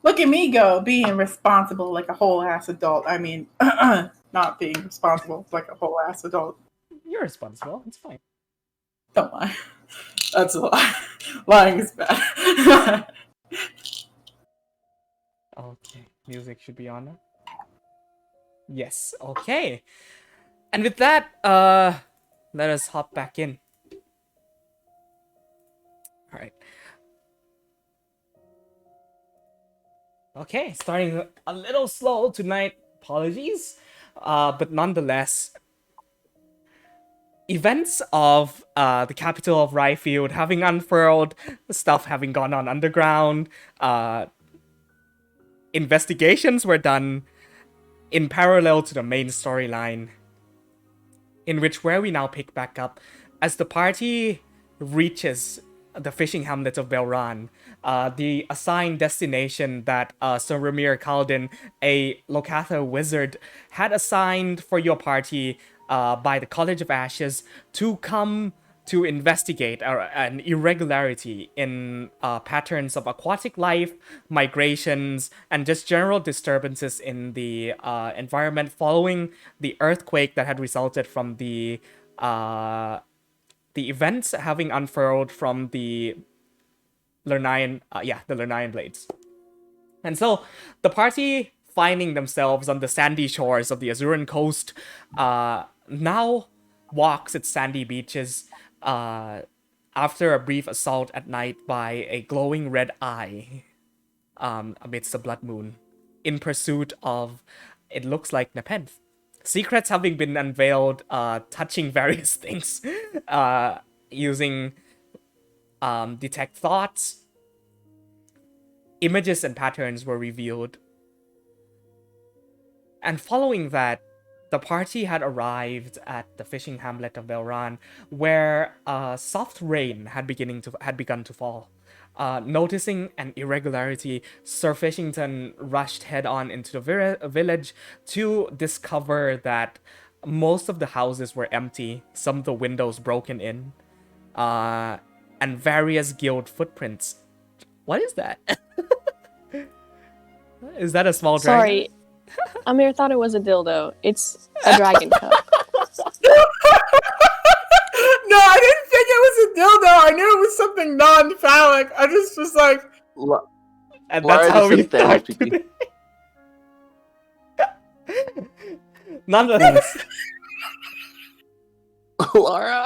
Look at me go, being responsible like a whole ass adult. I mean, not being responsible like a whole ass adult. You're responsible. It's fine. Don't lie. That's a lie. Lying is bad. Okay, music should be on now. Yes, okay. And with that, let us hop back in. Alright. Okay, starting a little slow tonight. Apologies. But nonetheless, events of the capital of Ryfield having unfurled, stuff having gone on underground, investigations were done in parallel to the main storyline, in which where we now pick back up as the party reaches the fishing hamlet of Belran, the assigned destination that Sir Ramir Kaldin, a Lokatha wizard, had assigned for your party by the College of Ashes to come to investigate an irregularity in patterns of aquatic life, migrations, and just general disturbances in the environment following the earthquake that had resulted from the events having unfurled from the Lorei'an, the Lorei'an blades. And so the party, finding themselves on the sandy shores of the Azuran coast, now walks its sandy beaches after a brief assault at night by a glowing red eye amidst the blood moon, in pursuit of, it looks like, Nepenthe. Secrets having been unveiled, touching various things, using detect thoughts. Images and patterns were revealed. And following that, the party had arrived at the fishing hamlet of Belran, where soft rain had begun to fall. Noticing an irregularity, Sir Fishington rushed head-on into the village to discover that most of the houses were empty, some of the windows broken in, and various guild footprints. What is that? Is that a small dragon? Sorry, Amir thought it was a dildo. It's a dragon cup. No, I didn't think it was a dildo. I knew it was something non-phallic. I just was like... And that's how we start today. Nonetheless. Laura.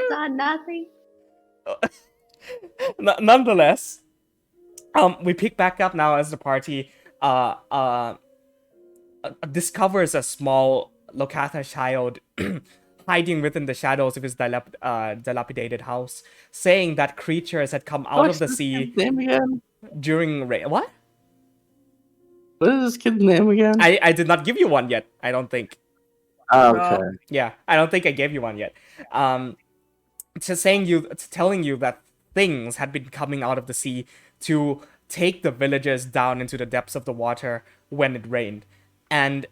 Saw nothing. Nonetheless, we pick back up now as the party discovers a small Lokatha child hiding within the shadows of his dilapidated house, saying that creatures had come out of the sea name again? During rain. What? What is this kid's name again? I did not give you one yet. I don't think. Oh, okay. Yeah, I don't think I gave you one yet. Telling you that things had been coming out of the sea to take the villagers down into the depths of the water when it rained, and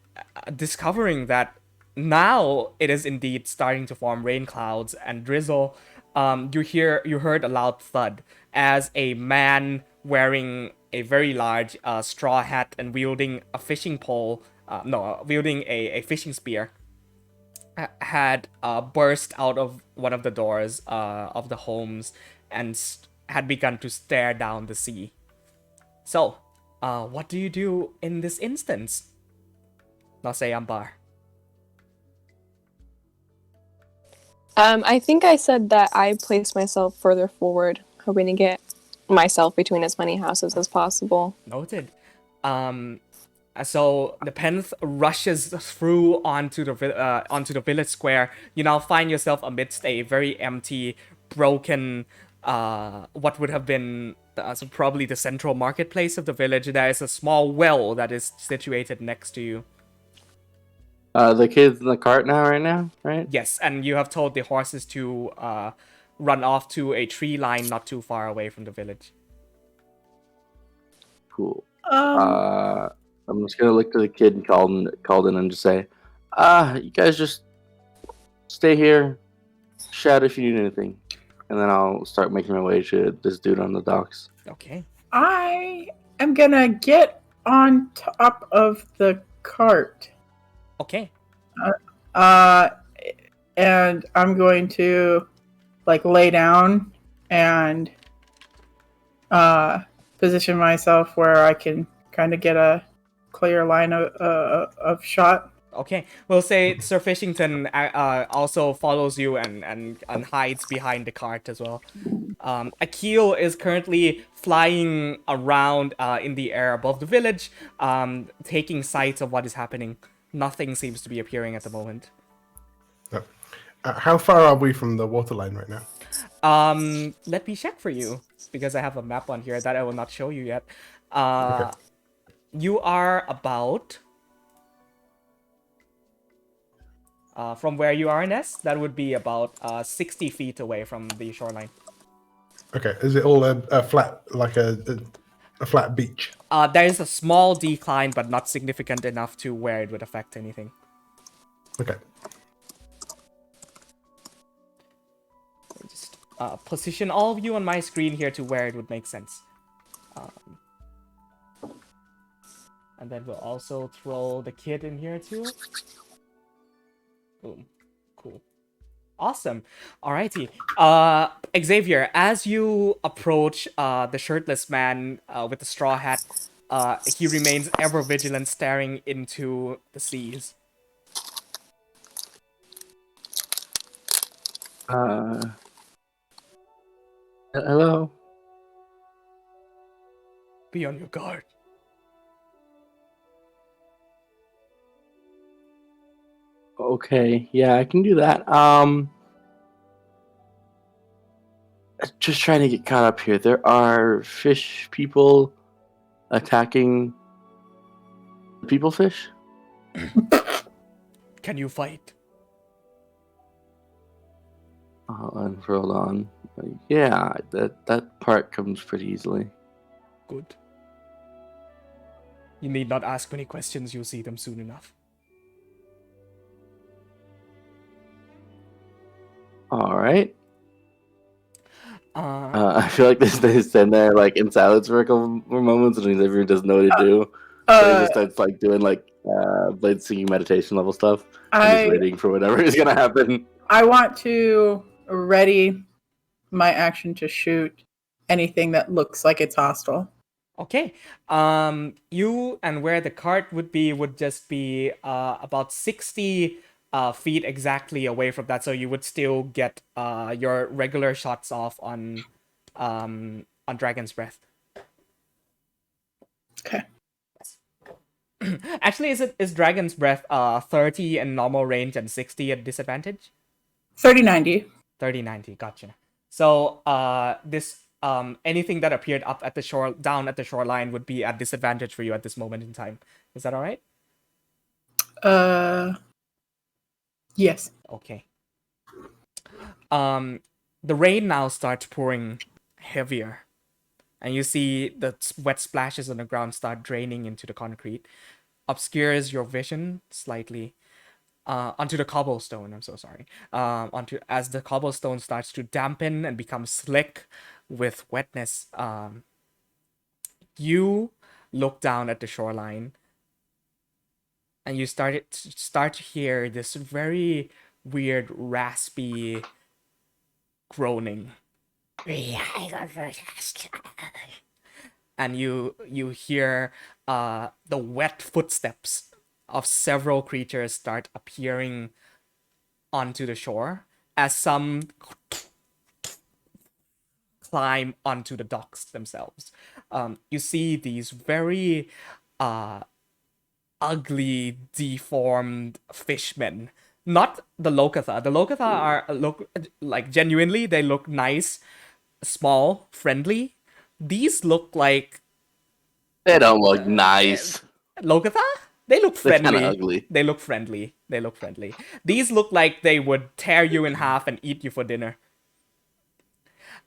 discovering that now it is indeed starting to form rain clouds and drizzle. You heard a loud thud as a man wearing a very large straw hat and wielding a fishing pole, wielding a fishing spear, had burst out of one of the doors of the homes and had begun to stare down the sea. So, what do you do in this instance? Lorei'an. I think I said that I placed myself further forward, hoping to get myself between as many houses as possible. Noted. So Nepenthe rushes through onto the village square. You now find yourself amidst a very empty, broken, what would have been probably the central marketplace of the village. There is a small well that is situated next to you. The kid's in the cart right now, right? Yes, and you have told the horses to run off to a tree line not too far away from the village. Cool. I'm just gonna look to the kid and called in and just say, you guys just stay here. Shout if you need anything. and then I'll start making my way to this dude on the docks. Okay. I am gonna get on top of the cart. Okay. And I'm going to lay down and position myself where I can kind of get a clear line of shot. Okay. We'll say Sir Fishington also follows you and hides behind the cart as well. Akil is currently flying around in the air above the village, taking sight of what is happening. Nothing seems to be appearing at the moment. How far are we from the waterline right now? Let me check for you, because I have a map on here that I will not show you yet. Okay. You are about... from where you are, Ness, that would be about 60 feet away from the shoreline. Okay, is it all a flat, like a flat beach? There is a small decline, but not significant enough to where it would affect anything. Okay. Just position all of you on my screen here to where it would make sense. And then we'll also throw the kid in here too. Boom. Cool. Awesome. Alrighty. Xavier, as you approach the shirtless man with the straw hat, he remains ever vigilant, staring into the seas. Hello? Be on your guard. Okay, yeah, I can do that. Just trying to get caught up here. There are fish people attacking people fish? Can you fight? Unfurled on. Yeah, that part comes pretty easily. Good. You need not ask many questions, you'll see them soon enough. All right. I feel like they stand there in silence for a couple more moments, and everyone doesn't know what to do. So he just starts doing blade singing meditation level stuff. And he's waiting for whatever is gonna happen. I want to ready my action to shoot anything that looks like it's hostile. Okay. You and where the cart would be would just be about 60 feet exactly away from that, so you would still get your regular shots off on Dragon's Breath. Okay. Actually, is Dragon's Breath 30 in normal range and 60 at disadvantage? 30-90. 30-90, gotcha. So this anything that appeared up at the shore, down at the shoreline, would be at disadvantage for you at this moment in time. Is that all right? Yes. Okay. The rain now starts pouring heavier, and you see the wet splashes on the ground start draining into the concrete, obscures your vision slightly. Onto the cobblestone, I'm so sorry. As the cobblestone starts to dampen and become slick with wetness, you look down at the shoreline, and you start to hear this very weird, raspy groaning. And you hear the wet footsteps of several creatures start appearing onto the shore as some climb onto the docks themselves. You see these very ugly, deformed fishmen. Not the Lorei'an. The Lorei'an are genuinely, they look nice, small, friendly. These look like... They don't look nice. Lorei'an? They look friendly. They're kind of ugly. They look friendly. They look friendly. These look like they would tear you in half and eat you for dinner.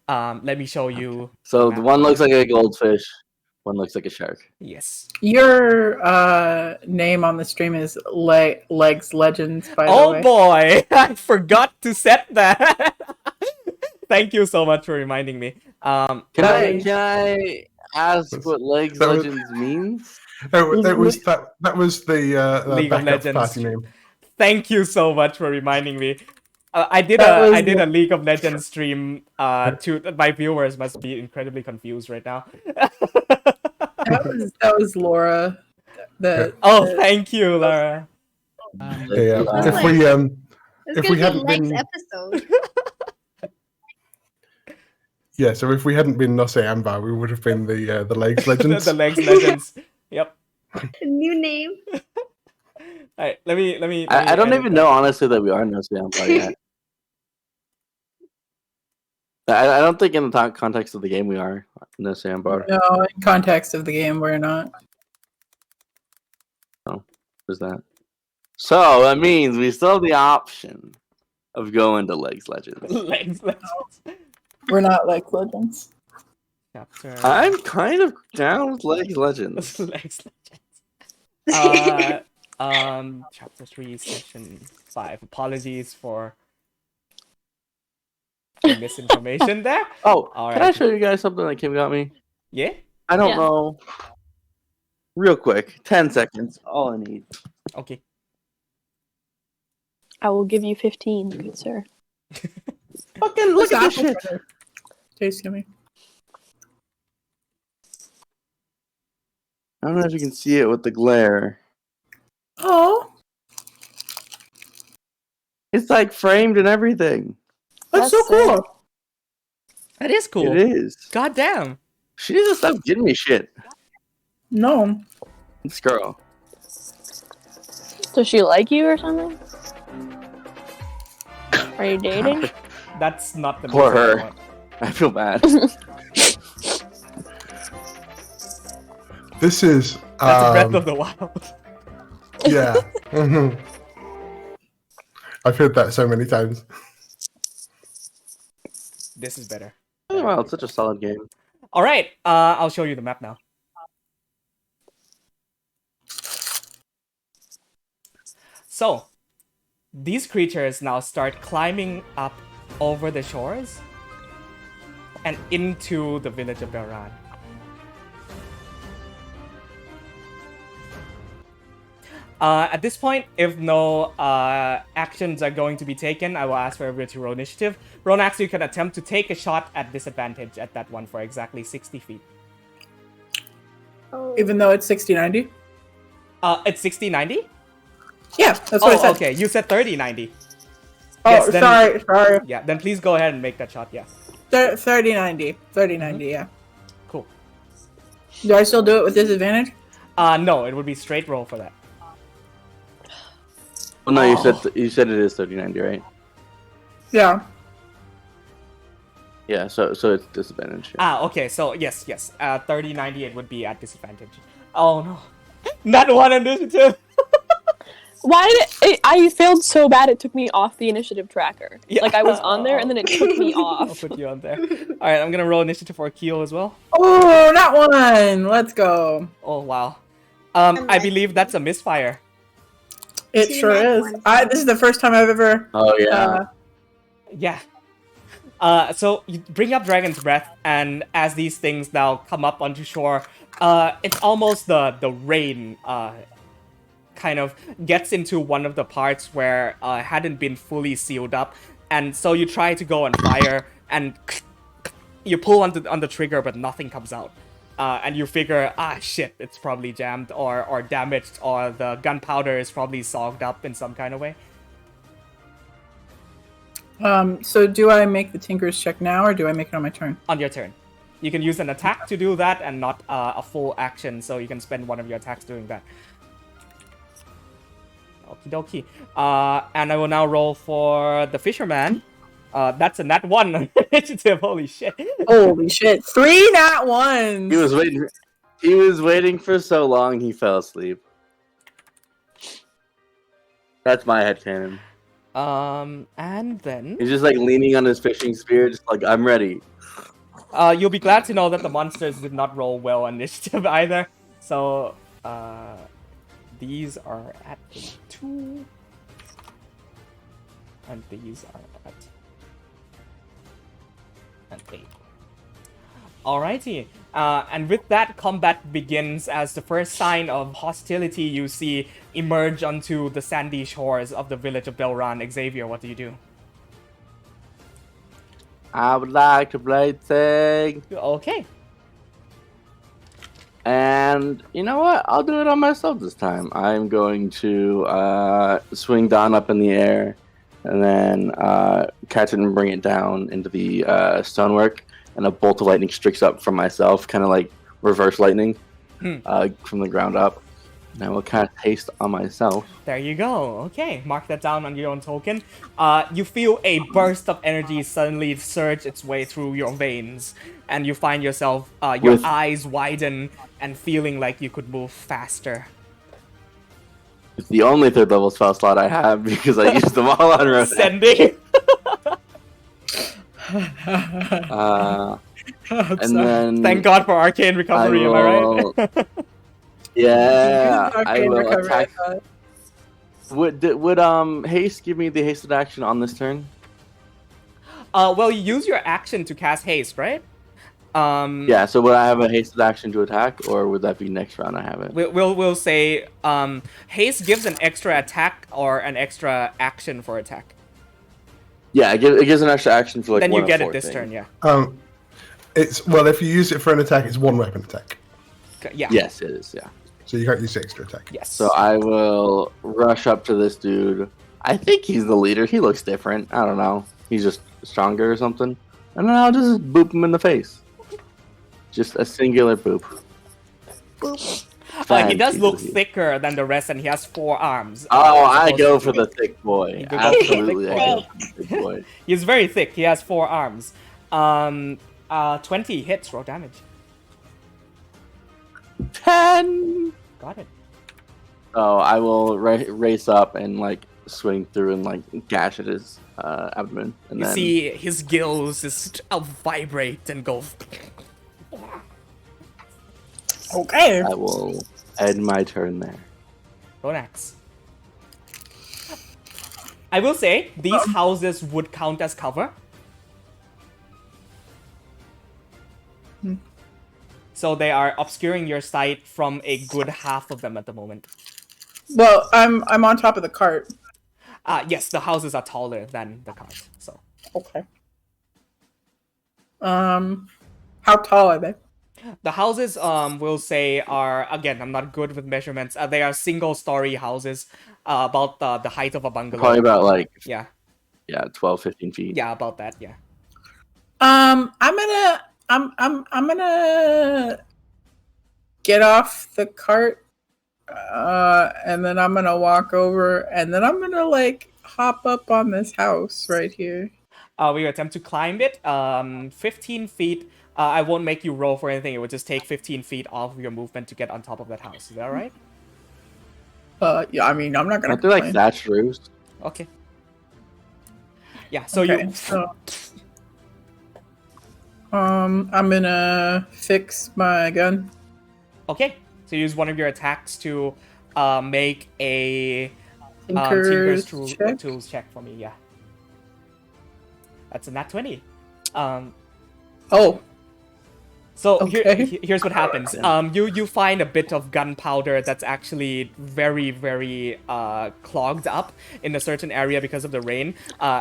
Let me show you. So the one looks like a goldfish, one looks like a shark. Yes. Your name on the stream is Legs Legends, by the way. Oh boy! I forgot to set that. Thank you so much for reminding me. Can I ask what Legs That was- Legends means? That was the League of backup Legends. party name. Thank you so much for reminding me. I did That was a League of Legends stream. My viewers must be incredibly confused right now. That was Laura. Thank you, Lara. Yeah, Looks if like- we It's If gonna we be a hadn't Lex been- episode. yeah, so if we hadn't been Nose Amber, we would have been the Legs Legends. The Legs Legends. Yep. New name. Alright, let me. I don't edit even that. know honestly that we are No Ambar yet. I don't think in the context of the game we are No Ambar. No, in context of the game, we're not. Is that? So that means we still have the option of going to Legs Legends. Legs Legends. We're not like legends. Chapter. I'm kind of down with Legs Legends. Legs Legends. Chapter 3, Session 5. Apologies for the misinformation there. Oh, All can I right. show you guys something that Kim got me? Yeah? I don't Yeah. know. Real quick, 10 seconds. All I need. Okay. I will give you 15, good sir. Fucking look at this shit. Tastes yummy. I don't know if you can see it with the glare. Oh, It's like framed and everything. that's so That's cool. That is cool. It is. God damn. She needs to stop getting me shit. No. This girl. Does she like you or something? Are you dating? That's not the Poor music I her. want. I feel bad. This is That's a Breath of the Wild. yeah. Mhm. I've heard that so many times. This is better. Oh, wow, it's such a solid game. Alright, I'll show you the map now. So, these creatures now start climbing up over the shores and into the village of Lorei'an. At this point, if no actions are going to be taken, I will ask for everyone to roll initiative. Ronax, you can attempt to take a shot at disadvantage at that one for exactly 60 feet. Oh. Even though it's 60-90? It's 60, 90? Yeah, that's what I said. Okay, you said 30, 90. Oh, Yes, then- sorry. Yeah, then please go ahead and make that shot, yeah. 30-90. 30-90, yeah. Cool. Do I still do it with disadvantage? No, it would be straight roll for that. Oh, no, you said it is 3090, right? Yeah. Yeah, so it's disadvantage. Yeah. Okay, so yes. 30, 90, it would be at disadvantage. Oh no. Not one initiative! Why did I failed so bad it took me off the initiative tracker. Yeah. Like I was on there and then it took me I'll off. put you on there. Alright, I'm gonna roll initiative for Keel as well. Oh, not one. Let's go. Oh wow. I believe that's a misfire. It Two sure net is. ones. This is the first time I've ever. Oh, yeah. Yeah. So you bring up Dragon's Breath, and as these things now come up onto shore, it's almost the rain kind of gets into one of the parts where it hadn't been fully sealed up, and so you try to go and fire, and you pull on the trigger, but nothing comes out. And you figure, shit, it's probably jammed or damaged, or the gunpowder is probably sogged up in some kind of way. So do I make the Tinker's check now, or do I make it on my turn? On your turn. You can use an attack to do that and not a full action, so you can spend one of your attacks doing that. Okie dokie. And I will now roll for the Fisherman. That's a nat 1 initiative, holy shit. Holy shit! 3 nat ones. He was waiting for so long he fell asleep. That's my headcanon. And then... He's just like leaning on his fishing spear, just like, I'm ready. You'll be glad to know that the monsters did not roll well on initiative either. So, these are at 2. And these are at And 8. Alrighty. And with that, combat begins as the first sign of hostility you see emerge onto the sandy shores of the village of Lorei'an. Xavier, what do you do? I would like to blade thing. Okay. And you know what? I'll do it on myself this time. I'm going to swing Dawn up in the air and then catch it and bring it down into the stonework. And a bolt of lightning streaks up from myself, kind of like reverse lightning from the ground up. And I will cast haste on myself. There you go. Okay, mark that down on your own token. You feel a burst of energy suddenly surge its way through your veins, and you find yourself, your eyes widen and feeling like you could move faster. It's the only 3rd level spell slot I have because I used them all on Ronan. Sending. And then thank God for arcane recovery, am I right? Yeah, I Arcane will recovery, attack. I thought. Would haste give me the hasted action on this turn? Well, you use your action to cast haste, right? Yeah. So would I have a hasted action to attack, or would that be next round? I have it. We'll say haste gives an extra attack or an extra action for attack. Yeah, it gives an extra action for like. Then one you of get 4 it this things. turn, yeah. It's well, if you use it for an attack, it's 1 weapon attack, Yeah. Yes, it is. Yeah. so you can't use the extra attack. Yes. So I will rush up to this dude. I think he's the leader. He looks different. I don't know. He's just stronger or something. And then I'll just boop him in the face. Just a singular boop. He does look Fancy. thicker than the rest, and he has 4 arms. Oh, I As go opposed for to- the thick boy. You go for the Absolutely, thick I go for the thick boy. He's very thick. He has 4 arms. 20 hits. Roll damage. 10. Got it. So I will race up and like swing through and like gash at his abdomen, and You then see his gills just vibrate and go. Okay. I will end my turn there. Ronax. I will say these houses would count as cover. So they are obscuring your sight from a good half of them at the moment. Well, I'm on top of the cart. Yes, the houses are taller than the cart. So Okay. How tall are they? the houses, we'll say, are, again, I'm not good with measurements. They are single-story houses, about the height of a bungalow. Probably about like Yeah, 12, 15 feet. yeah, about that. Yeah. I'm gonna get off the cart, and then I'm gonna walk over, and then I'm gonna like hop up on this house right here. We attempt to climb it. 15 feet. I won't make you roll for anything. It would just take 15 feet off of your movement to get on top of that house. Is that right? Yeah, I mean, I'm not gonna. Aren't they like complain. thatched roofs? Okay. Yeah. So Okay, you. so, I'm gonna fix my gun. Okay. So you use one of your attacks to make a Tinker's check. tools check for me. Yeah. That's a nat 20. Oh, So Okay. here's what happens. You find a bit of gunpowder that's actually very, very clogged up in a certain area because of the rain.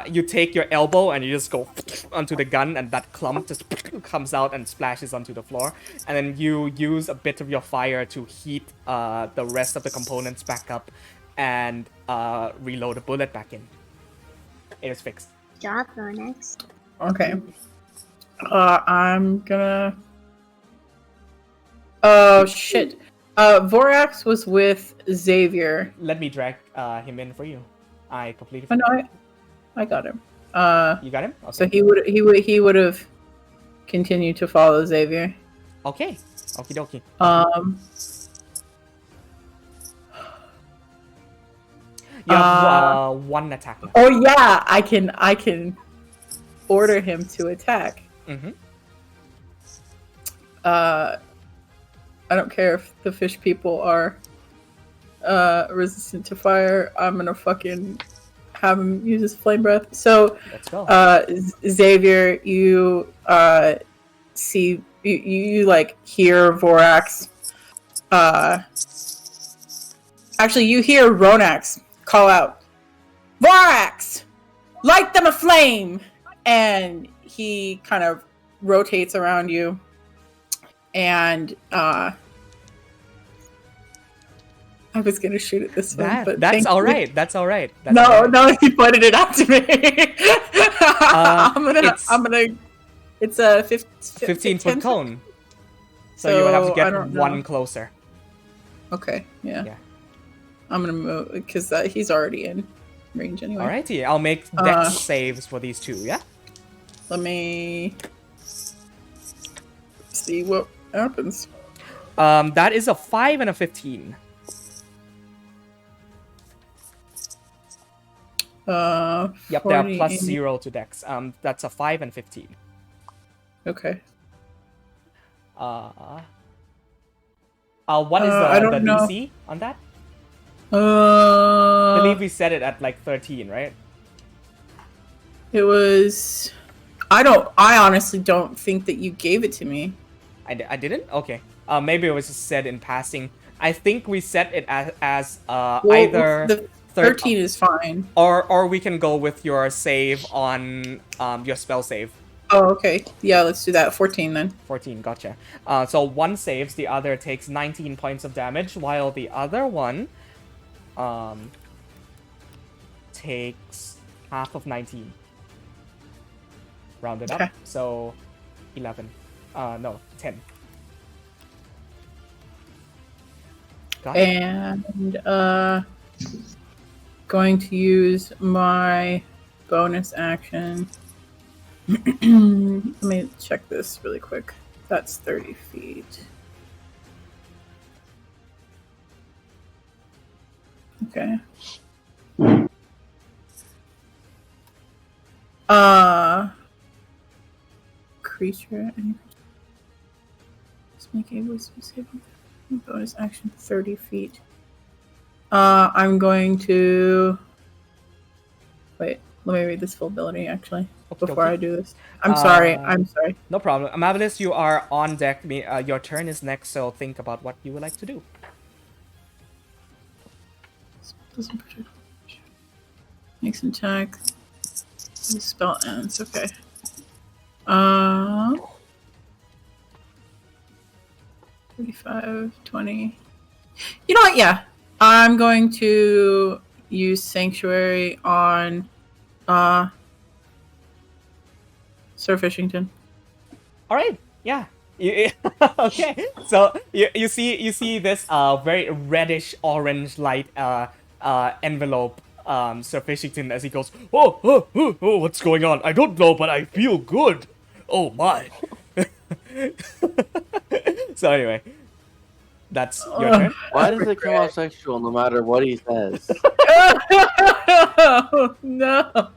You take your elbow and you just go onto the gun, and that clump just comes out and splashes onto the floor. And then you use a bit of your fire to heat the rest of the components back up and reload a bullet back in. It is fixed. Job, Ronex. okay. I'm gonna. Oh shit. Vorax was with Xavier. Let me drag him in for you. I completely. Oh no, I got him. You got him? Okay. So he would have continued to follow Xavier. Okay. Okie dokie. You have one attack left. Oh yeah, I can order him to attack. Mm-hmm. I don't care if the fish people are resistant to fire. I'm gonna fucking have him use his flame breath. So, Let's go. Xavier, you see, you like hear Vorax. Actually, you hear Ronax call out, "Vorax, light them aflame!" And he kind of rotates around you, and I was gonna shoot at this one, but that's all right. you. That's all right. No, he pointed it out to me. I'm gonna. It's a 15-foot cone. So you would have to get one closer. Okay. Yeah. I'm gonna move because he's already in range anyway. Alrighty, I'll make dex saves for these two. Yeah. Let me see what happens. That is a 5 and a 15. Yep, they are plus 0 to dex. That's a 5 and 15. Okay. What is the DC on that? I believe we set it at like 13, right? It was. I honestly don't think that you gave it to me. I didn't? Okay. Maybe it was just said in passing. I think we set it as either the 13 is fine. Or we can go with your save on your spell save. Oh, okay. Yeah, let's do that. 14 then. 14, gotcha. So one saves, the other takes 19 points of damage, while the other one takes half of 19. Rounded up. So 11. No, 10. Got it. And going to use my bonus action. Let me check this really quick. That's 30 feet. Okay. Creature. Let's make a wisdom saving. Bonus action 30 feet. I'm going to. Wait, let me read this full ability actually before I do this. I'm sorry. No problem. Amabilis, you are on deck. Your turn is next, so think about what you would like to do. Doesn't protect. Makes an attack. The spell ends. Okay. 35, 20. You know what? Yeah. I'm going to use Sanctuary on Sir Fishington. All right. Yeah. Okay. So you see this very reddish orange light envelope Sir Fishington as he goes, oh, what's going on? I don't know, but I feel good. Oh my. So anyway, that's your turn. Why does it come off sexual no matter what he says? Oh, no.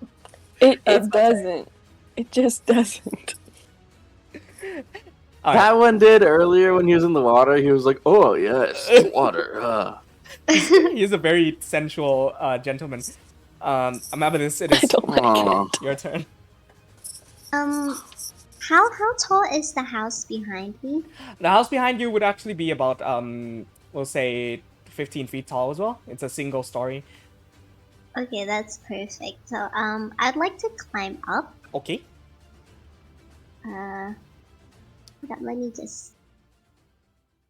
It doesn't. It just doesn't. That one did earlier when he was in the water. He was like, "Oh yes, water." He's a very sensual gentleman. Amabilis, it is your turn. How tall is the house behind me? The house behind you would actually be about we'll say 15 feet tall as well. It's a single story. Okay, that's perfect. So I'd like to climb up. Okay. Let me just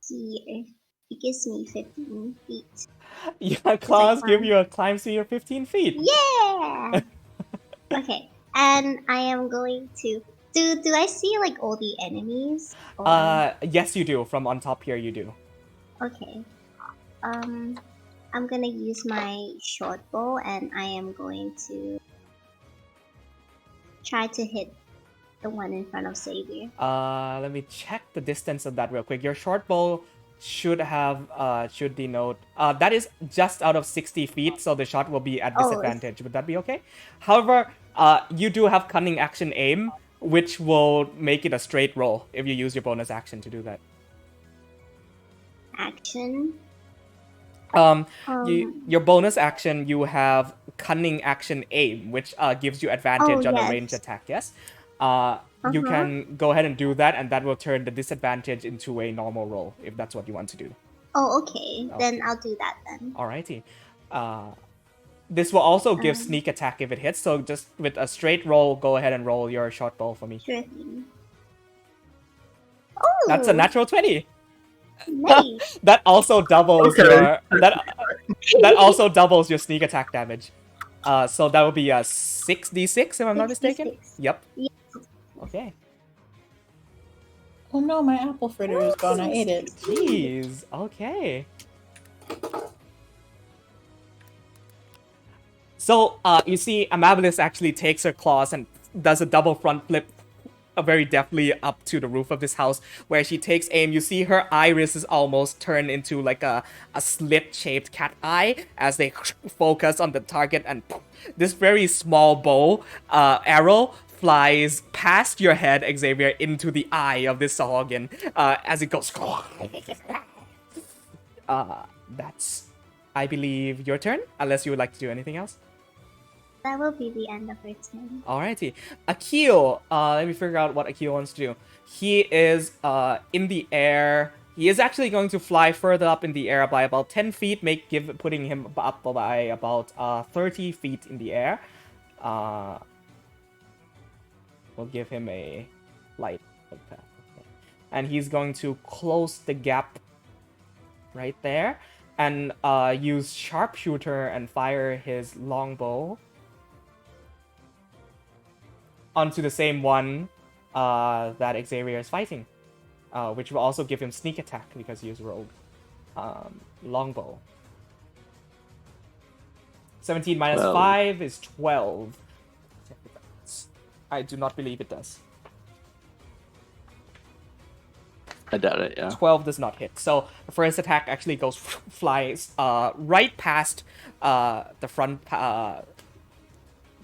see if it gives me 15 feet. Yeah, claws give you a climb to your 15 feet. Yeah! Okay, and I am going to... Do I see, like, all the enemies? Or... Yes, you do. From on top here, you do. Okay. I'm gonna use my short bow, and I am going to try to hit the one in front of Xavier. Let me check the distance of that real quick. Your short bow should denote that is just out of 60 feet, so the shot will be at disadvantage. Would that be okay? However, you do have cunning action aim, which will make it a straight roll if you use your bonus action to do that. Action? Your bonus action, you have cunning action aim, which gives you advantage on a range attack. Yes. You can go ahead and do that, and that will turn the disadvantage into a normal roll if that's what you want to do. Oh, okay. Then I'll do that then. Alrighty. This will also give sneak attack if it hits. So just with a straight roll, go ahead and roll your short bow for me. Sure thing. Oh, That's a natural 20. Nice. That also doubles your that also doubles your sneak attack damage. So that would be a 6d6 if I'm not mistaken. 6d6. Yep. Yes. Okay. Oh no, my apple fritter is gone. I ate it. Jeez. Okay. So you see, Amabilis actually takes her claws and does a double front flip very deftly up to the roof of this house, where she takes aim. You see her iris is almost turned into like a slit-shaped cat eye as they focus on the target, and this very small bow arrow flies past your head, Xavier, into the eye of this Sahagin as it goes. That's, I believe, your turn, unless you would like to do anything else. That will be the end of her turn. Alrighty. Akil, let me figure out what Akil wants to do. He is in the air. He is actually going to fly further up in the air by about 10 feet, putting him up by about 30 feet in the air. We'll give him a light path. And he's going to close the gap right there and use sharpshooter and fire his longbow onto the same one that Xavier is fighting, which will also give him sneak attack because he is rogue. Longbow. 17 minus 5 is 12. I do not believe it does. I doubt it, yeah. 12 does not hit. So the first attack actually flies right past the front,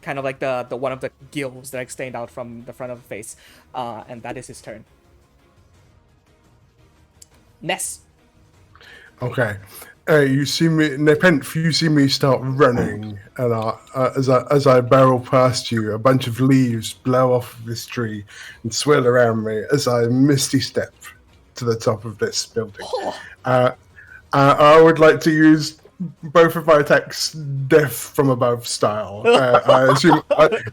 kind of like the one of the gills that extend out from the front of the face, and that is his turn. Ness. Okay. You see me, Nepenthe, you see me start running, and as I barrel past you, a bunch of leaves blow off of this tree and swirl around me as I misty step to the top of this building. I would like to use both of my attacks death from above style. I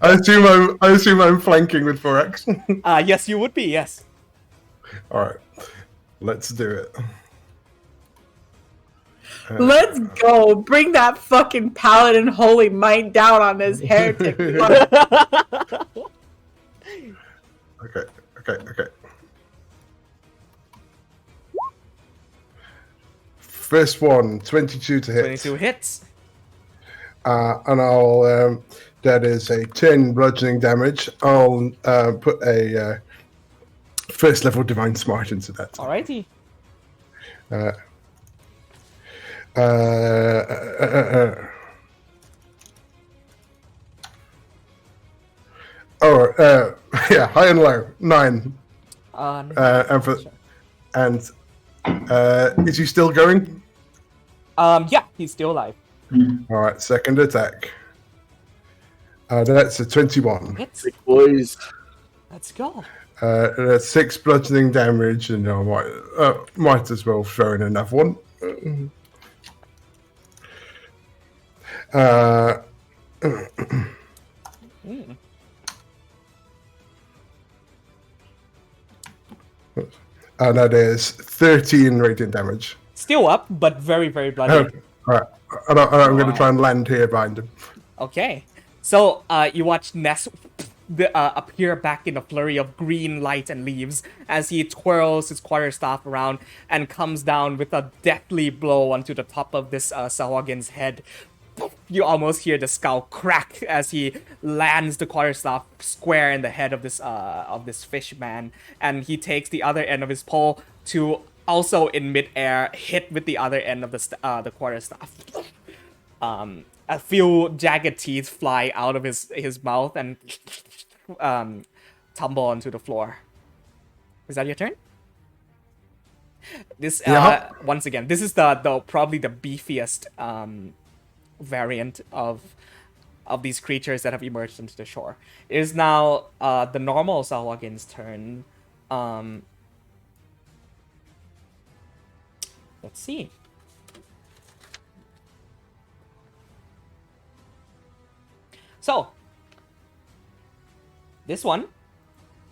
assume I'm flanking with 4x. Yes, you would be, yes. Alright. Let's do it. Let's go. Bring that fucking paladin holy might down on this heretic. Okay. First one, 22 to hit. 22 hits. And I'll, that is a 10 bludgeoning damage. I'll put a first level Divine Smite into that. Alrighty. Yeah, high and low, 9. Is he still going? Yeah, he's still alive. All right, second attack. That's a 21. Hits. Big boys. Let's go. That's 6 bludgeoning damage, and I might as well throw in another one. And that is 13 radiant damage. Still up, but very, very bloody. Alright, I'm going to try and land here behind him. Okay. So, you watch Ness appear back in a flurry of green light and leaves as he twirls his quarterstaff around and comes down with a deathly blow onto the top of this Sahuagin's head. You almost hear the skull crack as he lands the quarterstaff square in the head of this fish man, and he takes the other end of his pole to also in midair hit with the other end of the quarterstaff. A few jagged teeth fly out of his mouth and tumble onto the floor. Is that your turn? This Yeah. once again, this is the probably the beefiest variant of these creatures that have emerged into the shore. It is now the normal Sahuagin's turn. Let's see. So, this one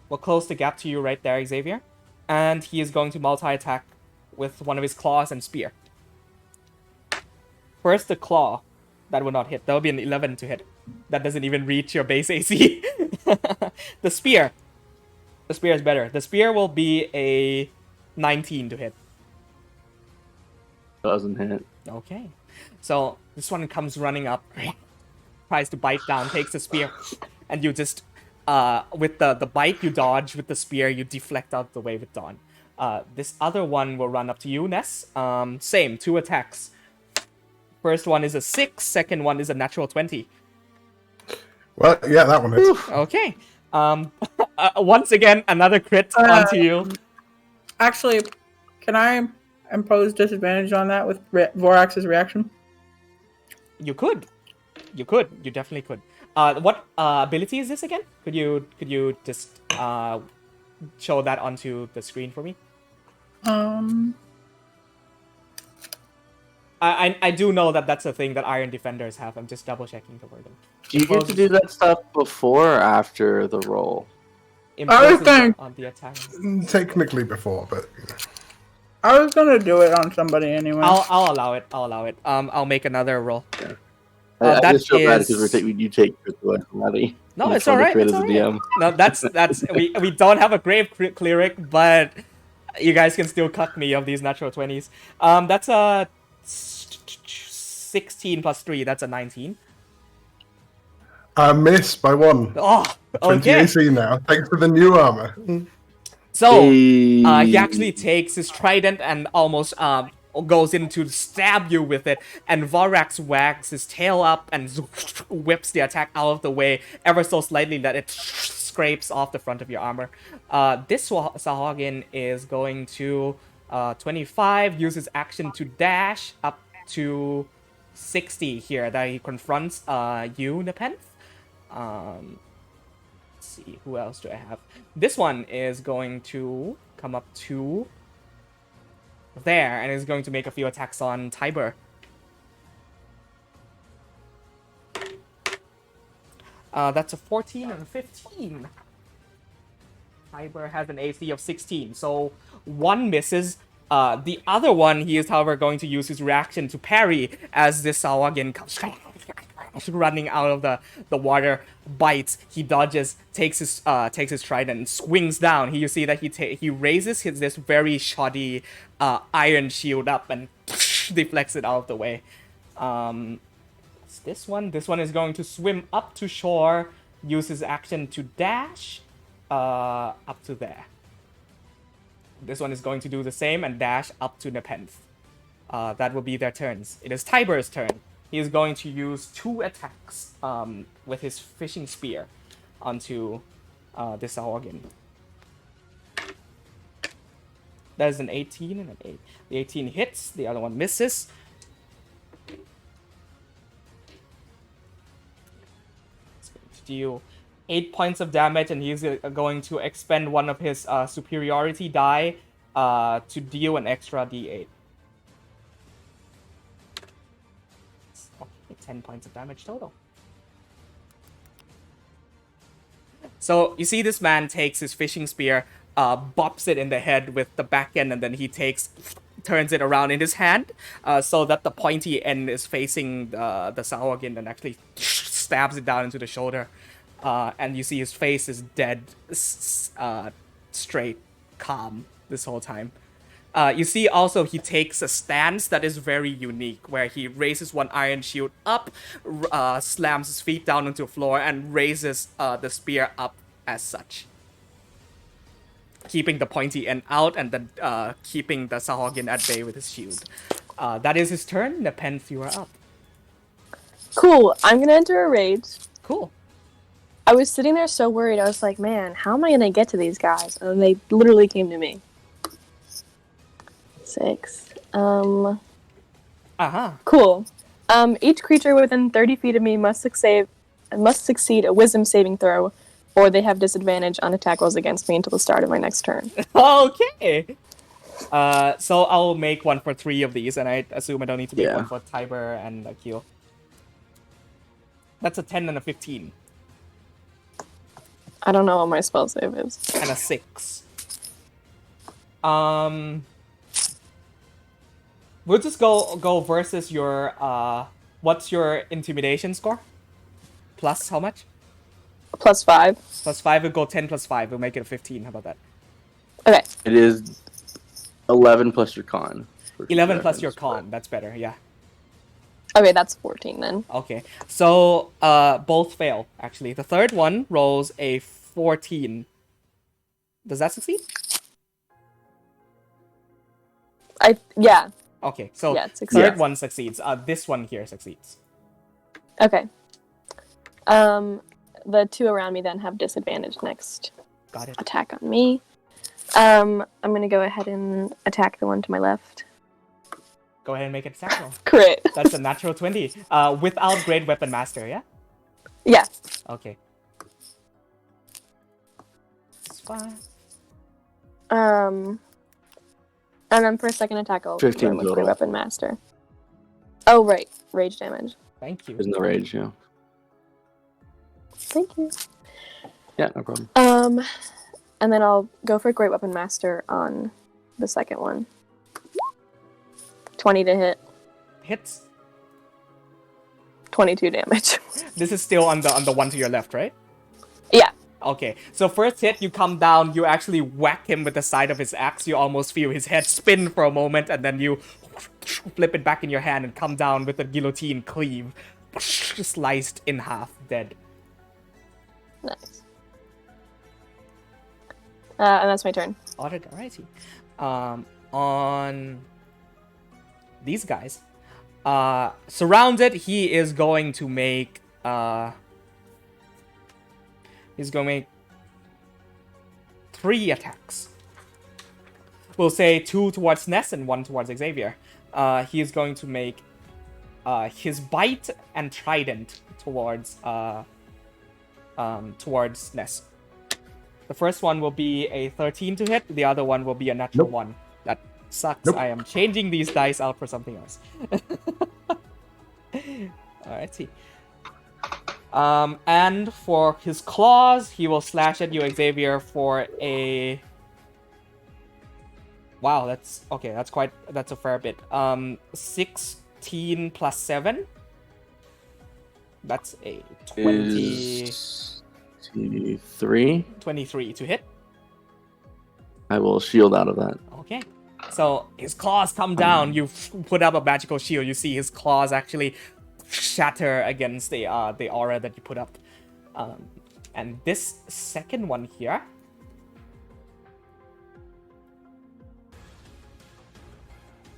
will close the gap to you right there, Xavier. And he is going to multi-attack with one of his claws and spear. First, the claw. That will not hit. That will be an 11 to hit. That doesn't even reach your base AC. The spear. The spear is better. The spear will be a 19 to hit. Doesn't hit. Okay. So, this one comes running up. Tries to bite down, takes the spear. And you just... with the bite, you dodge. With the spear, you deflect out the way with Dawn. This other one will run up to you, Ness. Same, 2 attacks. First one is a 6, second one is a natural 20. Well, yeah, that one is. Okay. Once again, another crit onto you. Actually, can I impose disadvantage on that with Vorax's reaction? You could. You could. You definitely could. What ability is this again? Could you just show that onto the screen for me? I do know that that's a thing that Iron Defenders have. I'm just double checking the wording. Do you get to do that stuff before or after the roll? I think on the attack. Technically before, but I was gonna do it on somebody anyway. I'll allow it. I'll make another roll. Yeah. I That just feel bad is- because you take crits away from Maddie. No, You it's try to alright. create It's as a alright. DM. No, that's we don't have a grave cleric, but you guys can still cut me of these natural 20s. That's a 16 plus 3. That's a 19. I missed by 1. Oh, 20 okay. AC now, thanks to the new armor. So he Hey. actually takes his trident and almost goes in to stab you with it, and Vorax wags his tail up and whips the attack out of the way ever so slightly that it scrapes off the front of your armor. This Sahagin is going to 25, use his action to dash up to 60 here that he confronts you, Nepenthe. Let's see, who else do I have? This one is going to come up to there and is going to make a few attacks on Tiber. That's a 14 and a 15. Tiber has an AC of 16, so one misses. The other one, he is, however, going to use his reaction to parry as this Sawagin comes running out of the water, bites, he dodges, takes his trident and swings down. You see that he raises this very shoddy iron shield up and deflects it out of the way. This one is going to swim up to shore, use his action to dash up to there. This one is going to do the same and dash up to Nepenthe. That will be their turns. It is Tiber's turn. He is going to use 2 attacks with his fishing spear onto this Sahagin. That is an 18 and an 8. The 18 hits, the other one misses. It's going to deal 8 points of damage, and he's going to expend one of his superiority die to deal an extra d8. 10 points of damage total. So you see this man takes his fishing spear, bops it in the head with the back end, and then he turns it around in his hand so that the pointy end is facing the Sahagin and actually stabs it down into the shoulder. And you see his face is dead, straight, calm this whole time. You see also he takes a stance that is very unique, where he raises one iron shield up, slams his feet down onto the floor, and raises the spear up as such. Keeping the pointy end out and then keeping the Sahagin at bay with his shield. That is his turn. Nepenthe, you are up. Cool. I'm gonna enter a rage. Cool. I was sitting there so worried. I was like, man, how am I gonna get to these guys? And they literally came to me. 6. Uh-huh. Cool. Each creature within 30 feet of me must succeed a wisdom saving throw, or they have disadvantage on attack rolls against me until the start of my next turn. Okay. So I'll make one for 3 of these, and I assume I don't need to make one for Tiber and Akil. That's a 10 and a 15. I don't know what my spell save is. And a 6. We'll just go versus your what's your intimidation score? Plus how much? Plus 5. Plus 5, we'll go 10 plus 5. We'll make it a 15. How about that? Okay. It is 11 plus your con. 11 plus your con. That's better, yeah. Okay, that's 14 then. Okay. So both fail, actually. The third one rolls a 14. Does that succeed? Yeah. Okay, so Yeah, third one succeeds. This one here succeeds. Okay. The 2 around me then have disadvantage next Got it. attack on me. I'm gonna go ahead and attack the one to my left. Go ahead and make it attack roll. Crit. That's a natural 20. Without Great Weapon Master, yeah? Yeah. Okay. It's fine. And then for a second attack, I'll 15 run with total. Great Weapon Master. Oh, right. Rage damage. Thank you. There's no rage, yeah. Thank you. Yeah, no problem. And then I'll go for Great Weapon Master on the second one. 20 to hit. Hits. 22 damage. This is still on the one to your left, right? Yeah. Okay, so first hit, you come down, you actually whack him with the side of his axe, you almost feel his head spin for a moment, and then you flip it back in your hand and come down with a guillotine cleave. Sliced in half, dead. Nice. And that's my turn. Alrighty. On these guys. Surrounded, he is going to make he's going to make 3 attacks. We'll say 2 towards Ness and 1 towards Xavier. He is going to make his bite and trident towards Ness. The first one will be a 13 to hit. The other one will be a natural 1. That sucks. I am changing these dice out for something else. Alrighty. And for his claws, he will slash at you, Xavier, for a... Wow, that's... Okay, that's a fair bit. 16 plus 7. That's a 23. 23 to hit. I will shield out of that. Okay. So his claws come down. You put up a magical shield. You see his claws actually shatter against the aura that you put up. And this second one here.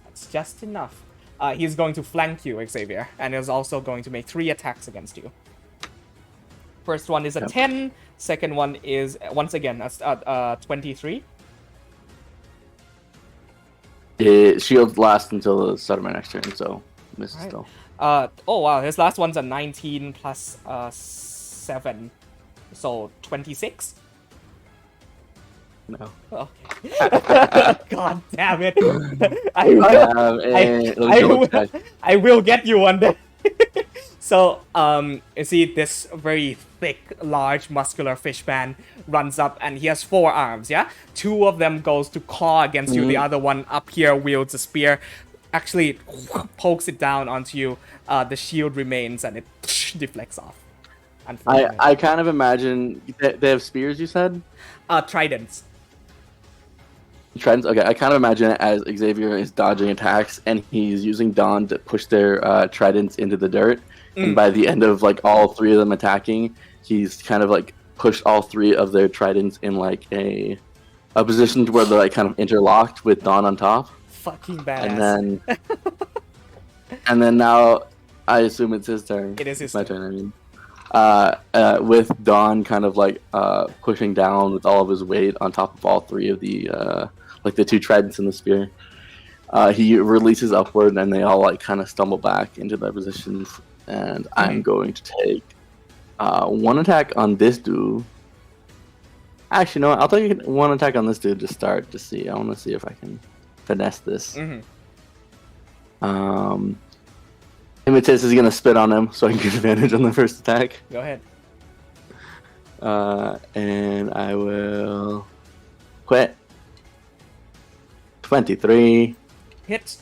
That's just enough. He's going to flank you, Xavier, and is also going to make 3 attacks against you. First one is a 10. Second one is, once again, a 23. It shields last until the start of my next turn, so misses Right. still. Oh wow, his last one's a 19 plus 7. So 26? No. Okay. God damn it. I will get you one day. So, you see this very thick, large, muscular fish man runs up, and he has 4 arms, yeah? 2 of them goes to claw against you, the other one up here wields a spear, actually pokes it down onto you, the shield remains, and it deflects off. I kind of imagine, they have spears, you said? Tridents. Tridents? Okay, I kind of imagine it as Xavier is dodging attacks, and he's using Dawn to push their tridents into the dirt. And by the end of like all 3 of them attacking, he's kind of like pushed all 3 of their tridents in like a position to where they're like kind of interlocked with Dawn on top. Fucking badass. And then now I assume it's his turn. It is his turn. I mean, with Dawn kind of like pushing down with all of his weight on top of all 3 of the like the 2 tridents in the spear. He releases upward, and they all like kind of stumble back into their positions. And I'm going to take one attack on this dude. Actually, no, I'll take one attack on this dude to start. To see, I want to see if I can finesse this. Imitus is gonna spit on him, so I can get advantage on the first attack. Go ahead. And I will quit. 23. Hit.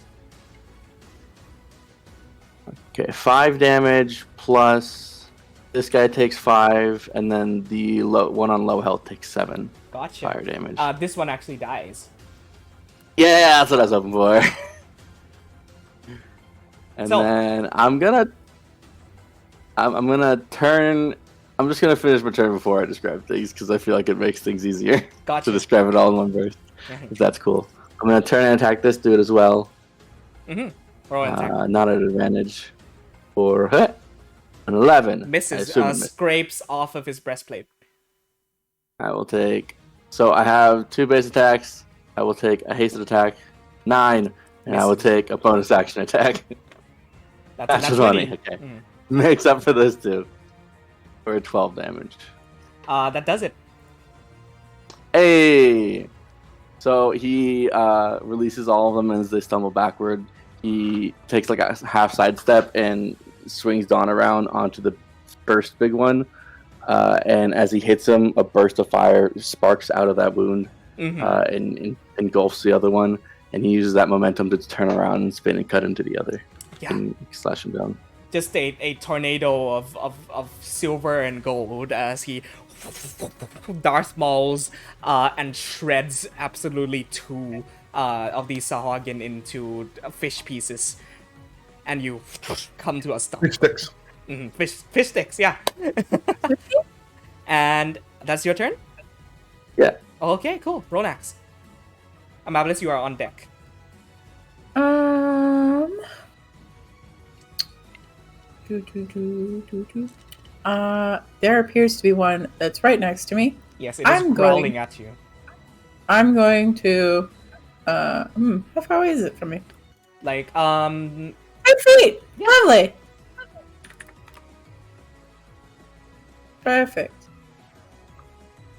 Okay, 5 damage plus this guy takes 5, and then the one on low health takes 7. Gotcha. Fire damage. This one actually dies. Yeah, that's what I was hoping for. And then I'm gonna turn. I'm just gonna finish my turn before I describe things because I feel like it makes things easier to describe it all in one burst. If that's cool. I'm gonna turn and attack this dude as well. Roll an attack. Not at advantage. For an 11. Misses. Scrapes off of his breastplate. I will take. So I have 2 base attacks. I will take a hasted attack, 9, and Misses. I will take a bonus action attack. That's funny. Okay. Makes up for this too. For 12 damage. That does it. Hey! So he releases all of them as they stumble backward. He takes like a half sidestep and swings Dawn around onto the first big one. And as he hits him, a burst of fire sparks out of that wound and engulfs the other one. And he uses that momentum to turn around and spin and cut into the other. Yeah. And slash him down. Just a tornado of silver and gold as he Darth Mauls and shreds absolutely 2 of these Sahagin into fish pieces. And you come to a stop. Fish sticks. Fish sticks, yeah. And that's your turn? Yeah. Okay, cool. Ronax. Amabilis, you are on deck. There appears to be one that's right next to me. Yes, it is growling at you. I'm going to. How far away is it from me? Like, 5 feet! Yeah. Lovely! Perfect.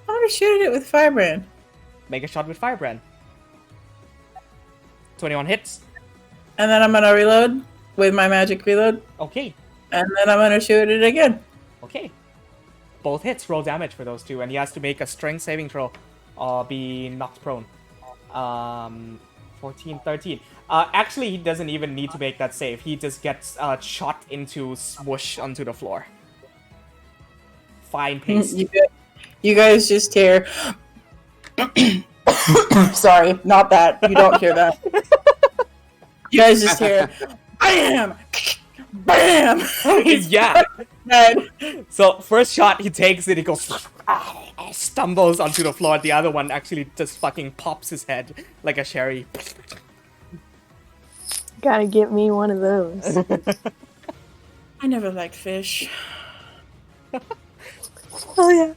I'm gonna shoot it with Firebrand. Make a shot with Firebrand. 21 hits. And then I'm gonna reload with my magic reload. Okay. And then I'm gonna shoot it again. Okay. Both hits roll damage for those 2, and he has to make a strength saving throw or be knocked prone. 14, 13. Actually, he doesn't even need to make that save. He just gets shot into swoosh onto the floor. Fine pace. You guys just hear. Sorry, not that. You don't hear that. You guys just hear. Bam! Bam! Yeah. So first shot he takes it, he goes stumbles onto the floor. The other one actually just fucking pops his head like a sherry. Gotta get me one of those. I never liked fish. Oh yeah.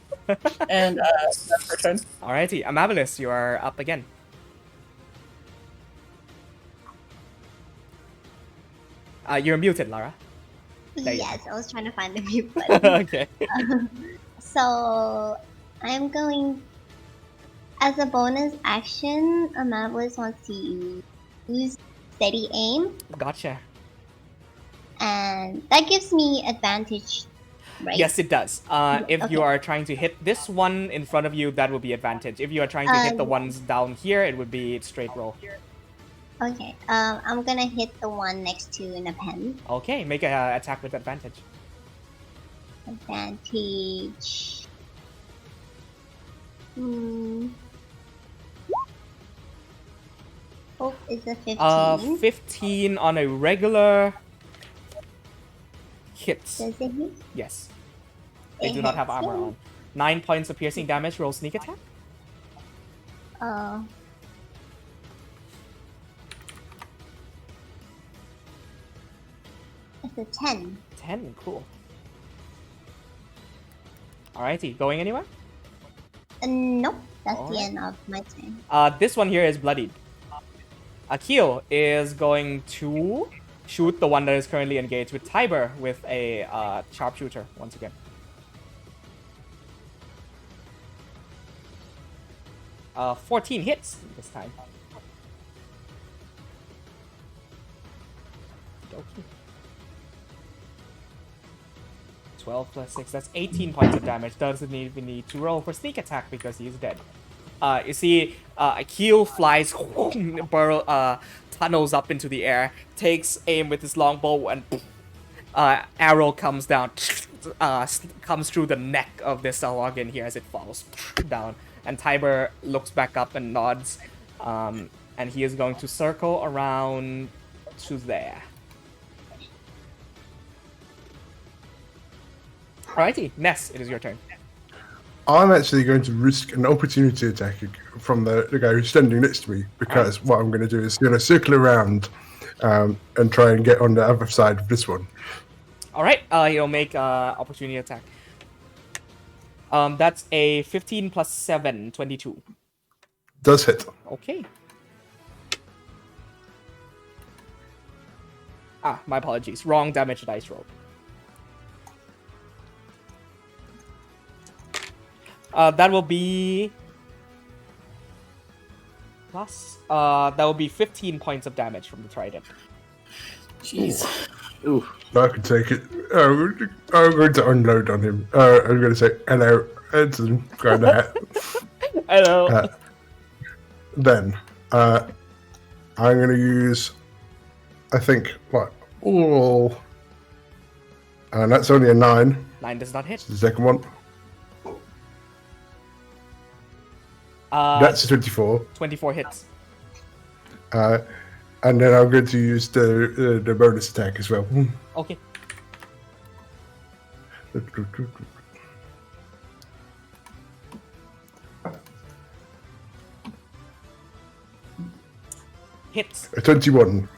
And that's her turn. Alrighty, Amabilis, you are up again. You're muted, Lara. Yes, I was trying to find the mute button. Okay. So, I'm going... As a bonus action, Amabilis wants to use steady aim. Gotcha. And that gives me advantage, right? Yes, it does. If you Okay. are trying to hit this one in front of you, that will be advantage. If you are trying to hit the ones down here, it would be straight roll. Okay, I'm gonna hit the one next to in a pen. Okay, make an attack with advantage. Advantage... Hope is a 15. 15 on a regular hits. Does it hit? Yes. They It do not have hits, armor yeah. on. 9 points of piercing damage, roll sneak attack. It's a 10. 10, cool. Alrighty, going anywhere? Nope, that's the Alright. end of my turn. This one here is bloodied. Akil is going to shoot the one that is currently engaged with Tiber with a sharpshooter once again. 14 hits this time. Okay. 12 plus 6, that's 18 points of damage. Doesn't even need to roll for sneak attack because he's dead. You see, Akil flies, tunnels up into the air, takes aim with his longbow, and arrow comes down, comes through the neck of this Lorei'an here as it falls down. And Tiber looks back up and nods, and he is going to circle around to there. Alrighty, Ness, it is your turn. I'm actually going to risk an opportunity attack from the guy who's standing next to me, because what I'm going to do is going to circle around and try and get on the other side of this one. Alright, he'll make opportunity attack. That's a 15 plus 7, 22. Does hit. Okay. My apologies. Wrong damage dice roll. That will be... Plus... that will be 15 points of damage from the trident. Jeez. Ooh. I can take it. I'm going to unload on him. I'm going to say, hello, Edson. Going ahead. Hello. Then, I'm going to use, I think, what? All. And that's only a 9. 9 does not hit. The second one. That's a 24. 24 hits. And then I'm going to use the bonus attack as well. Okay. Hits. A 21.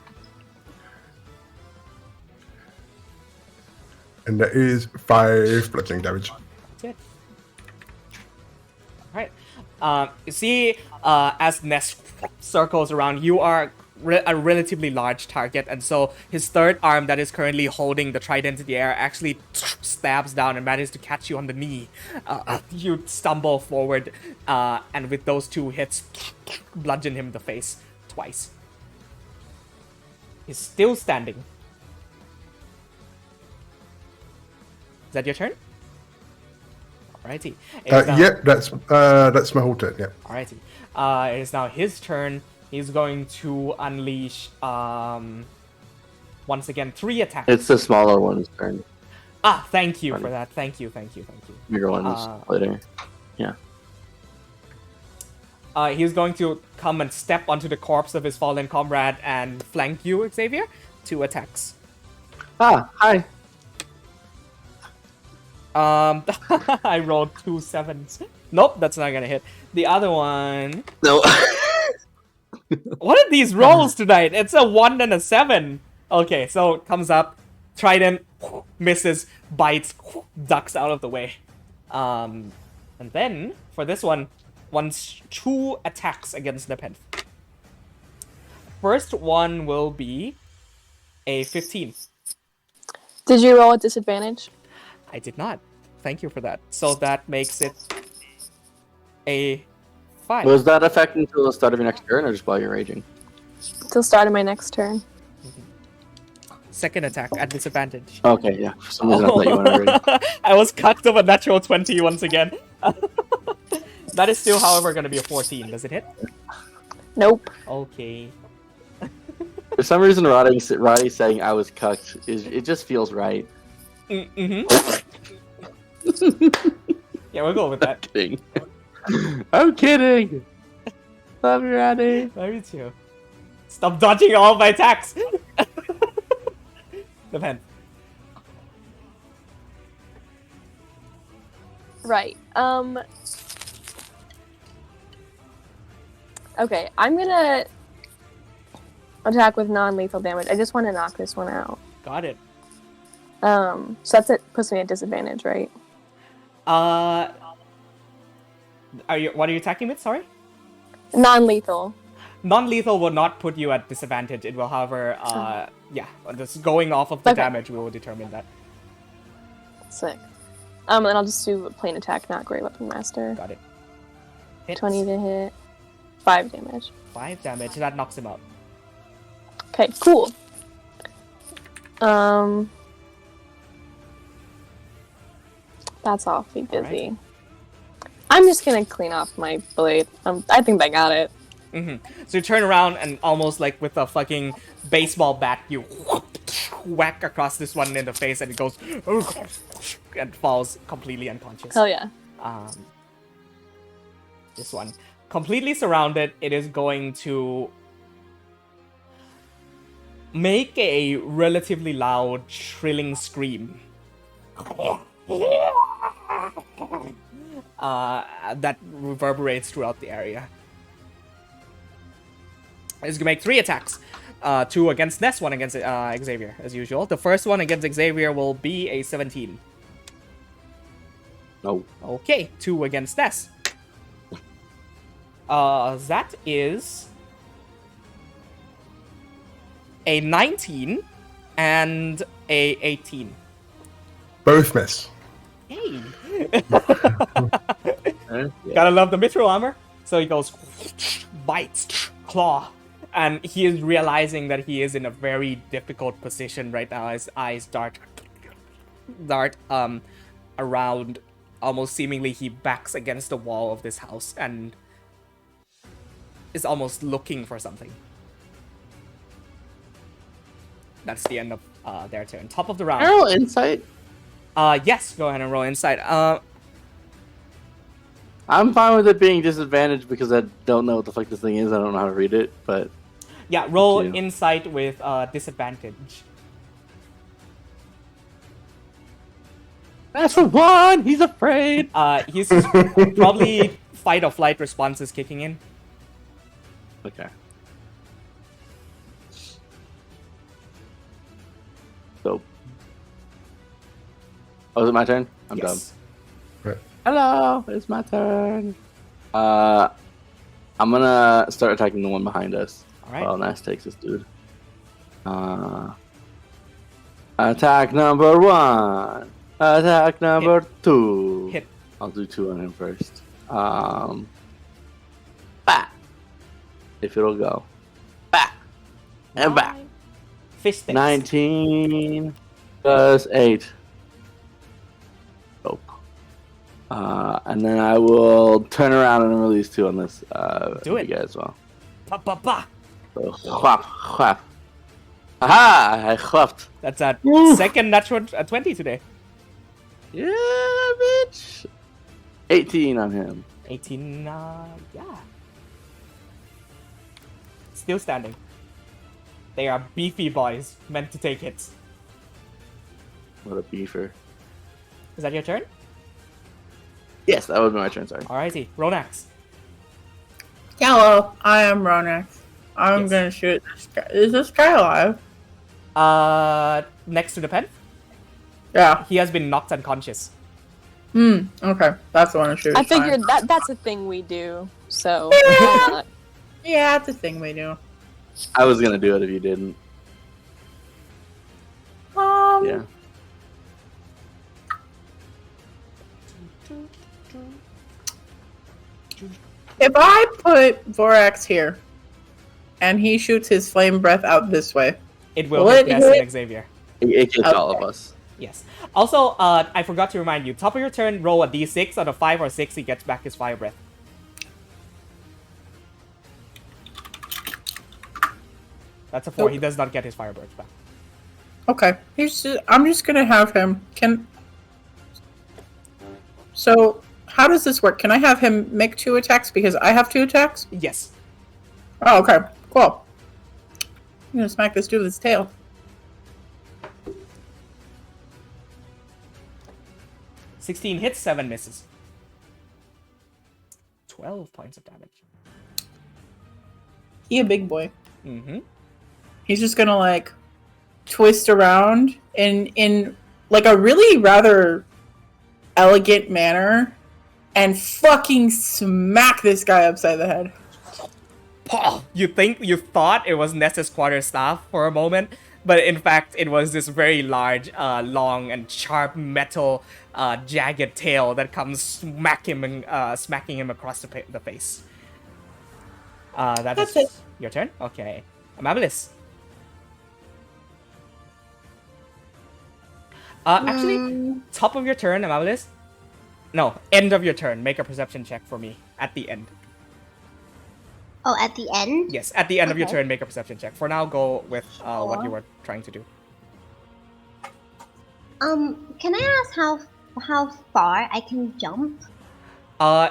And that is 5 bludgeoning damage. That's it. Alright. You see, as Ness circles around, you are a relatively large target, and so his third arm that is currently holding the trident in the air actually stabs down and manages to catch you on the knee. You stumble forward, and with those 2 hits, bludgeon him in the face twice. He's still standing. Is that your turn? Alrighty. Yep, that's my whole turn, yeah. Alrighty. It is now his turn. He's going to unleash, once again, 3 attacks. It's the smaller one's turn. Thank you for that. Thank you. Bigger ones later. Yeah. He's going to come and step onto the corpse of his fallen comrade and flank you, Xavier. 2 attacks. Hi. I rolled 2 7s. Nope, that's not gonna hit. The other one... No. What are these rolls tonight? It's a 1 and a 7. Okay, so it comes up, trident, misses, bites, ducks out of the way. And then, for this one, 2 attacks against Nepenthe. First one will be a 15. Did you roll at disadvantage? I did not. Thank you for that. So that makes it a 5. Was that effect until the start of your next turn, or just while you're raging? Till start of my next turn. Second attack at disadvantage. Okay, yeah. For some reason I thought you went already. I was cucked of a natural 20 once again. That is still, however, going to be a 14. Does it hit? Nope. Okay. For some reason, Roddy saying I was cucked, it just feels right. Mm-hmm. Yeah, we'll go with that. Kidding. I'm kidding. Love you, Roddy. Love you too. Stop dodging all my attacks. Depend. Right. Okay, I'm gonna attack with non-lethal damage. I just want to knock this one out. Got it. So that's it. Puts me at disadvantage, right? What are you attacking with? Sorry. Non-lethal. Non-lethal will not put you at disadvantage. It will, however, just going off of the damage, we will determine that. Sick. And I'll just do a plain attack, not Great Weapon Master. Got it. Hits. 20 to hit. 5 damage. 5 damage. That knocks him out. Okay, cool. That's awfully busy. Right. I'm just gonna clean off my blade. I think I got it. So you turn around and almost like with a fucking baseball bat, you whack across this one in the face, and it goes and falls completely unconscious. Hell yeah. This one completely surrounded. It is going to make a relatively loud, shrilling scream. That reverberates throughout the area. It's gonna make 3 attacks. 2 against Ness, 1 against Xavier, as usual. The first one against Xavier will be a 17. No. Okay, 2 against Ness. That is a 19 and a 18. Both miss. Hey. Gotta love the mithril armor. So he goes, bites, claw. And he is realizing that he is in a very difficult position right now. His eyes dart around. Almost seemingly he backs against the wall of this house and is almost looking for something. That's the end of their turn. Top of the round. Roll insight. Yes, go ahead and roll insight. I'm fine with it being disadvantaged because I don't know what the fuck this thing is. I don't know how to read it, but yeah, roll insight with disadvantage. That's for 1. He's afraid. He's probably fight or flight responses kicking in. Okay. So, is it my turn? I'm done. Right. Hello, it's my turn. I'm gonna start attacking the one behind us. All right. Well, Nash takes this dude. Attack number 1. Attack number 2. Hit. I'll do 2 on him first. Bah! If it'll go. Bah! And back. Fist 19 plus 8. Nope. And then I will turn around and release 2 on this Do it. guy as well. Ba. So, whap, whap. Aha! I whapped. That's a second natural 20 today. Yeah, bitch. 18 on him. 18, yeah. Still standing. They are beefy boys, meant to take hits. What a beefer. Is that your turn? Yes, that would be my turn, sorry. Alrighty, Ronax. Hello, I am Ronax. I'm Yes. gonna shoot this guy. Is this guy alive? Next to the pen? Yeah. He has been knocked unconscious. Okay. That's the one I shoot. I figured that's a thing we do, so Yeah. why not? Yeah, that's the thing we do. I was gonna do it if you didn't. Yeah. If I put Vorax here, and he shoots his flame breath out this way, It will Will hit it Ness hit? and Xavier. It gets all of us. Yes. Also, I forgot to remind you, top of your turn, roll a d6. On a 5 or 6, he gets back his fire breath. That's a 4. He does not get his fire breath back. okay. I'm just gonna have him. So, how does this work? Can I have him make 2 attacks because I have 2 attacks? Yes. Oh, okay. Cool. I'm gonna smack this dude with his tail. $16 hits, 7 misses. 12 points of damage. He a big boy. Mm-hmm. He's just gonna like twist around in like a really rather elegant manner and fucking smack this guy upside the head. You thought it was Ness's quarterstaff for a moment, but in fact it was this very large, long and sharp metal, jagged tail that comes smacking him across the face. That's it. Your turn. Okay, Amabilis. Actually, top of your turn, Amabilis. No, end of your turn. Make a perception check for me at the end. Oh, at the end? Yes, at the end of your Okay. turn, make a perception check. For now, go with what you were trying to do. Can I ask how far I can jump?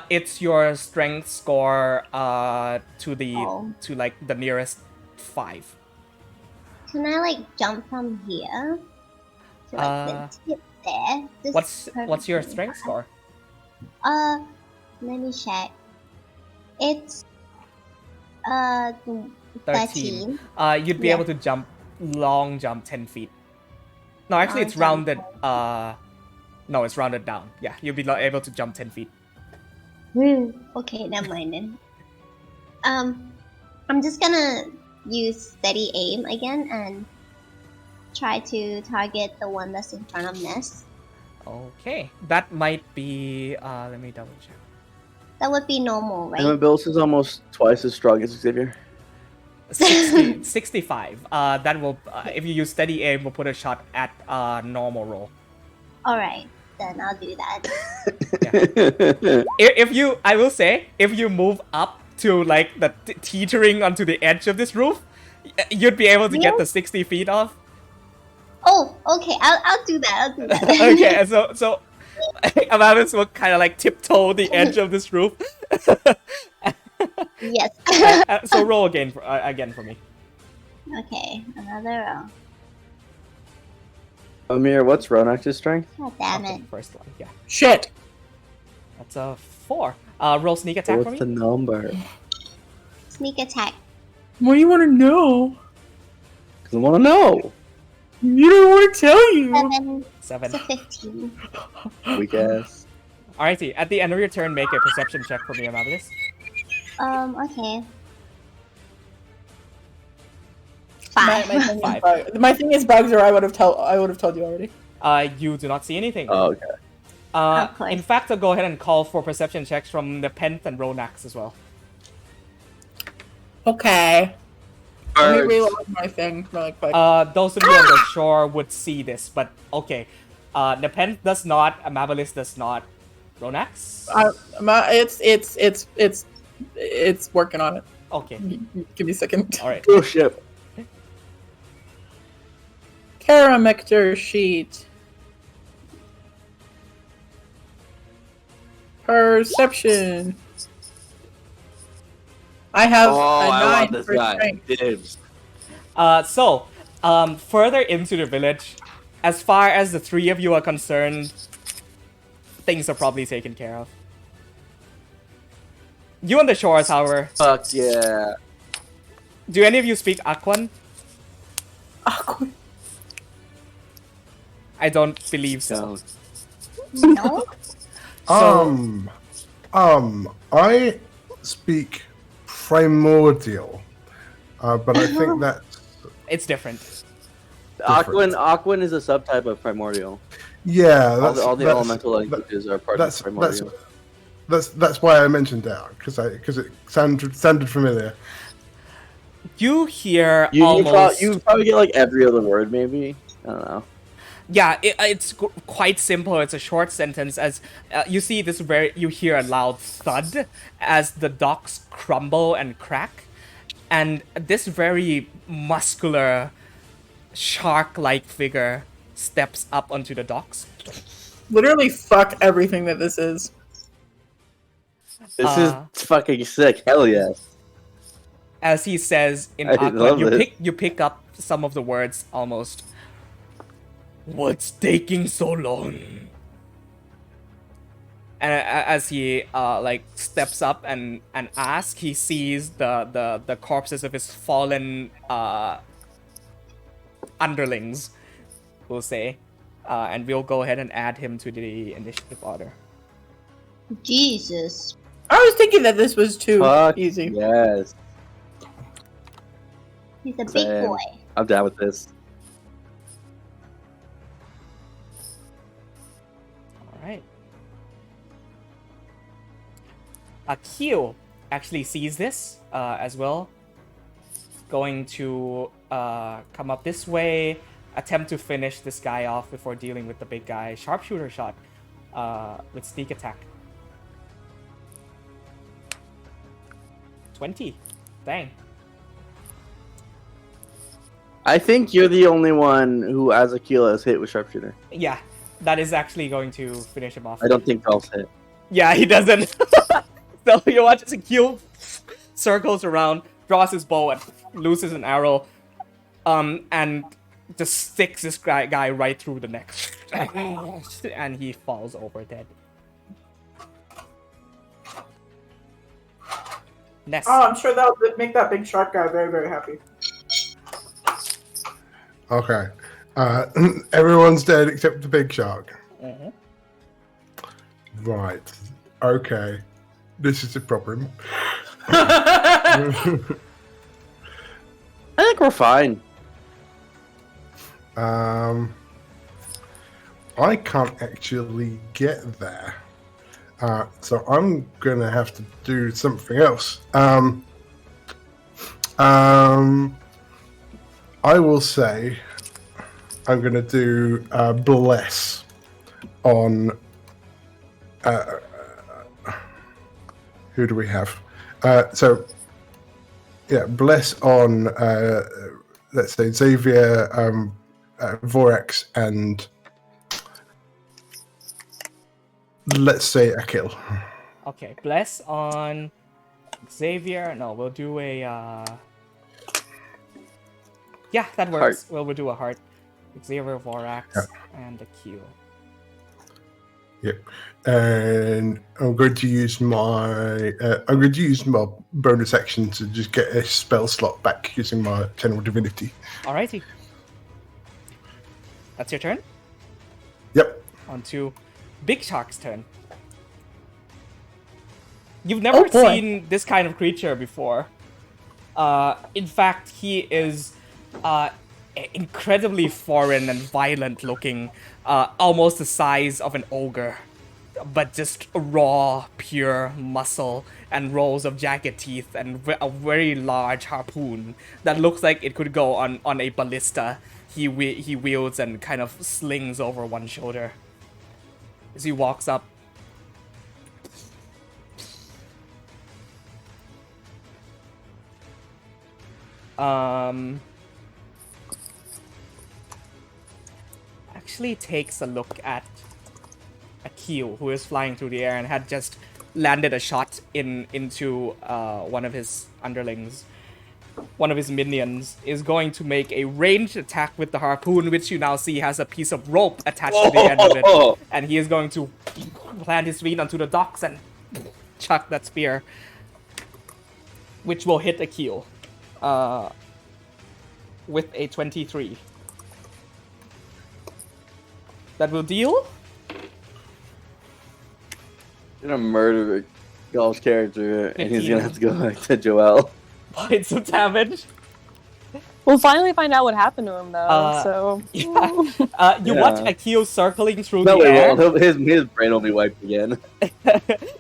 It's your strength score to the Oh. to like the nearest 5. Can I like jump from here? To like the tip there? This What's your perfectly strength fine. score? Let me check. It's 13. You'd be Yeah. able to long jump 10 feet. No, actually, it's Long jump rounded. No, it's rounded down. Yeah, you'll be able to jump 10 feet. Okay, never mind then. I'm just gonna use steady aim again and try to target the one that's in front of Ness. Okay, that might be. Let me double check. That would be normal, right? Amabilis is almost twice as strong as Xavier. 65. That will, if you use steady aim, will put a shot at normal roll. Alright, then I'll do that. I will say, if you move up to like the teetering onto the edge of this roof, you'd be able to get the 60 feet off. Oh, okay, I'll do that. I'll do that. Okay, so Amabilis will kind of like tiptoe the edge of this roof. Yes. So roll again for me. Okay, another. Amir, what's Ronax's strength? God damn Okay, it. first one, yeah. Shit. That's a 4. Roll sneak attack for What's me. the number? Sneak attack. What do you want to know? Because I want to know. You don't want to tell you. 7. 7. So 15. Weak ass. Alrighty, at the end of your turn, make a perception check for me, Amabilis. Okay. My 5. my thing is bugs, or I would have told you already. You do not see anything. Oh, okay. Of course. In fact, I'll go ahead and call for perception checks from Nepenthe and Ronax as well. Okay. Let me Birds. reload my thing really quick. Those of you on the shore would see this, but okay. Nepenthe does not, Amabilis does not. Ronax? It's working on it. Okay, Give me a second. alright. Oh shit. Karamector sheet. Perception. I have Oh, a 9 I want this for guy. strength. Dibs. Further into the village, as far as the 3 of you are concerned, things are probably taken care of. You on the shores, however, Fuck yeah. do any of you speak Aquan? Awkward. I don't believe so. Don't. No? I speak primordial, but I think that It's different. Aquan is a subtype of primordial. yeah, All the that's- elemental languages are part that's of primordial. that's why I mentioned that because it sounded familiar. You hear You almost... probably get like every other word, maybe. I don't know. Yeah, it's quite simple. It's a short sentence. As you see this you hear a loud thud as the docks crumble and crack, and this very muscular, shark-like figure steps up onto the docks. Literally, fuck everything that this is. This is fucking sick. Hell yes. As he says in I Aquan, love this. you pick up some of the words almost. What's taking so long? And as he like steps up and asks, he sees the corpses of his fallen underlings, we'll say, and we'll go ahead and add him to the initiative order. Jesus. I was thinking that this was too Fuck easy. yes. He's a big Same. boy. I'm down with this. Alright. Akio actually sees this as well. Going to come up this way, attempt to finish this guy off before dealing with the big guy. Sharpshooter shot with sneak attack. 20. Dang. I think you're the only one who, as Akila, has hit with sharpshooter. Yeah, that is actually going to finish him off. I don't think Dolph's hit. Yeah, he doesn't. So you watch as Akil circles around, draws his bow, and loses an arrow, and just sticks this guy right through the neck, and he falls over dead. Ness. Oh, I'm sure that'll make that big shark guy very, very happy. Okay. Everyone's dead except the big shark. Mhm. Right. Okay. This is a problem. I think we're fine. I can't actually get there. So I'm gonna have to do something else. I will say I'm gonna do bless on. Who do we have? So yeah, bless on. Let's say Xavier, Vorax, and let's say Akil. Okay, bless on Xavier. No, we'll do a. Yeah, that works. Heart. Well, we'll do a heart. Xavier, Vorax, and a Q. Yep. And I'm going to use my bonus action to just get a spell slot back using my general divinity. Alrighty. That's your turn. Yep. On to Big Shark's turn. You've never seen this kind of creature before. In fact, he is incredibly foreign and violent looking, almost the size of an ogre, but just raw, pure muscle and rows of jagged teeth and a very large harpoon that looks like it could go on a ballista. He wields and kind of slings over one shoulder as he walks up. Actually takes a look at Akil, who is flying through the air and had just landed a shot into one of his underlings. One of his minions is going to make a ranged attack with the harpoon, which you now see has a piece of rope attached to the end of it. And he is going to plant his feet onto the docks and chuck that spear, which will hit Akil with a 23. That will deal. You're gonna murder Gal's character, and he's gonna have to go back to Joel. Points of damage. We'll finally find out what happened to him, though. So Yeah. You watch Akil circling through No, the air. his brain will be wiped again.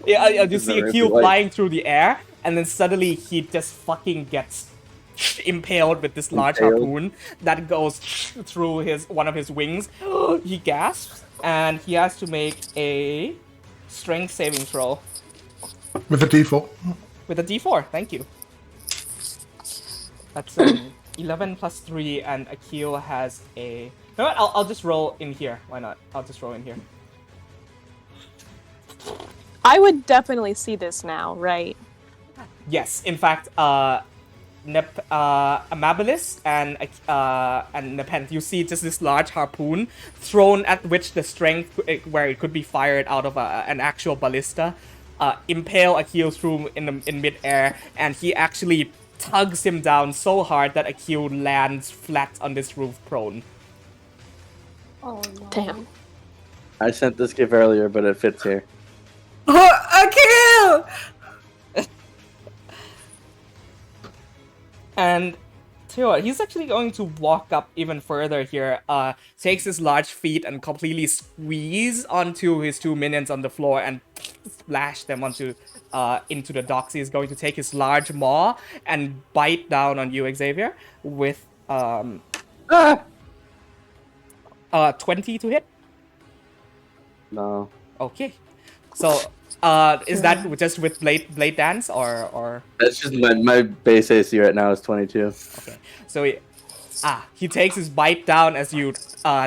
You see Akil flying through the air, and then suddenly he just fucking gets impaled with this large harpoon that goes through one of his wings. He gasps, and he has to make a strength saving throw. With a D4. With a D4, thank you. That's 11 plus 3, and Akil has a... You know what? I'll just roll in here. Why not? I'll just roll in here. I would definitely see this now, right? Yes, in fact, Amabilis and Nepenthe, you see just this large harpoon thrown at which the strength, where it could be fired out of an actual ballista, impale Akil through in mid-air, and he actually tugs him down so hard that Akil lands flat on this roof prone. Oh no. Damn. I sent this gift earlier, but it fits here. Akil! And tell you what, he's actually going to walk up even further here. Takes his large feet and completely squeeze onto his 2 minions on the floor and splash them onto into the docks. He's going to take his large maw and bite down on you, Xavier, with 20 to hit. No. Okay. So, is that just with blade dance or? That's just my base AC right now is 22. Okay. So he takes his bite down as you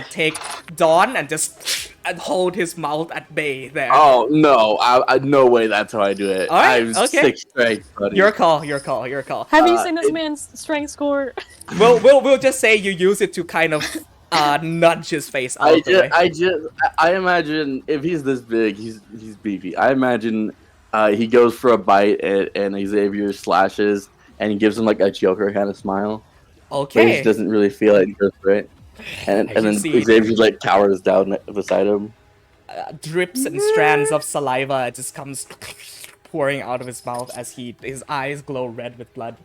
take Dawn and just hold his mouth at bay there. Oh no! I no way. That's how I do it. All right, I'm okay. 6 strength, buddy. Your call. Have you seen this man's strength score? We'll just say you use it to kind of nudge his face out of the way. I imagine if he's this big, he's beefy. I imagine he goes for a bite and Xavier slashes and he gives him like a Joker kind of smile. Okay. He just doesn't really feel it, right? And then Xavier like cowers down beside him. Drips and strands of saliva just comes pouring out of his mouth as his eyes glow red with blood.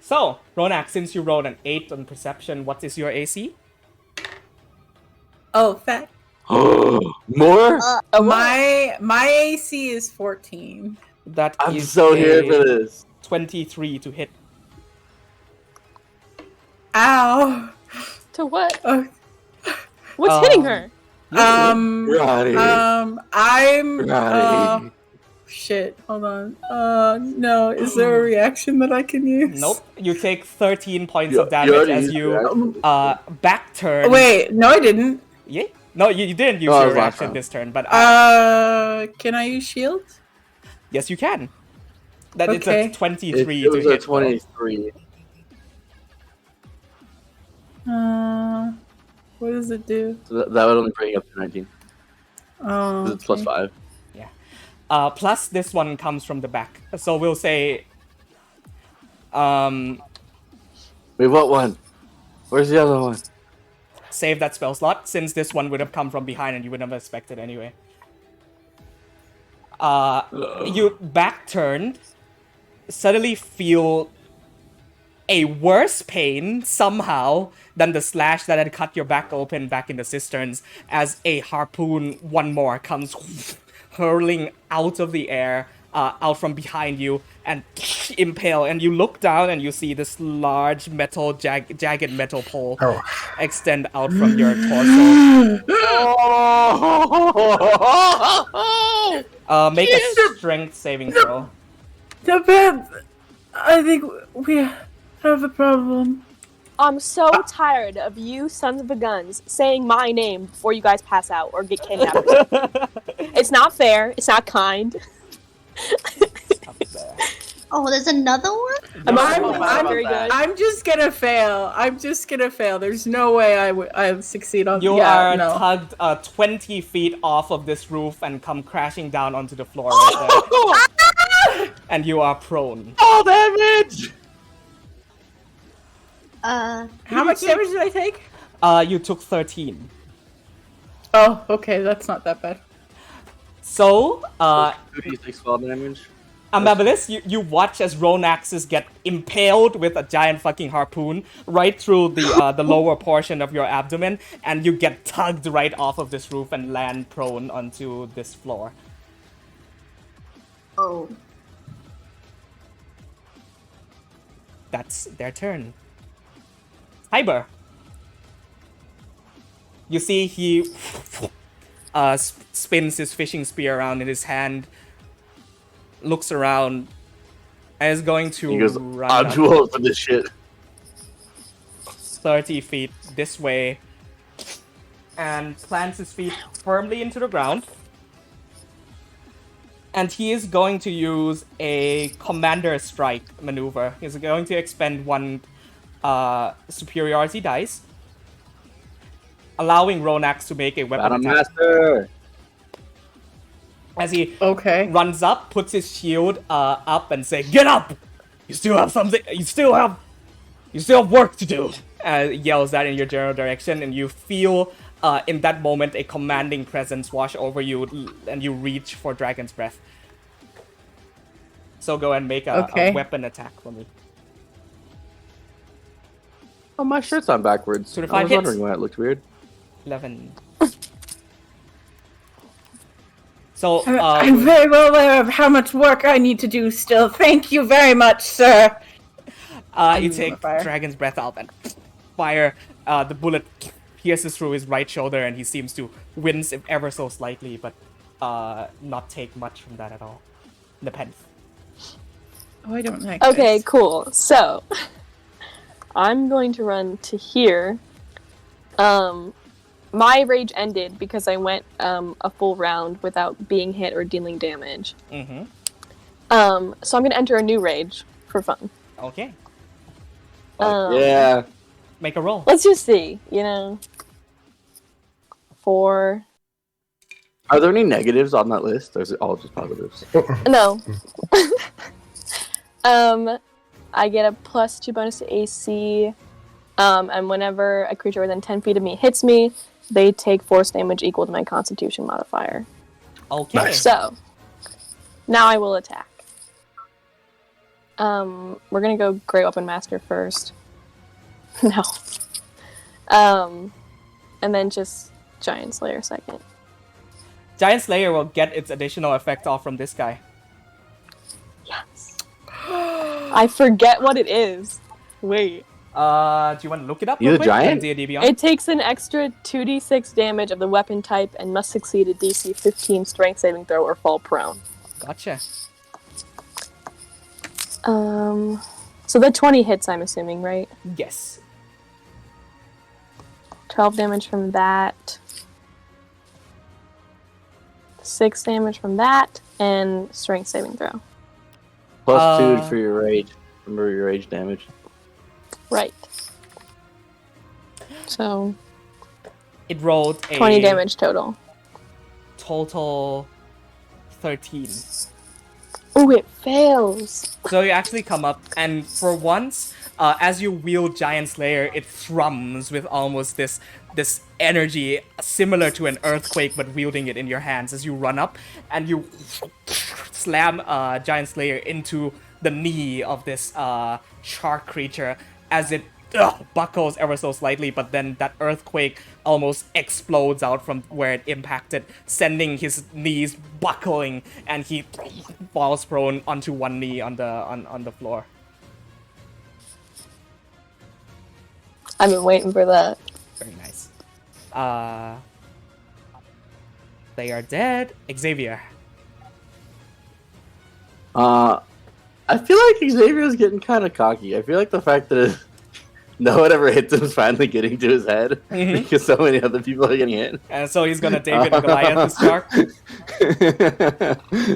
So, Ronak, since you rolled an 8 on perception, what is your AC? Oh, fat. More? My AC is 14. I'm so here for this. 23 to hit. Ow. To what? What's hitting her? Roddy. I'm shit, hold on. No, is there a reaction that I can use? Nope. You take 13 points of damage as you back turn. Wait, no I didn't. Yeah? No, you didn't use your reaction this turn, but can I use shield? yes, you can. That it's Okay. a 23 It was to a hit. 23. What does it do? So that would only bring it up to 19. Oh, Because it's plus 5. Plus this one comes from the back. So we'll say Wait, what one? Where's the other one? save that spell slot, since this one would have come from behind and you wouldn't have expected anyway. You back turned, suddenly feel a worse pain somehow than the slash that had cut your back open back in the cisterns as a harpoon, one more, comes hurling out of the air, out from behind you and impale, and you look down and you see this large metal jagged metal pole extend out from your torso. Make a strength saving throw. Japan, I think we have a problem. I'm so tired of you sons of a guns saying my name before you guys pass out or get kidnapped. It's not fair. It's not kind. Oh, there's another one? I'm just gonna fail. There's no way I succeed on. You are tugged 20 feet off of this roof and come crashing down onto the floor right there. And you are prone. All damage! How much damage did I take? You took 13. Oh, okay, that's not that bad. So, 2d6 fall damage. Amabilis, you watch as Ronaxes get impaled with a giant fucking harpoon right through the lower portion of your abdomen, and you get tugged right off of this roof and land prone onto this floor. Oh. That's their turn. Hyber. You see he spins his fishing spear around in his hand, looks around, and is going to He goes, run I'm up too old for this shit. 30 feet this way and plants his feet firmly into the ground. And he is going to use a commander strike maneuver. He's going to expend one superiority dice, allowing Ronax to make a weapon Battle attack. Master! As he Okay. runs up, puts his shield up, and say, "Get up! You still have something. You still have work to do." Yells that in your general direction, and you feel in that moment a commanding presence wash over you, and you reach for Dragon's Breath. So go and make a weapon attack for me. Oh, my shirt's on backwards. So the I five was hits. wondering why it looked weird. 11. So, I'm very well aware of how much work I need to do still. Thank you very much, sir. you take Dragon's Breath out and fire. The bullet pierces through his right shoulder, and he seems to wince ever so slightly, but not take much from that at all. Nepenthe. Oh, I don't like Okay, this. cool. So, I'm going to run to here. My rage ended because I went a full round without being hit or dealing damage. Mm-hmm. So I'm going to enter a new rage for fun. Okay. Yeah. Make a roll. Let's just see, 4. Are there any negatives on that list, or is it all just positives? No. I get a +2 bonus to AC, and whenever a creature within 10 feet of me hits me, they take force damage equal to my Constitution modifier. Okay. Nice. So, now I will attack. We're gonna go Great Weapon Master first. No. And then just Giant Slayer second. Giant Slayer will get its additional effect off from this guy. Yes. I forget what it is. Wait. Do you want to look it up? You real the quick? giant? D&D Beyond? It takes an extra 2d6 damage of the weapon type and must succeed a DC 15 strength saving throw or fall prone. Gotcha. So the 20 hits, I'm assuming, right? Yes. 12 damage from that. 6 damage from that, and strength saving throw. +2 for your rage. Remember your rage damage. Right. So, It rolled a 20 damage total. total 13. Ooh, it fails. So you actually come up, and for once, as you wield Giant Slayer, it thrums with almost this energy similar to an earthquake, but wielding it in your hands as you run up, and you slam Giant Slayer into the knee of this shark creature as it buckles ever so slightly, but then that earthquake almost explodes out from where it impacted, sending his knees buckling, and he falls prone onto one knee on the floor. I've been waiting for that. Very nice. They are dead. Xavier. I feel like Xavier's getting kind of cocky. I feel like the fact that no one ever hits him is finally getting to his head because so many other people are getting hit. And so he's gonna David and Goliath this shark.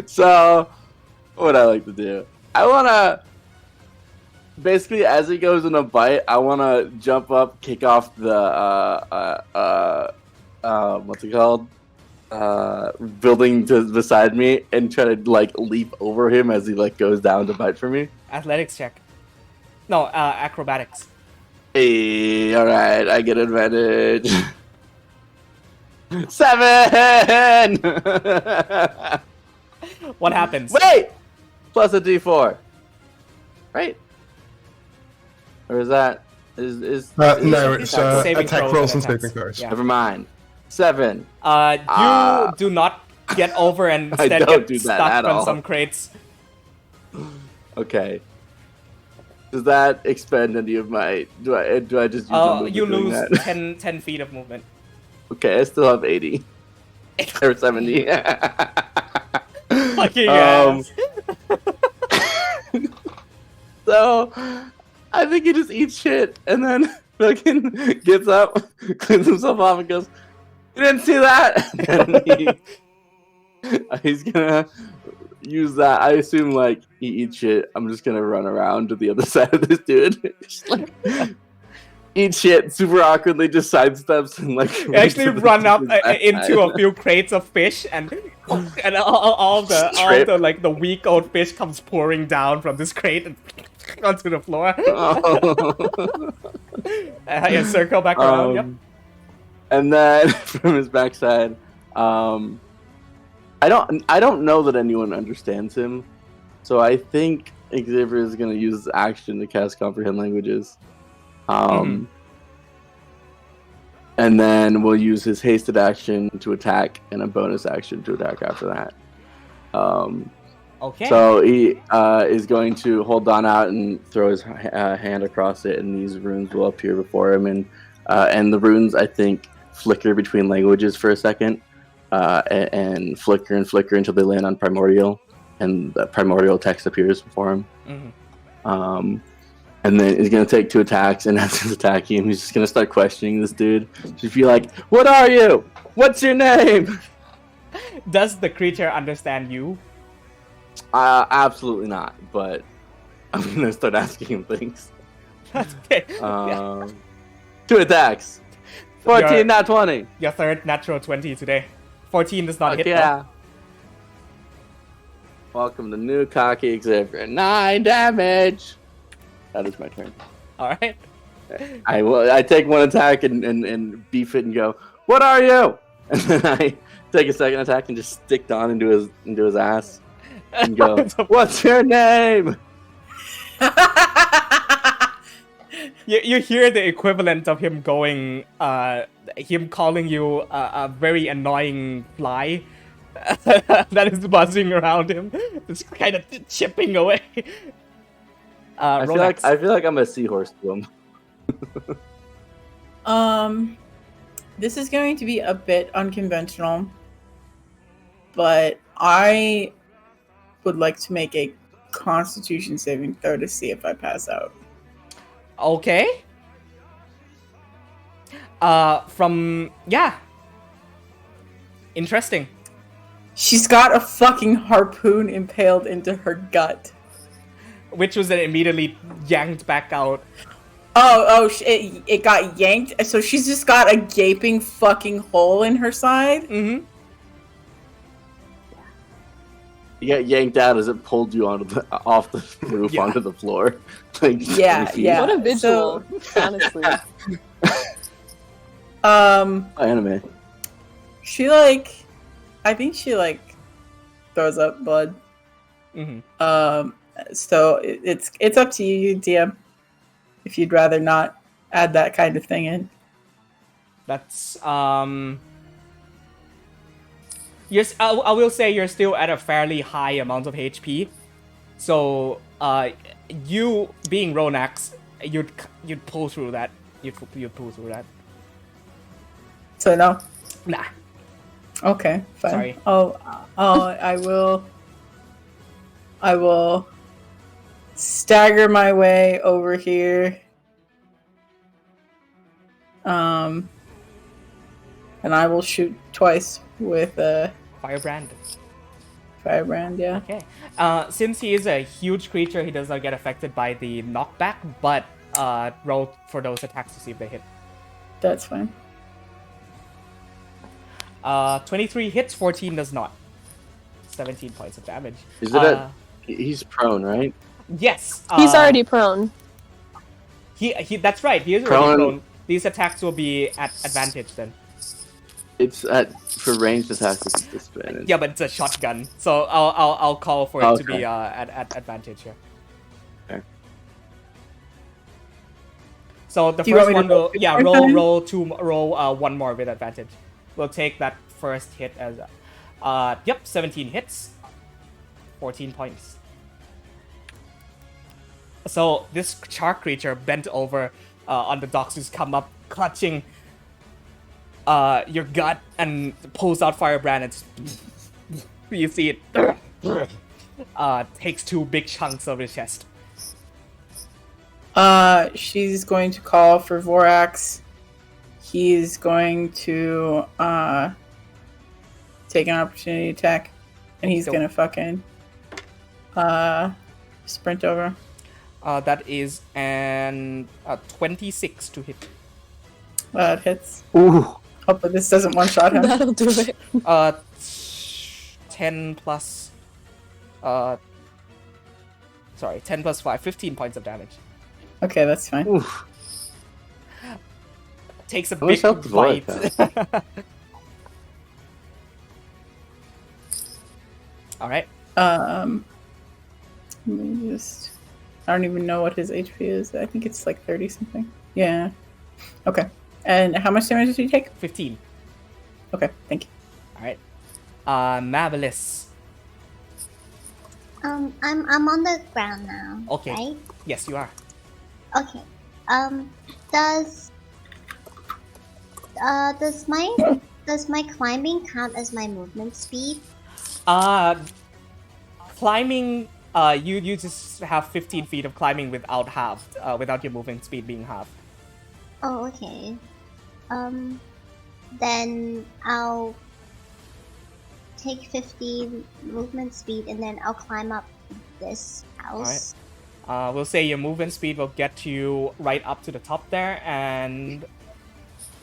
So, what I like to do, I wanna basically as he goes in a bite, I wanna jump up, kick off the what's it called? Building beside me and try to leap over him as he goes down to bite for me. Athletics check. No, acrobatics. Hey, all right, I get advantage. 7. What happens? Wait, plus a D4, right? Or is that is no, it's saving attack throws rolls and and attacks. saving throws. Yeah. Never mind. 7. You do not get over and I instead don't get do that stuck at on all. some crates. Okay. Does that expend any of my? Do I just use a movement You doing lose that? 10 feet of movement. Okay, I still have 80 or 70. Fucking ass. So, I think he just eats shit and then fucking gets up, cleans himself off, and goes, "You didn't see that?" And he's gonna use that. I assume he eats shit. I'm just gonna run around to the other side of this dude. Just, eat shit super awkwardly, just sidesteps and You actually run up into a few crates of fish, and all the weak old fish comes pouring down from this crate and onto the floor. Circle back around. Yep. And then from his backside, I don't know that anyone understands him, so I think Xavier is gonna use his action to cast Comprehend Languages. And then we'll use his hasted action to attack and a bonus action to attack after that. Okay. So he is going to hold Dawn out and throw his hand across it, and these runes will appear before him. And the runes, I think, flicker between languages for a second, and flicker until they land on Primordial, and the Primordial text appears before him. And then he's going to take 2 attacks, and as he's attacking him, he's just going to start questioning this dude. Just be like, what are you? What's your name? Does the creature understand you? Absolutely not, but I'm going to start asking him things. Okay. 2 attacks. 14, not 20. Your third natural 20 today. 14 does not hit. Yeah. Welcome to New Cocky Xavier. 9 damage. That is my turn. Alright. I take 1 attack and beef it and go, what are you? And then I take a second attack and just stick Dawn into his ass and go, what's your name? You hear the equivalent of him going, him calling you a very annoying fly that is buzzing around him. It's kind of chipping away. I feel like I'm a seahorse to him. This is going to be a bit unconventional, but I would like to make a Constitution saving throw to see if I pass out. Okay. Interesting. She's got a fucking harpoon impaled into her gut. Which was then immediately yanked back out. It got yanked. So she's just got a gaping fucking hole in her side. Mm-hmm. You get yanked out as it pulled you off the roof onto the floor. Like, yeah. What a visual, honestly. Anime. I think she throws up blood. Mm-hmm. So it's up to you, DM, if you'd rather not add that kind of thing in. That's yes, I will say you're still at a fairly high amount of HP. So you being Ronax, you'd pull through that. You'd pull through that. So no. Nah. Okay, fine. Sorry. I will stagger my way over here. And I will shoot twice with Firebrand. Firebrand, yeah. Okay. Since he is a huge creature, he does not get affected by the knockback, but roll for those attacks to see if they hit. That's fine. 23 hits, 14 does not. 17 points of damage. Is it he's prone, right? Yes. He's already prone. He that's right. He is already prone. These attacks will be at advantage then. It's for ranged attacks. It's disadvantage. Yeah, but it's a shotgun, so I'll call for it to be at advantage here. Okay. So the first one will roll one more with advantage. We'll take that first hit as 17 hits, 14 points. So this shark creature bent over on the docks, just come up clutching your gut and pulls out Firebrand and you see it takes 2 big chunks of his chest. She's going to call for Vorax. He's going to take an opportunity attack, and he's gonna fucking sprint over. That is an 26 to hit. It hits. Ooh. Hopefully this doesn't one-shot him. That'll do it. 10 plus 10 plus 5, 15 points of damage. Okay, that's fine. Oof. Takes a big bite. Alright. Let me just... I don't even know what his HP is. I think it's like 30 something. Yeah. Okay. And how much damage did you take? 15. Okay, thank you. Alright. Mabilis. I'm on the ground now. Okay. Right? Yes, you are. Okay. Does my climbing count as my movement speed? Climbing, you just have 15 feet of climbing without halved, without your movement speed being halved. Oh, okay. Then I'll take 50 movement speed and then I'll climb up this house. We'll say your movement speed will get you right up to the top there, and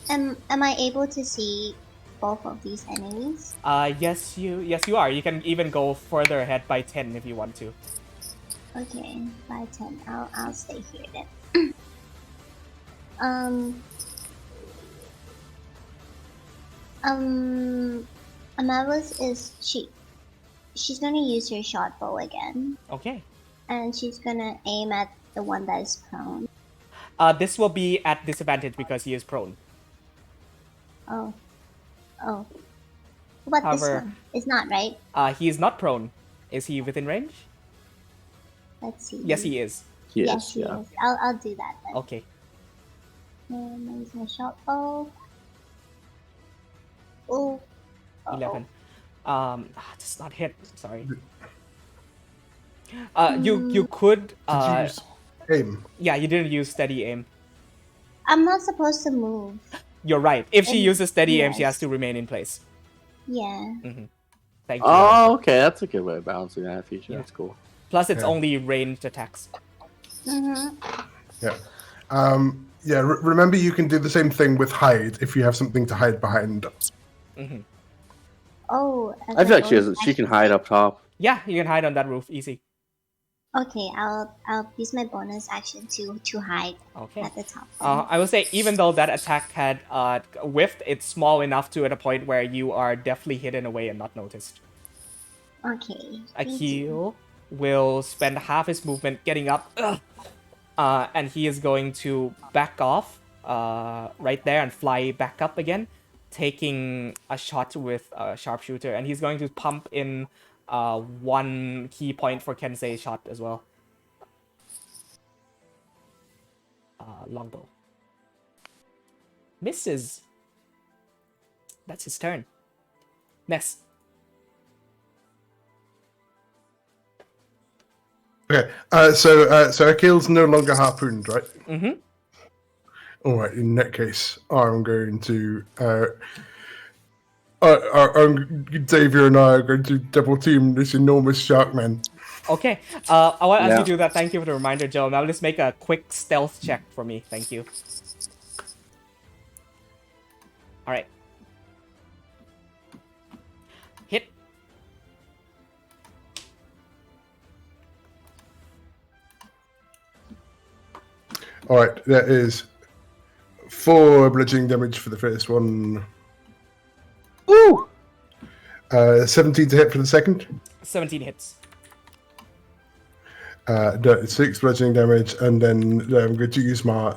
Am I able to see both of these enemies? yes you are. You can even go further ahead by 10 if you want to. Okay, by 10. I'll stay here then. Amaris is she's gonna use her short bow again. Okay. And she's gonna aim at the one that is prone. This will be at disadvantage because he is prone. Oh. What about However, this one? It's not, right? He is not prone. Is he within range? Let's see. Yes, he is. Yes, he is. I'll do that then. Okay. And use my short bow. Oh. 11. Does not hit. Sorry. You could. Did you use aim? Yeah, you didn't use steady aim. I'm not supposed to move. You're right. If she uses steady aim, she yes. has to remain in place. Yeah. Thank you. Oh, okay. That's a good way of balancing that feature. Yeah. That's cool. Plus, it's Yeah. only ranged attacks. Yeah. Yeah. Remember, you can do the same thing with hide if you have something to hide behind. Oh. I feel like she can hide up top. Yeah, you can hide on that roof. Easy. Okay, I'll use my bonus action to hide Okay. at the top. I will say, even though that attack had whiffed, it's small enough to at a point where you are definitely hidden away and not noticed. Okay. Akil will spend half his movement getting up, and he is going to back off right there and fly back up again, taking a shot with a sharpshooter, and he's going to pump in one key point for Kensei's shot as well. Longbow. Misses. That's his turn. Next. Okay. So Akil's no longer harpooned, right? All right. In that case, I'm going to. Xavier and I are going to double team this enormous shark man. Okay. As you do that, thank you for the reminder, Joe. Now let's make a quick stealth check for me. Thank you. All right. Hit. All right. That is 4 bludgeoning damage for the first one. Woo! 17 to hit for the second. 17 hits. 6 bludgeoning damage, and then I'm going to use my.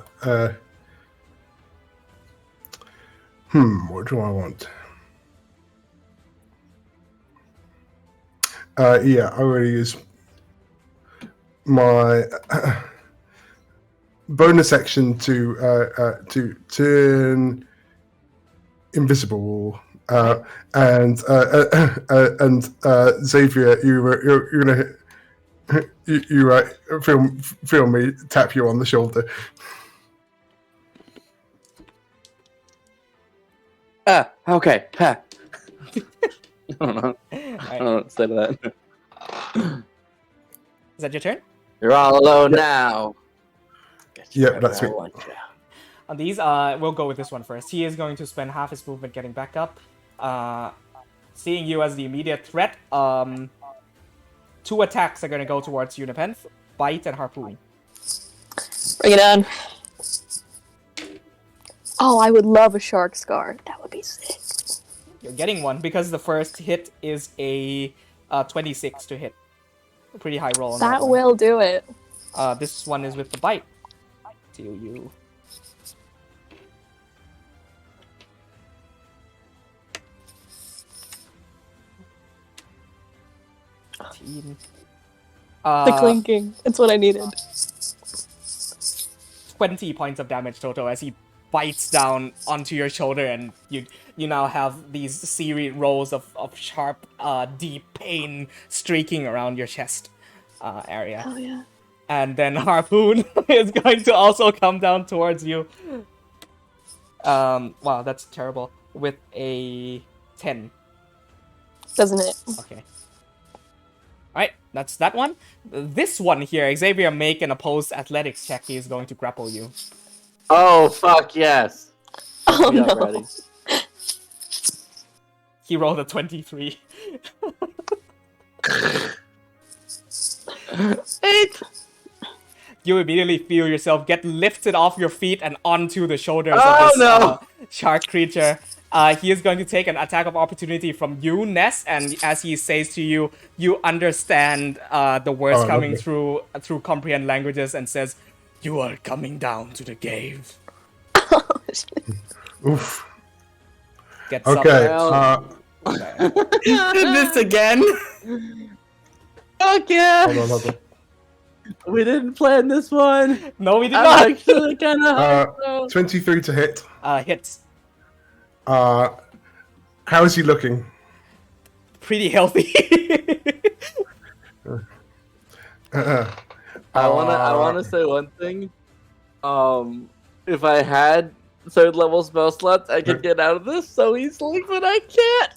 What do I want? Yeah, I will use my bonus action to turn invisible. And Xavier, you're gonna feel me tap you on the shoulder. Okay. I don't know. I don't know what to say to that. Is that your turn? You're all alone now. Yeah, that's me. On these, we'll go with this one first. He is going to spend half his movement getting back up. Seeing you as the immediate threat, 2 attacks are going to go towards Unipenth. Bite and Harpoon. Bring it on. Oh, I would love a shark scar. That would be sick. You're getting one because the first hit is a 26 to hit. A pretty high roll on that That one. will do it. This one is with the bite. To you. 15. The clinking. It's what I needed. 20 points of damage total as he bites down onto your shoulder, and you now have these series rows of sharp, deep pain streaking around your chest area. Oh yeah. And then Harpoon is going to also come down towards you. Wow, that's terrible. With a 10. Doesn't it? Okay. Alright, that's that one. This one here, Xavier, make an opposed athletics check. He is going to grapple you. Oh, fuck yes. Oh Yeah, no. ready. He rolled a 23. 8. You immediately feel yourself get lifted off your feet and onto the shoulders of Oh, this no. shark creature. He is going to take an attack of opportunity from you, Ness, and as he says to you, you understand the words coming lovely. through comprehend languages, and says, "You are coming down to the cave." Oof. Get some- Okay. Did this again. Fuck yeah. Hold on. We didn't plan this one. No, we did I'm not. actually kind of 23 to hit. Hits. How is he looking? Pretty healthy. I wanna say one thing. If I had third level spell slots, I could get out of this so easily, but I can't.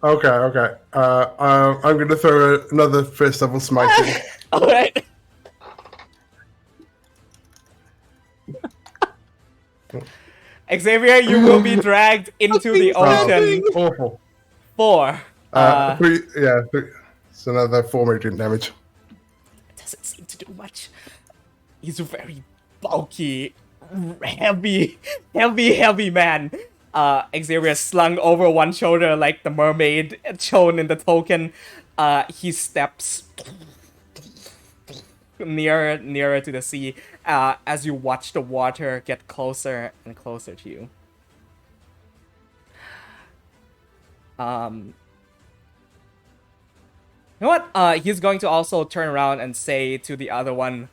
Okay. I'm going to throw another first level smiting. Alright. Xavier, you will be dragged into the ocean. Awful. 4. 3. Yeah, 3. It's another 4 radiant damage. Doesn't seem to do much. He's a very bulky, heavy man. Xavier slung over one shoulder like the mermaid shown in the token. He steps nearer to the sea as you watch the water get closer and closer to you. You know what? He's going to also turn around and say to the other one,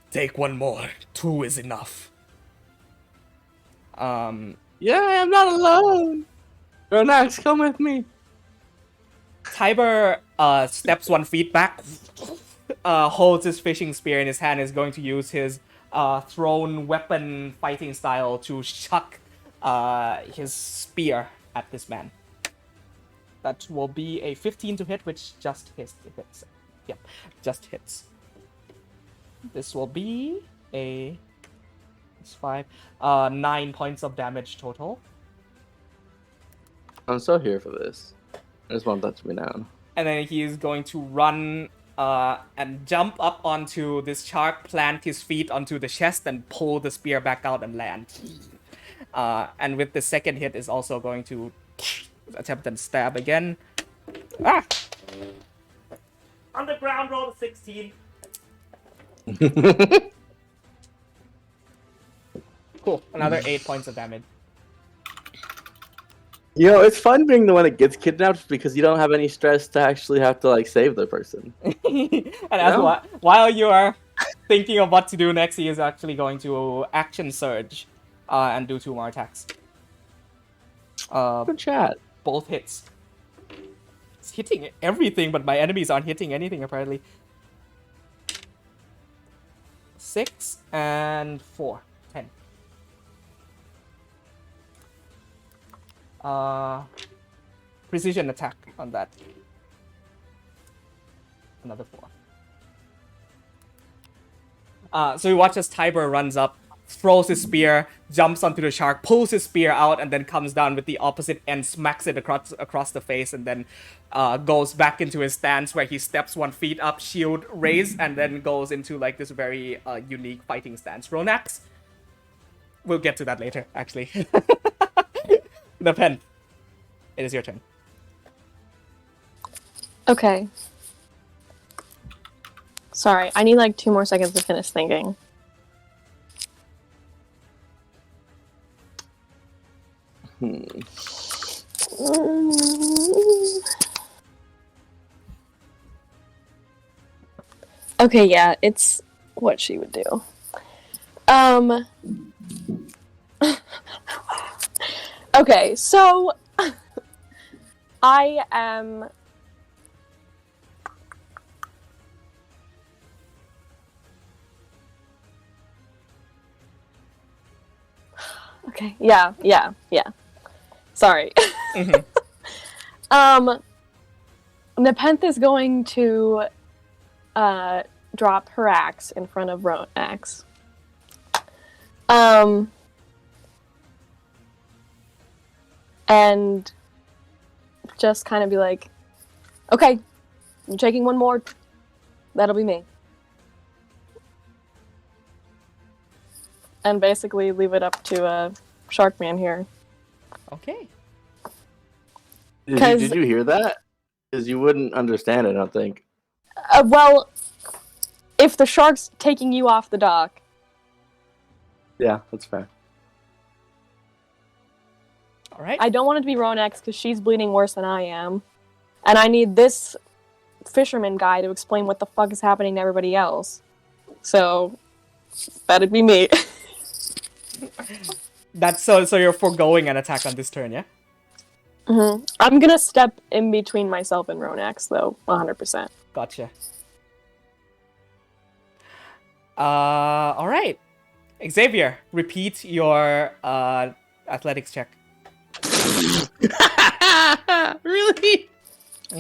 "Take one more. 2 is enough." Yeah, I'm not alone. Ronax, come with me. Tiber steps 1 feet back, holds his fishing spear in his hand, is going to use his thrown weapon fighting style to chuck his spear at this man. That will be a 15 to hit, which just hits. Yep, just hits. This will be a... It's 5. 9 points of damage total. I'm so here for this. I just won't touch me down. And then he is going to run and jump up onto this shark, plant his feet onto the chest, and pull the spear back out and land. And with the second hit is also going to attempt and stab again. Ah! On the ground, roll a 16. Cool. Another 8 points of damage. You know, it's fun being the one that gets kidnapped because you don't have any stress to actually have to like save the person. And as while you are thinking of what to do next, he is actually going to action surge and do 2 more attacks. Good chat. Both hits. It's hitting everything, but my enemies aren't hitting anything apparently. 6 and 4. 10. Precision attack on that. Another 4. So you watch as Tiber runs up, throws his spear, jumps onto the shark, pulls his spear out, and then comes down with the opposite end, smacks it across the face, and then goes back into his stance where he steps 1 feet up, shield raised, and then goes into like this very unique fighting stance. Ronax, we'll get to that later, actually. The pen. It is your turn. Okay. Sorry, I need like 2 more seconds to finish thinking. Okay, yeah, it's what she would do. Okay, so I am. Okay, yeah. Sorry. Nepenthe is going to drop her axe in front of Ronax. And just kind of be like, okay, you're taking one more. That'll be me. And basically leave it up to Sharkman here. Okay. Did you hear that? Because you wouldn't understand it, I don't think. Well, if the shark's taking you off the dock. Yeah, that's fair. All right. I don't want it to be Ronax because she's bleeding worse than I am. And I need this fisherman guy to explain what the fuck is happening to everybody else. So, that'd be me. That's so you're foregoing an attack on this turn, yeah? Mm-hmm. I'm gonna step in between myself and Ronax, though, 100%. Gotcha. All right. Xavier, repeat your athletics check. Really?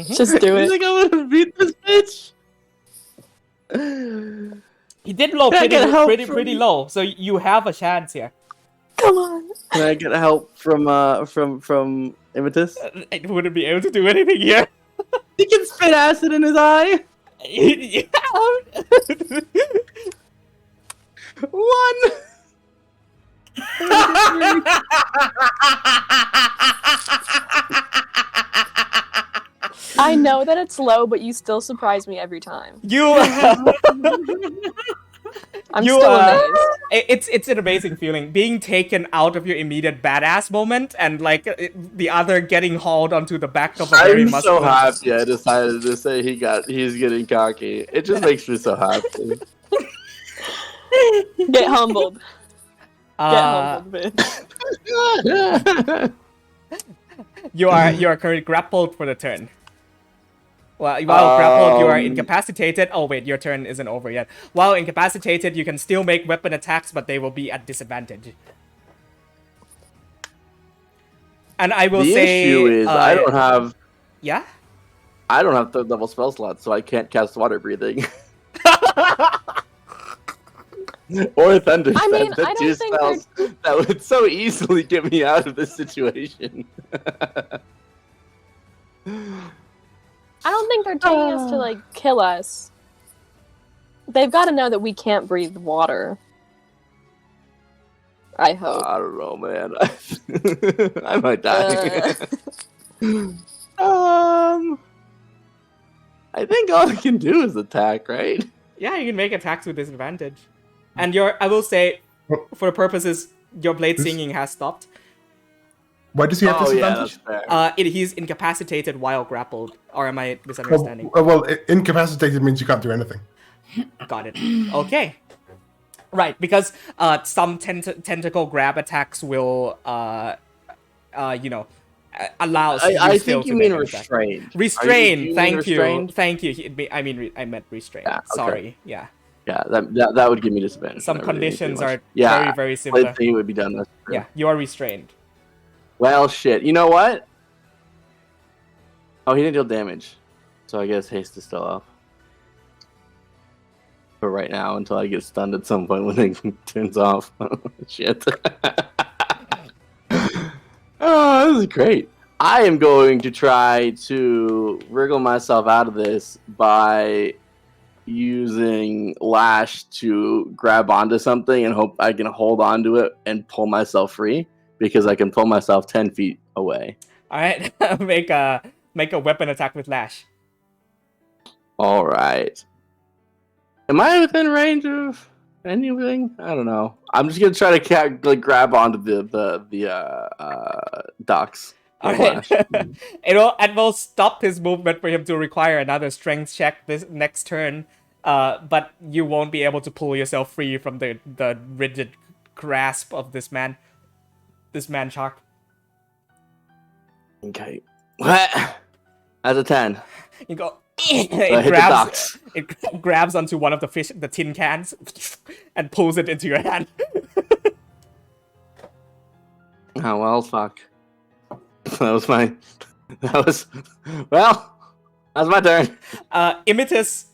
Just do You it. think I'm gonna beat this bitch? He did low, Can I get help from pretty you? low, so you have a chance here. Come on. Can I get help from Impetus? I wouldn't be able to do anything here. He can spit acid in his eye. Yeah. One. I know that it's low, but you still surprise me every time. You. I'm still amazed. It's an amazing feeling being taken out of your immediate badass moment and like the other getting hauled onto the back of a very I'm muscular. so happy I decided to say he's getting cocky. It just makes me so happy. Get humbled. Get humbled, bitch. You are currently grappled for the turn. While grappled, you are incapacitated. Oh wait, your turn isn't over yet. While incapacitated, you can still make weapon attacks, but they will be at disadvantage. And I will The say, issue is I don't have yeah. I don't have third level spell slots, so I can't cast water breathing. Or thunder I mean, Send. I The two don't think spells that would so easily get me out of this situation. I don't think they're taking us to, like, kill us. They've got to know that we can't breathe water. I hope. I don't know, man. I might die. I think all I can do is attack, right? Yeah, you can make attacks with disadvantage. And I will say, for the purposes, your blade singing has stopped. Why does he have Yeah, disadvantage? that's fair. He's incapacitated while grappled. Or am I misunderstanding? Incapacitated means you can't do anything. Got it. Okay. Right, because some tentacle grab attacks will, allow. I think you mean restrained. Restrained. Thank you. Restrained? Thank you. I meant restrained. Yeah, okay. Sorry. Yeah. Yeah, that would give me disadvantage. Some whenever they do conditions much. are Yeah, very, very similar. I think it would be done. Yeah, you are restrained. Well, shit. You know what? Oh, he didn't deal damage, so I guess haste is still off. For right now, until I get stunned at some point when it turns off. Shit. Oh, this is great. I am going to try to wriggle myself out of this by using Lash to grab onto something and hope I can hold onto it and pull myself free, because I can pull myself 10 feet away. All right, make a weapon attack with Lash. All right. Am I within range of anything? I don't know. I'm just gonna try to grab onto the docks. Alright. It will stop his movement for him to require another strength check this next turn. But you won't be able to pull yourself free from the rigid grasp of this man shark. Okay. What? As a 10. You go. Hit the docks. It grabs onto one of the tin cans and pulls it into your hand. Oh well, fuck. That's my turn. Immitus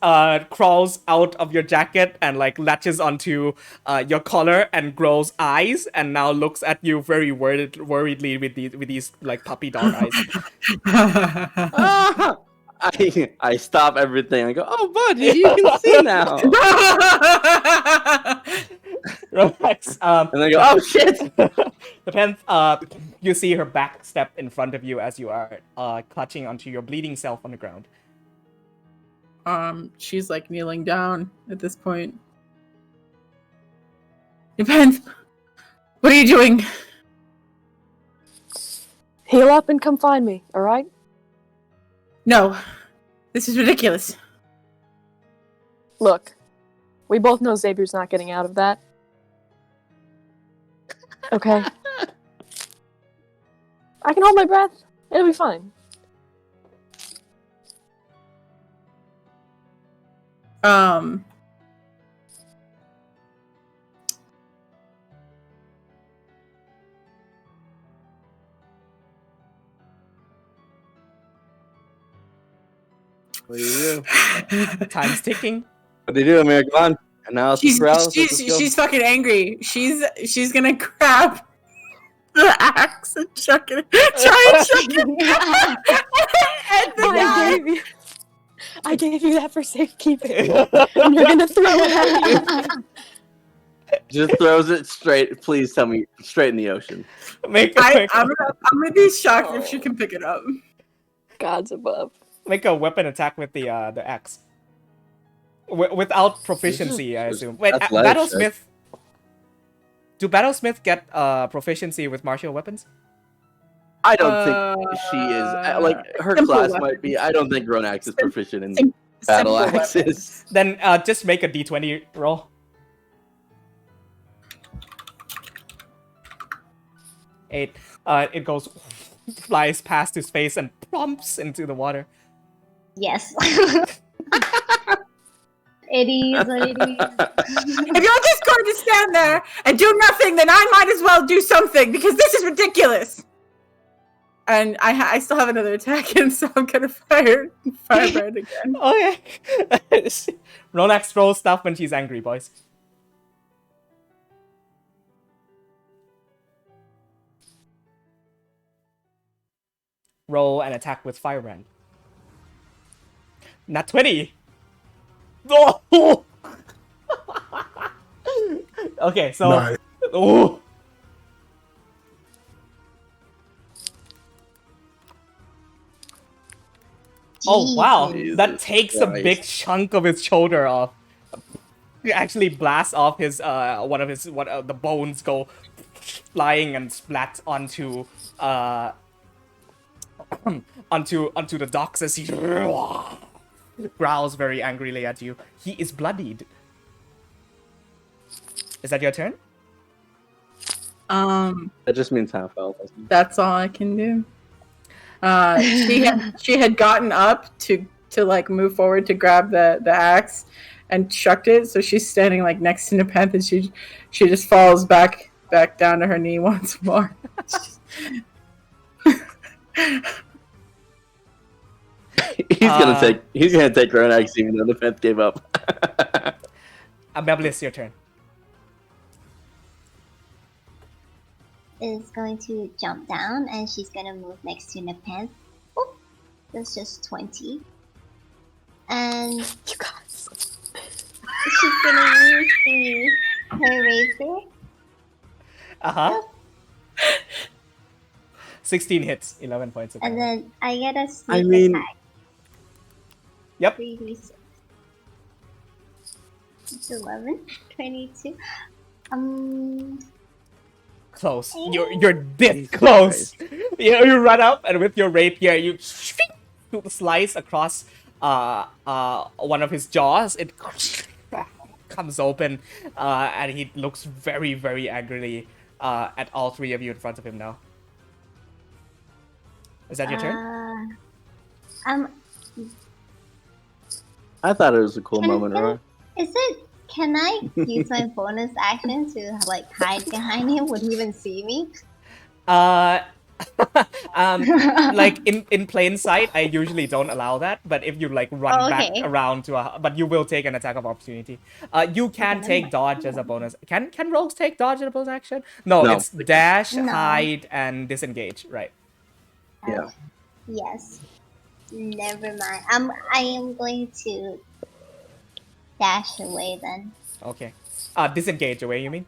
crawls out of your jacket and like latches onto your collar and grows eyes and now looks at you very worriedly with these like puppy dog eyes. I stop everything. I go, oh, buddy, you can see now. Relax. And I go, oh shit. Depends. You see her back step in front of you as you are clutching onto your bleeding self on the ground. She's like kneeling down at this point. Depends. What are you doing? Heal up and come find me, alright? No. This is ridiculous. Look, we both know Xavier's not getting out of that. Okay? I can hold my breath. It'll be fine. What do you do? Time's ticking. What do you do, Amir? Come on. Analysis paralysis. She's fucking angry. She's gonna grab the axe and chuck it. Try and chuck it. I gave you that for safekeeping. And you're gonna throw it at me. Just throws it straight. Please tell me straight in the ocean. I'm gonna be shocked if she can pick it up. God's above. Make a weapon attack with the axe. Without proficiency, I assume. Wait, Battlesmith. Do Battlesmith get proficiency with martial weapons? I don't think she is. Like her class weapons. Might be. I don't think Ronax is proficient in battle axes. Then just make a d20 roll. 8. It goes, flies past his face and plumps into the water. Yes. It is what it is. If you're just going to stand there and do nothing, then I might as well do something because this is ridiculous. And I still have another attack, and so I'm gonna firebrand again. Okay. Ronax throws stuff when she's angry, boys. Roll an attack with firebrand. Not 20. Oh! Okay, so. Nice. Oh. Oh wow, that takes a big chunk of his shoulder off. He actually blasts off his one of the bones go flying and splat onto onto the docks as he growls very angrily at you. He is bloodied. Is that your turn? That just means half health. That's all I can do. She had gotten up to like move forward to grab the axe and chucked it, so she's standing like next to Nepenthe, and she just falls back down to her knee once more. He's gonna take Ronax even though Nepenthe gave up. Ameblis, your turn. Is going to jump down and she's gonna move next to Nepenthe. Oh, that's just 20. And You guys. she's gonna use her razor. 16 hits, 11 points of And damage. then I get a sneak attack. Yep. 3d6. It's 11, 22. close. You're this close. You run up, and with your rapier, you slice across one of his jaws. It comes open, and he looks very, very angrily at all three of you in front of him now. Is that your turn? I thought it was a cool moment, right? Can I use my bonus action to like hide behind him? Would he even see me? Like in plain sight, I usually don't allow that. But if you like run back around to but you will take an attack of opportunity. You can take dodge as a bonus. Can rogues take dodge as a bonus action? No, it's dash, hide, and disengage. Right. Yeah. Yes. Never mind. I am going to dash away then. Okay. Disengage away. You mean?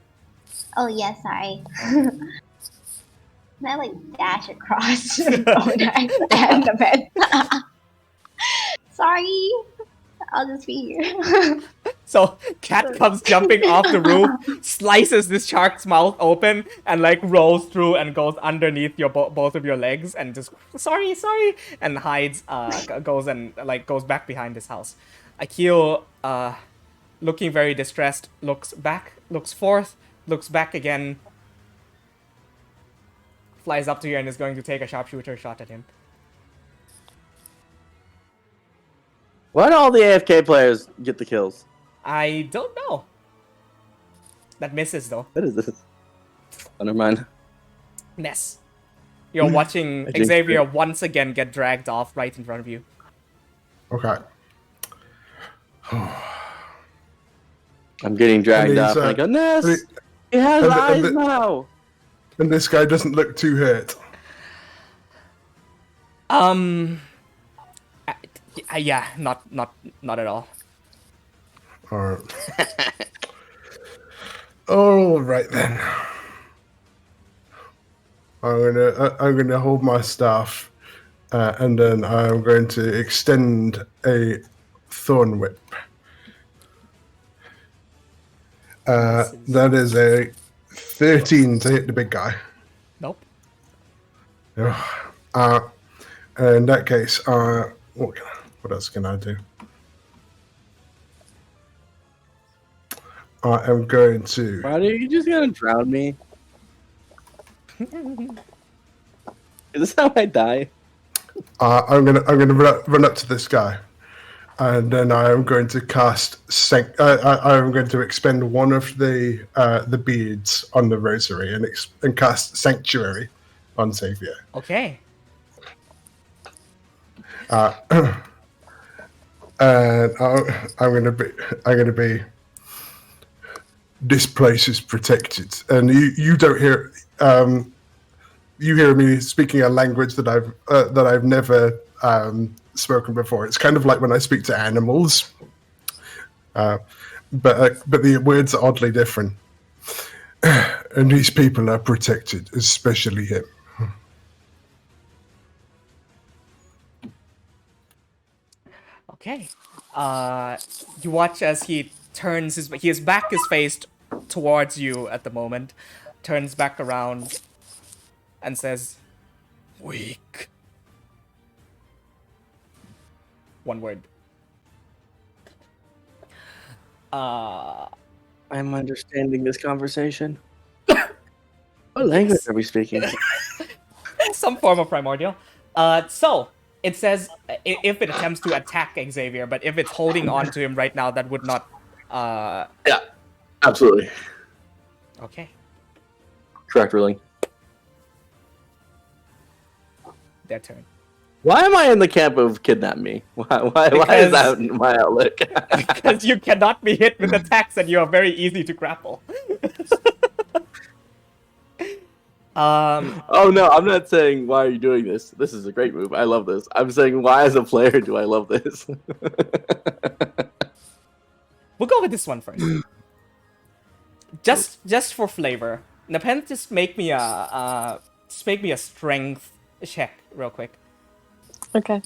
Oh yeah, sorry. Can I like dash across? Oh, no, I stand a bit. Sorry. I'll just be here. So Cat comes jumping off the roof, slices this shark's mouth open, and like rolls through and goes underneath your both of your legs, and just sorry, and hides. Goes back behind his house. Akio, looking very distressed, looks back, looks forth, looks back again, flies up to you, and is going to take a sharpshooter shot at him. Why do all the AFK players get the kills? I don't know. That misses though. What is this? Oh, never mind. Ness. You're watching Xavier once again get dragged off right in front of you. Okay. I'm getting dragged off, and I go, Ness! He has eyes now! And this guy doesn't look too hurt. Yeah, not at all. All right then. I'm gonna hold my staff, and then I'm going to extend a thorn whip. That is a 13 to hit the big guy. Nope. In that case, what else can I do? I am going to. Are you just gonna drown me? Is this how I die? I'm gonna run up to this guy, and then I am going to cast. I'm going to expend one of the beads on the rosary and cast Sanctuary on Xavier. Okay. And I'm gonna be. This place is protected, and you don't hear. You hear me speaking a language that I've never spoken before. It's kind of like when I speak to animals, but the words are oddly different. And these people are protected, especially him. Okay. You watch as he turns his back is faced towards you at the moment, turns back around and says, "Weak." One word. I'm understanding this conversation. What language are we speaking? Some form of primordial. So it says if it attempts to attack Xavier, but if it's holding on to him right now, that would not. Yeah, absolutely. Okay. Correct ruling. Their turn. Why am I in the camp of kidnap me? Why is that my outlook? Because you cannot be hit with attacks and you are very easy to grapple. Oh no, I'm not saying why are you doing this. This is a great move. I love this. I'm saying why as a player do I love this? We'll go with this one first. Just for flavor. Nepenthe, just make me a strength check real quick. Okay.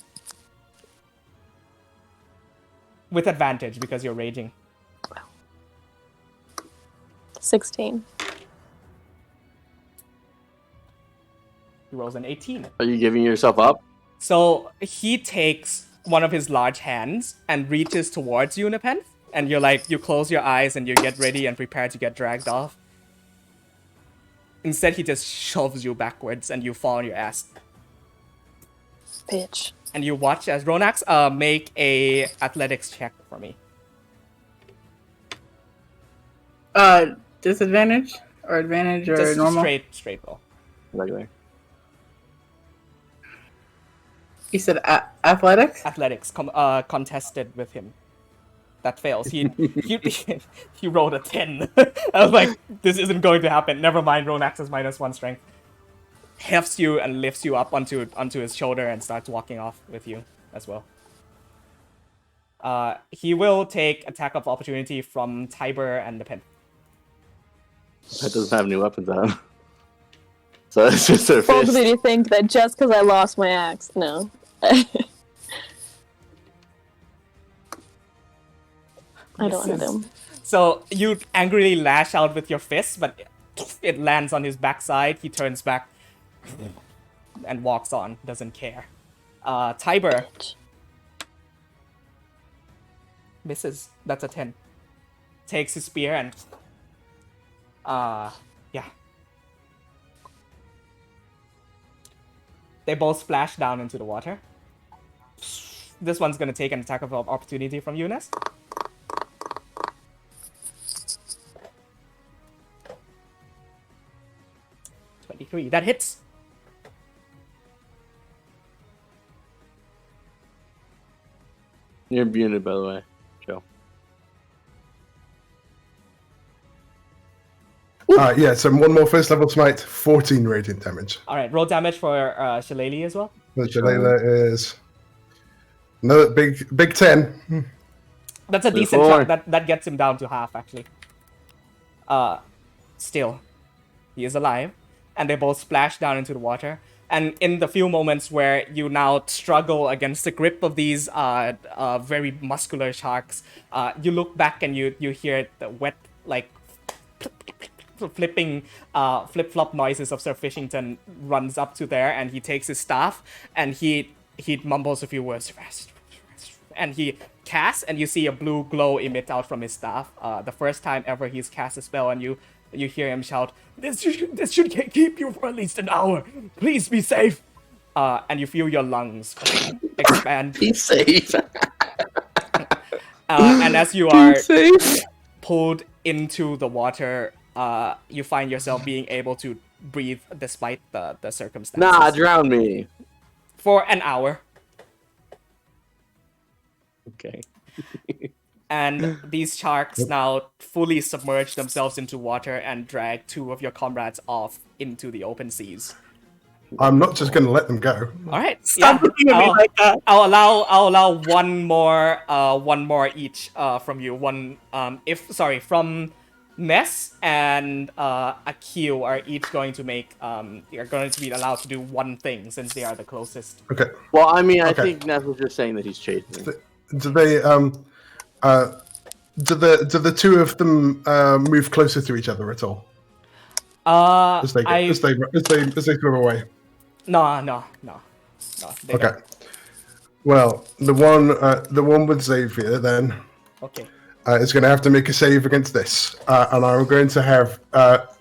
With advantage because you're raging. 16. He rolls an 18. Are you giving yourself up? So he takes one of his large hands and reaches towards you, Nepenthe, and you close your eyes and you get ready and prepare to get dragged off. Instead, he just shoves you backwards and you fall on your ass. Bitch. And you watch as Ronax make a athletics check for me. Disadvantage or advantage or Just normal? Straight roll. Regular. You said athletics? Athletics contested with him. That fails. He rolled a 10. I was like, this isn't going to happen. Never mind. Ronax's -1 strength. Hefts you and lifts you up onto his shoulder and starts walking off with you as well. He will take attack of opportunity from Tiber and the Pen. That doesn't have any weapons on. So it's just a Bold fist. of me to think that just because I lost my axe, no. I don't have him. So you angrily lash out with your fist, but it lands on his backside. He turns back and walks on. Doesn't care. Tiber misses. That's a 10. Takes his spear and yeah. They both splash down into the water. This one's gonna take an attack of opportunity from Eunice. That hits. You're muted, by the way, Joe. Yeah, so one more first level smite, 14 radiant damage. Alright, roll damage for Shillelagh as well. The Shillelagh is another big 10. That's a decent chunk. That gets him down to half, actually. Still, he is alive. And they both splash down into the water. And in the few moments where you now struggle against the grip of these very muscular sharks, you look back and you hear the wet, like, flipping flip-flop noises of Sir Fishington runs up to there, and he takes his staff, and he mumbles a few words. And he casts, and you see a blue glow emit out from his staff. The first time ever he's cast a spell on you. You hear him shout, this should keep you for at least an hour. Please be safe. And you feel your lungs expand. Be safe. And as you are pulled into the water, you find yourself being able to breathe despite the circumstances. Nah, drown me. For an hour. Okay. And these sharks now fully submerge themselves into water and drag 2 of your comrades off into the open seas. I'm not just going to let them go. All right. Stop looking at me like that. I'll allow one more each from you. From Ness and Akio are each going to make are going to be allowed to do one thing since they are the closest. Okay. Well, I mean, I think Ness was just saying that he's chasing. Do they do the two of them move closer to each other at all? As they swim away. No. Okay. Don't. Well, the one with Xavier then. Okay. Is going to have to make a save against this, and I'm going to have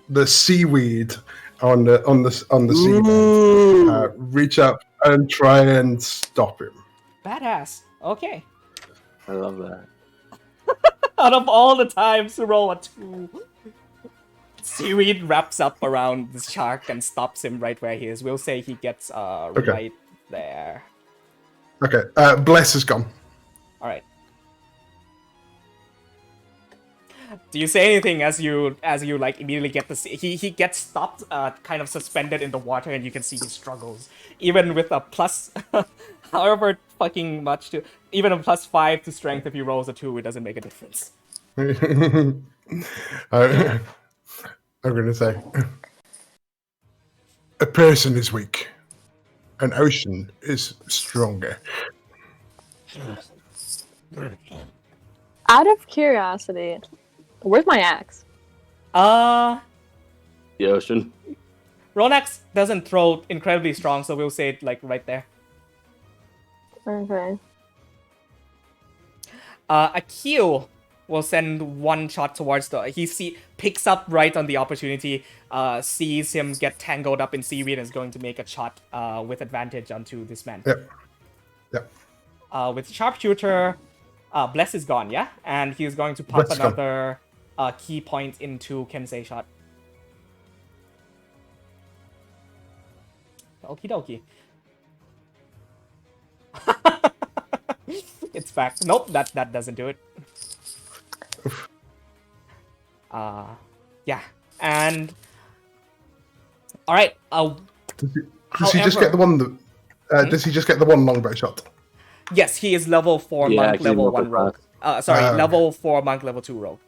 the seaweed on the sea reach up and try and stop him. Badass. Okay. I love that. Out of all the times to roll a 2, seaweed wraps up around the shark and stops him right where he is. We'll say he gets right there. Okay. Bless is gone. All right. Do you say anything as you like immediately get the he gets stopped, kind of suspended in the water, and you can see he struggles even with a plus, however fucking much to even a +5 to strength. If he rolls a 2, it doesn't make a difference. I'm going to say a person is weak, an ocean is stronger. Out of curiosity, where's my axe? The ocean. Ronax doesn't throw incredibly strong, so we'll say it like right there. Okay. Akil will send one shot towards picks up right on the opportunity, sees him get tangled up in seaweed, and is going to make a shot with advantage onto this man. Yep. With sharpshooter, Bless is gone, yeah? And he's going to pop Bless is another key point into Kensei shot. Okie dokie. It's back. Nope, that doesn't do it. Yeah. And all right. Does he just get the one that? Does he just get the one longbow shot? Yes, he is level 4 monk, level 1 rogue. Level 4 monk, level 2 rogue.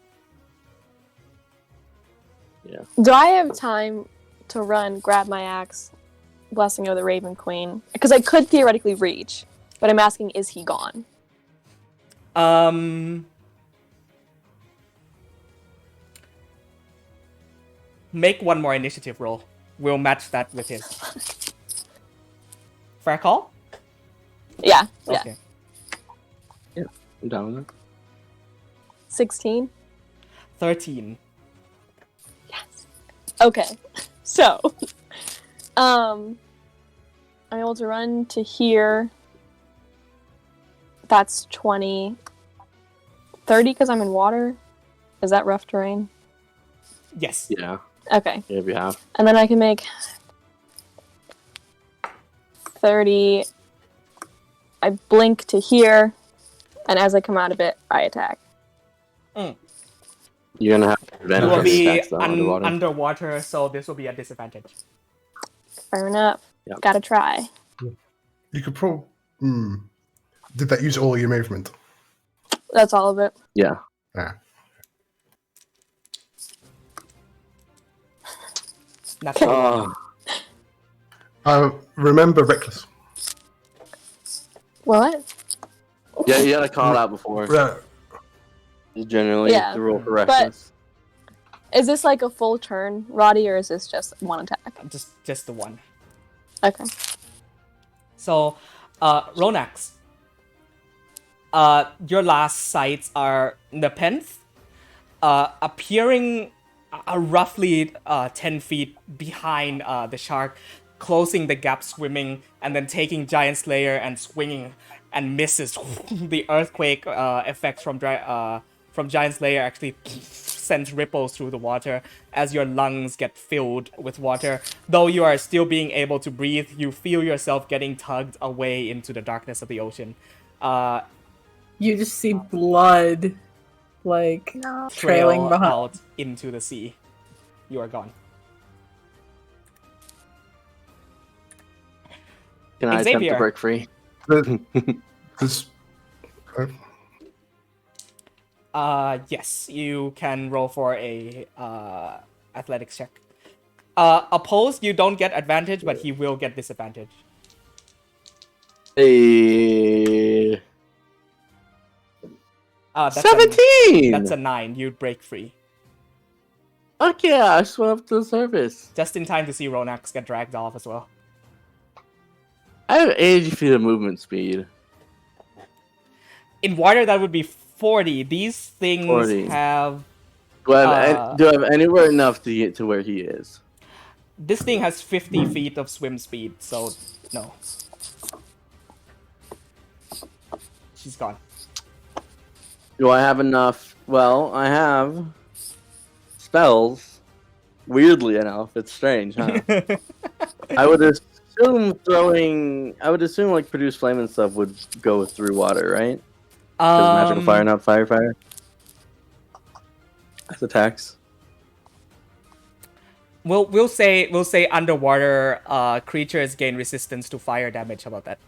Yeah. Do I have time to run, grab my axe, Blessing of the Raven Queen? Because I could theoretically reach, but I'm asking, is he gone? Make one more initiative roll. We'll match that with his. Fair call? Yeah. Okay. Yeah, I'm down with it. 16? 13. Yes. Okay. So, I'm able to run to here. That's 20. 30 because I'm in water? Is that rough terrain? Yes. Yeah. Okay. Yeah, if you have. And then I can make 30. I blink to here, and as I come out of it, I attack. You're gonna have advantage. You will be attacks, though, underwater, so this will be a disadvantage. Fair enough. Yep. Gotta try. You could probably. Did that use all your movement? That's all of it. Yeah. Yeah. That's Oh, Remember reckless. What? yeah, you gotta call it out before. Generally, Yeah, the rule for reckless. Is this like a full turn, Roddy, or is this just one attack? just the one. Okay. So, Ronax, your last sights are Nepenthe, appearing roughly 10 feet behind the shark, closing the gap, swimming, and then taking Giant Slayer and swinging and misses. The earthquake effect from Giant Slayer actually sends ripples through the water as your lungs get filled with water. Though you are still being able to breathe, you feel yourself getting tugged away into the darkness of the ocean. You just see blood, like, trailing Trail behind. out into the sea. You are gone. Can I attempt Xavier. to break free? This. Yes, you can roll for a athletics check. Opposed, you don't get advantage, but he will get disadvantage. Hey. That's 17! That's a 9. You'd break free. Fuck yeah, I swam up to the surface. Just in time to see Ronax get dragged off as well. I have 80 feet of movement speed. In water, that would be 40. These things 40. have... Do I have anywhere enough to get to where he is? This thing has 50 feet of swim speed, so no. She's gone. Do I have enough? Well, I have spells. Weirdly enough, it's strange, huh? I would assume like produce flame and stuff would go through water, right? Because magical fire, not fire. That's attacks. We'll say underwater creatures gain resistance to fire damage. How about that?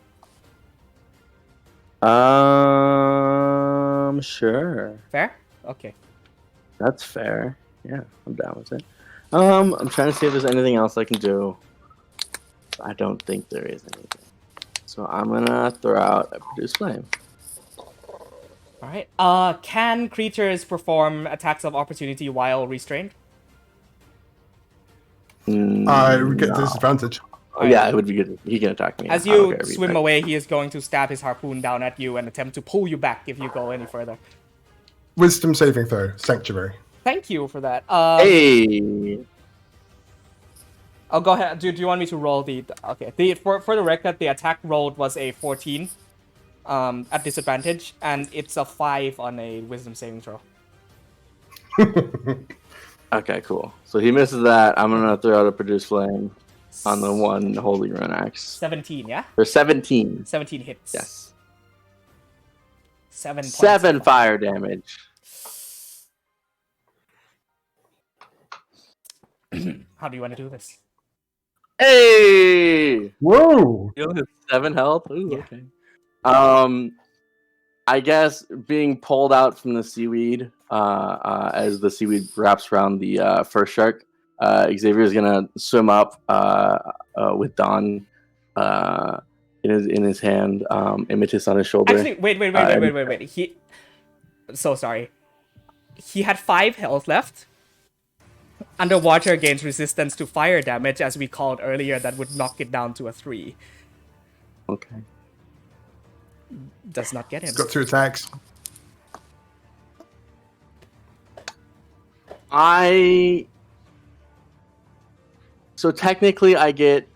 Sure. Fair? Okay. That's fair. Yeah, I'm down with it. I'm trying to see if there's anything else I can do. I don't think there is anything. So I'm gonna throw out a produce flame. Alright. Can creatures perform attacks of opportunity while restrained? I would get No. disadvantage. Yeah, it would be good. He can attack me. As I don't you care if he swim attacks. away, he is going to stab his harpoon down at you and attempt to pull you back if you go any further. Wisdom saving throw, Sanctuary. Thank you for that. Hey! Oh, go ahead. Do you want me to roll the... Okay. For the record, the attack rolled was a 14 at disadvantage, and it's a 5 on a wisdom saving throw. Okay, cool. So he misses that. I'm gonna throw out a produce flame on the one holy rune axe. 17, yeah? Or 17. 17 hits. Yes. 7 points 7 of fire damage. How do you want to do this? Hey! Whoa! Heal his 7 health. Ooh, Yeah. okay. I guess being pulled out from the seaweed, as the seaweed wraps around the first shark, Xavier is gonna swim up with Dawn in his hand, Imitus on his shoulder. Actually, wait. So sorry. He had 5 health left. Underwater gains resistance to fire damage, as we called earlier, that would knock it down to a 3. Okay. Does not get him. Got 2 attacks. So technically, I get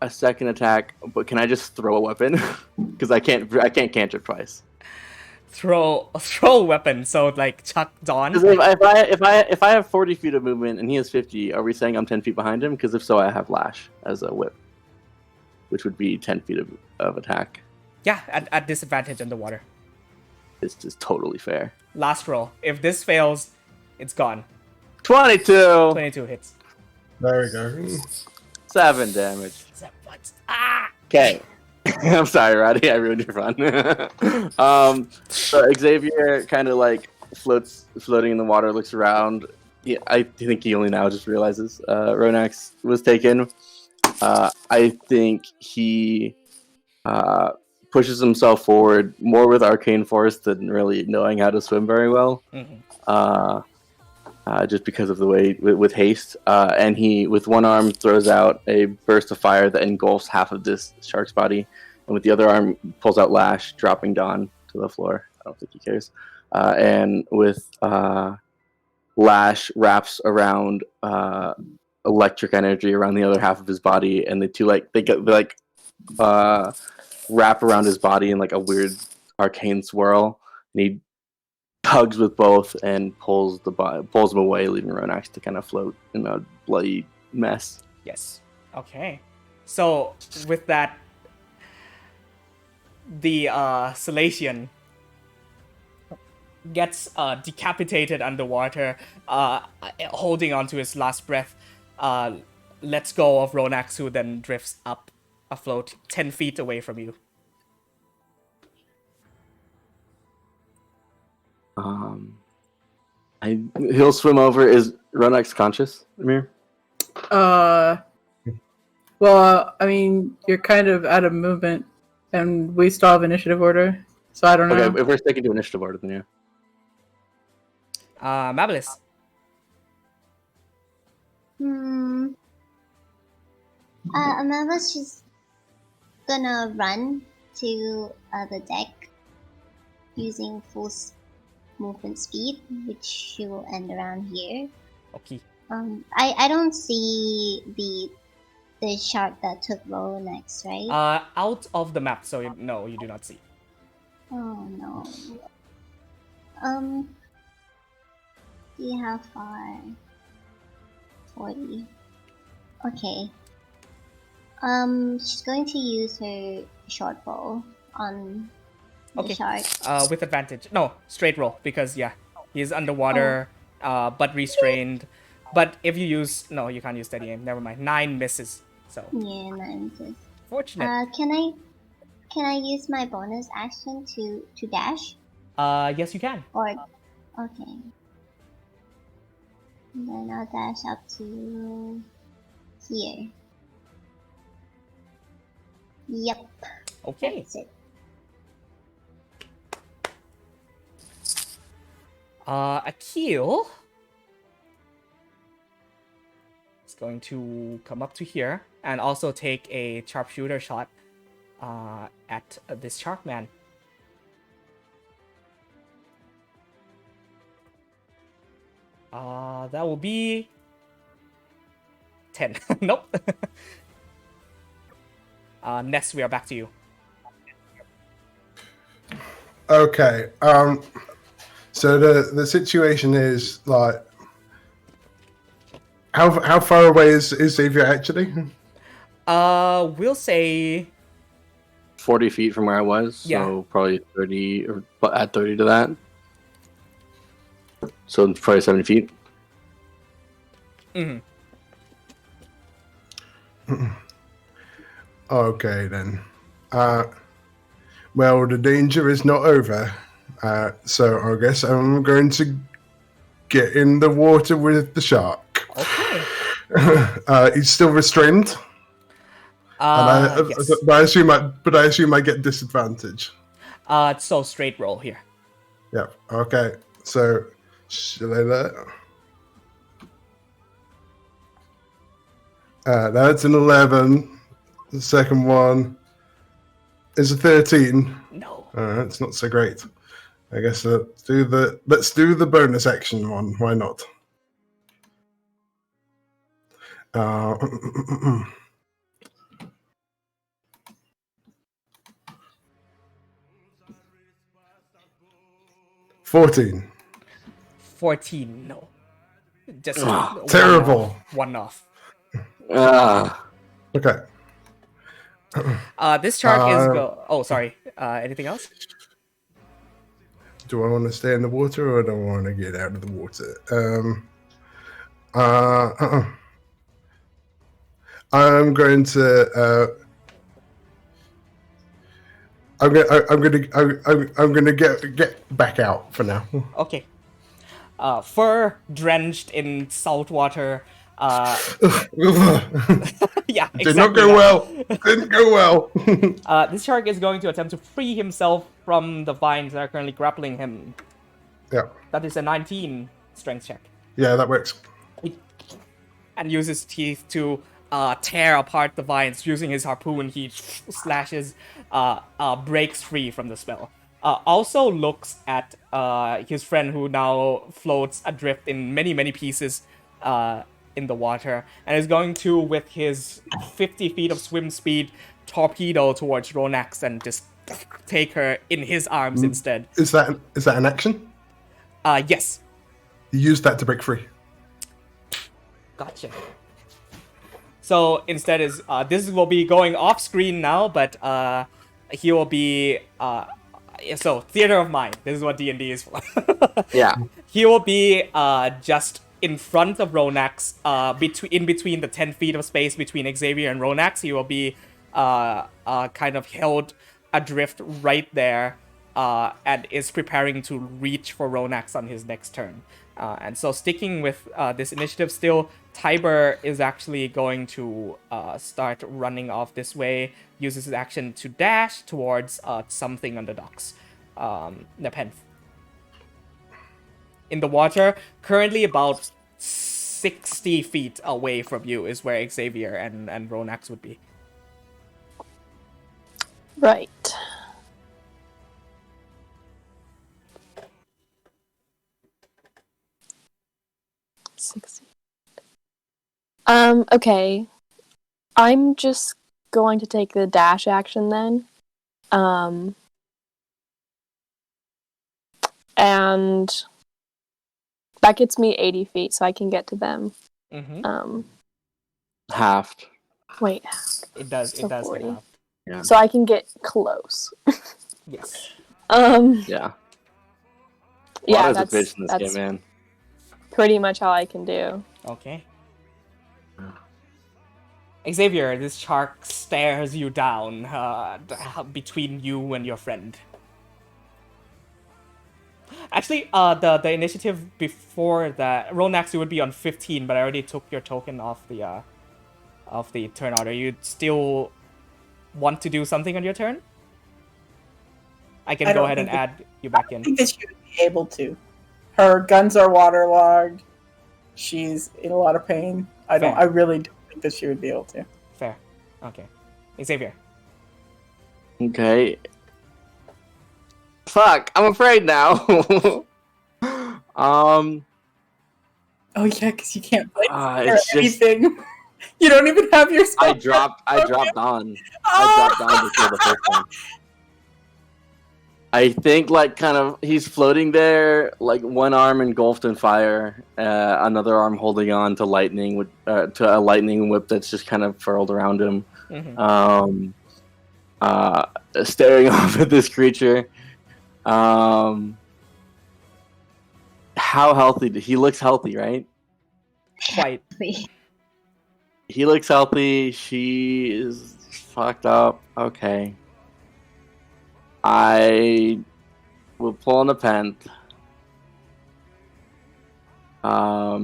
a second attack, but can I just throw a weapon? Because I can't cantrip twice. Throw a weapon, so like Chuck Dawn. Because if I have 40 feet of movement and he has 50, are we saying I'm 10 feet behind him? Because if so, I have lash as a whip, which would be 10 feet of attack. Yeah, at disadvantage underwater. It's just totally fair. Last roll. If this fails, it's gone. 22. 22 hits. There we go. 7 damage. 7 points. Ah! Okay. I'm sorry, Roddy. I ruined your fun. So Xavier kind of like floating in the water, looks around. I think he only now just realizes Ronax was taken. I think he pushes himself forward more with arcane force than really knowing how to swim very well. Mm-hmm. Just because of the way with haste, and he with one arm throws out a burst of fire that engulfs half of this shark's body, and with the other arm pulls out Lash, dropping Dawn to the floor. I don't think he cares. And with Lash wraps around electric energy around the other half of his body, and the two wrap around his body in like a weird arcane swirl, and he tugs with both and pulls him away, leaving Ronax to kind of float in a bloody mess. Yes. Okay. So with that, the Salatian gets decapitated underwater, holding onto his last breath. Lets go of Ronax, who then drifts up afloat 10 feet away from you. He'll swim over. Is Ronax conscious, Amir? Well, I mean, you're kind of out of movement, and we still have initiative order, so I don't know. Okay, if we're sticking to initiative order, then yeah. Mabilis. Amanda's just gonna run to the deck using full movement speed, which she will end around here. Okay. I don't see the shark that took Rolex, right? Out of the map, so no, you do not see. Oh no. See how far? 40. Okay. She's going to use her short bow on the shark. With advantage. No, straight roll, because yeah, he's underwater, but restrained. But if you use... No, you can't use steady aim. Never mind. 9 misses. So. Yeah, 9 misses. Fortunate. Can I use my bonus action to dash? Yes, you can. Or okay. And then I'll dash up to here. Yep. Okay. That's it. Akil is going to come up to here and also take a sharpshooter shot at this shark man. That will be 10. Nope. Ness, we are back to you. Okay. So the situation is like, how far away is Xavier actually? We'll say 40 feet from where I was, so Yeah. probably 30, or add 30 to that. So it's probably 70 feet. mhm. Okay then. Well, the danger is not over. So I guess I'm going to get in the water with the shark. Okay. He's still restrained. Yes. But I assume I get disadvantage. So straight roll here. Yeah. Okay. So should I let? That's an 11. The second one is a 13. No. It's not so great. I guess let's do the bonus action one. Why not? 14. 14. No. Just Terrible. One off. Okay. This shark is Oh, sorry. Anything else? Do I want to stay in the water or do I want to get out of the water? I'm going to. I'm gonna get back out for now. Okay. Fur drenched in salt water. Yeah, exactly. Did not go well. Didn't go well. This shark is going to attempt to free himself from the vines that are currently grappling him. Yeah. That is a 19 strength check. Yeah, that works. And uses teeth to tear apart the vines. Using his harpoon, he slashes, breaks free from the spell. Also looks at his friend who now floats adrift in many, many pieces in the water, and is going to, with his 50 feet of swim speed, torpedo towards Ronax and just take her in his arms instead. Is that an action? Yes. You used that to break free. Gotcha. So instead is this will be going off screen now, but he will be so theater of mind. This is what D&D is for. Yeah. He will be just in front of Ronax, in between the 10 feet of space between Xavier and Ronax. He will be kind of held adrift right there, and is preparing to reach for Ronax on his next turn. And so sticking with this initiative still, Tiber is actually going to start running off this way, uses his action to dash towards something on the docks. Nepenthe. In the water, currently about 60 feet away from you is where Xavier and Ronax would be. Right. Okay. I'm just going to take the dash action then. And that gets me 80 feet, so I can get to them. Mm-hmm. Halved. Wait. It does. So It does 40. get half. Yeah. So I can get close. Yes. Yeah. Yeah, That's a bitch in this that's game, man. pretty much all I can do. Okay. Xavier, this shark stares you down between you and your friend. Actually, the initiative before that, Ronax, you would be on 15, but I already took your token off the turn order. You still want to do something on your turn? I can go ahead and add you back in. I think that she would be able to. Her guns are waterlogged. she's in a lot of pain. I Fair. really don't think that she would be able to. Fair. Okay. Xavier. Okay. Fuck, I'm afraid now. Oh yeah, because you can't play or it's just anything. You don't even have your spell. I dropped on. I dropped on before the first one. I think like kind of he's floating there, like one arm engulfed in fire, another arm holding on to lightning to a lightning whip that's just kind of furled around him. Mm-hmm. Staring off at this creature. How healthy? He looks healthy, right? Quite. He looks healthy. She is fucked up. Okay. I will pull on a pent. I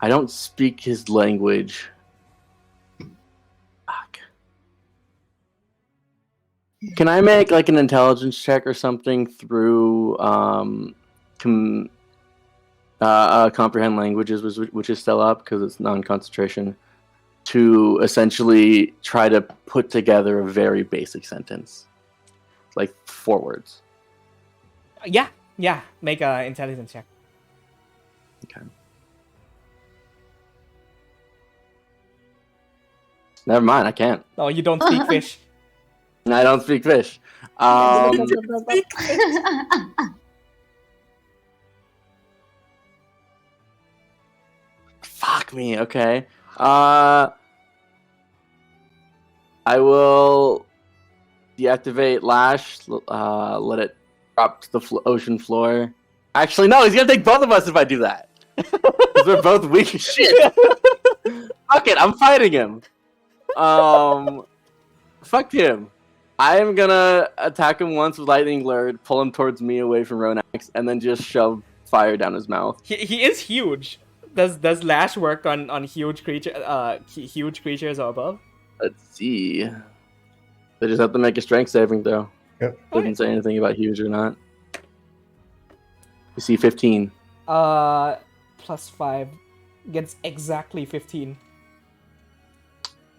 don't speak his language. Fuck. Can I make like an intelligence check or something through comprehend languages, which is still up because it's non-concentration, to essentially try to put together a very basic sentence, like 4 words. Yeah. Make an intelligence check. Okay. Never mind, I can't. Oh, you don't speak fish. I don't speak fish. Fuck me. Okay. I will deactivate Lash. Let it drop to the ocean floor. Actually, no. He's gonna take both of us if I do that. 'Cause we're both weak as shit. Fuck it. I'm fighting him. Fuck him. I am gonna attack him once with Lightning Lure, pull him towards me away from Ronax, and then just shove fire down his mouth. He is huge. Does Lash work on huge creatures or above? Let's see. They just have to make a strength saving throw. Yep. Doesn't say anything about huge or not. You see 15. +5 gets exactly 15.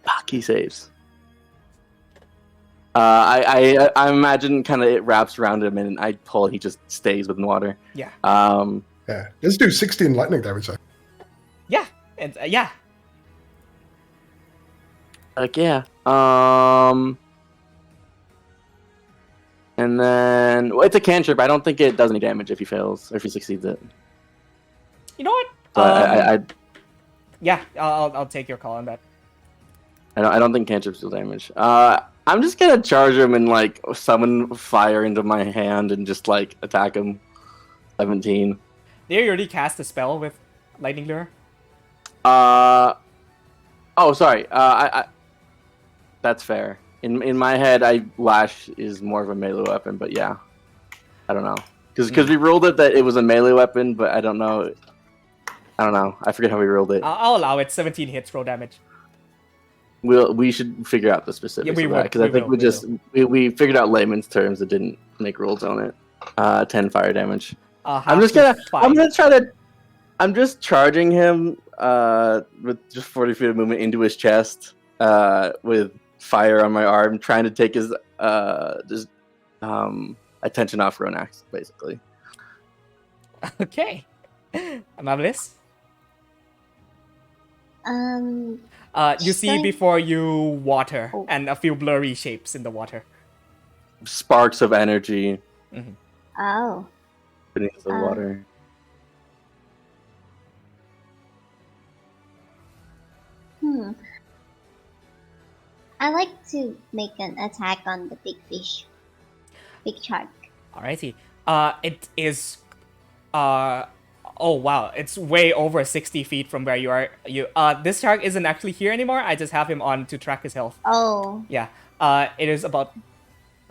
Fuck, he saves. I imagine kind of it wraps around him and I pull, he just stays with water. Yeah. Yeah. Let's do 16 lightning damage. Though. Yeah. And yeah. Like, yeah. And then well, it's a cantrip. I don't think it does any damage if he fails or if he succeeds it. You know what? So Yeah, I'll take your call on that. I don't think cantrips do damage. I'm just gonna charge him and like summon fire into my hand and just like attack him. 17. Did you already cast a spell with Lightning Lure? Oh, sorry. That's fair. In my head, Lash is more of a melee weapon, but yeah, I don't know because we ruled it that it was a melee weapon, but I don't know. I forget how we ruled it. I'll allow it. 17 hits, roll damage. We should figure out the specifics of that because I think we figured out layman's terms that didn't make rules on it. 10 fire damage. I'm just charging him with just 40 feet of movement into his chest with fire on my arm, trying to take his attention off Ronax, basically. Okay. Amabilis? You see before you water and a few blurry shapes in the water. Sparks of energy. Mm-hmm. Oh. Beneath the water. I like to make an attack on the big fish. Big shark. Alrighty. It is oh wow, it's way over 60 feet from where you are. This shark isn't actually here anymore. I just have him on to track his health. Oh. Yeah. It is about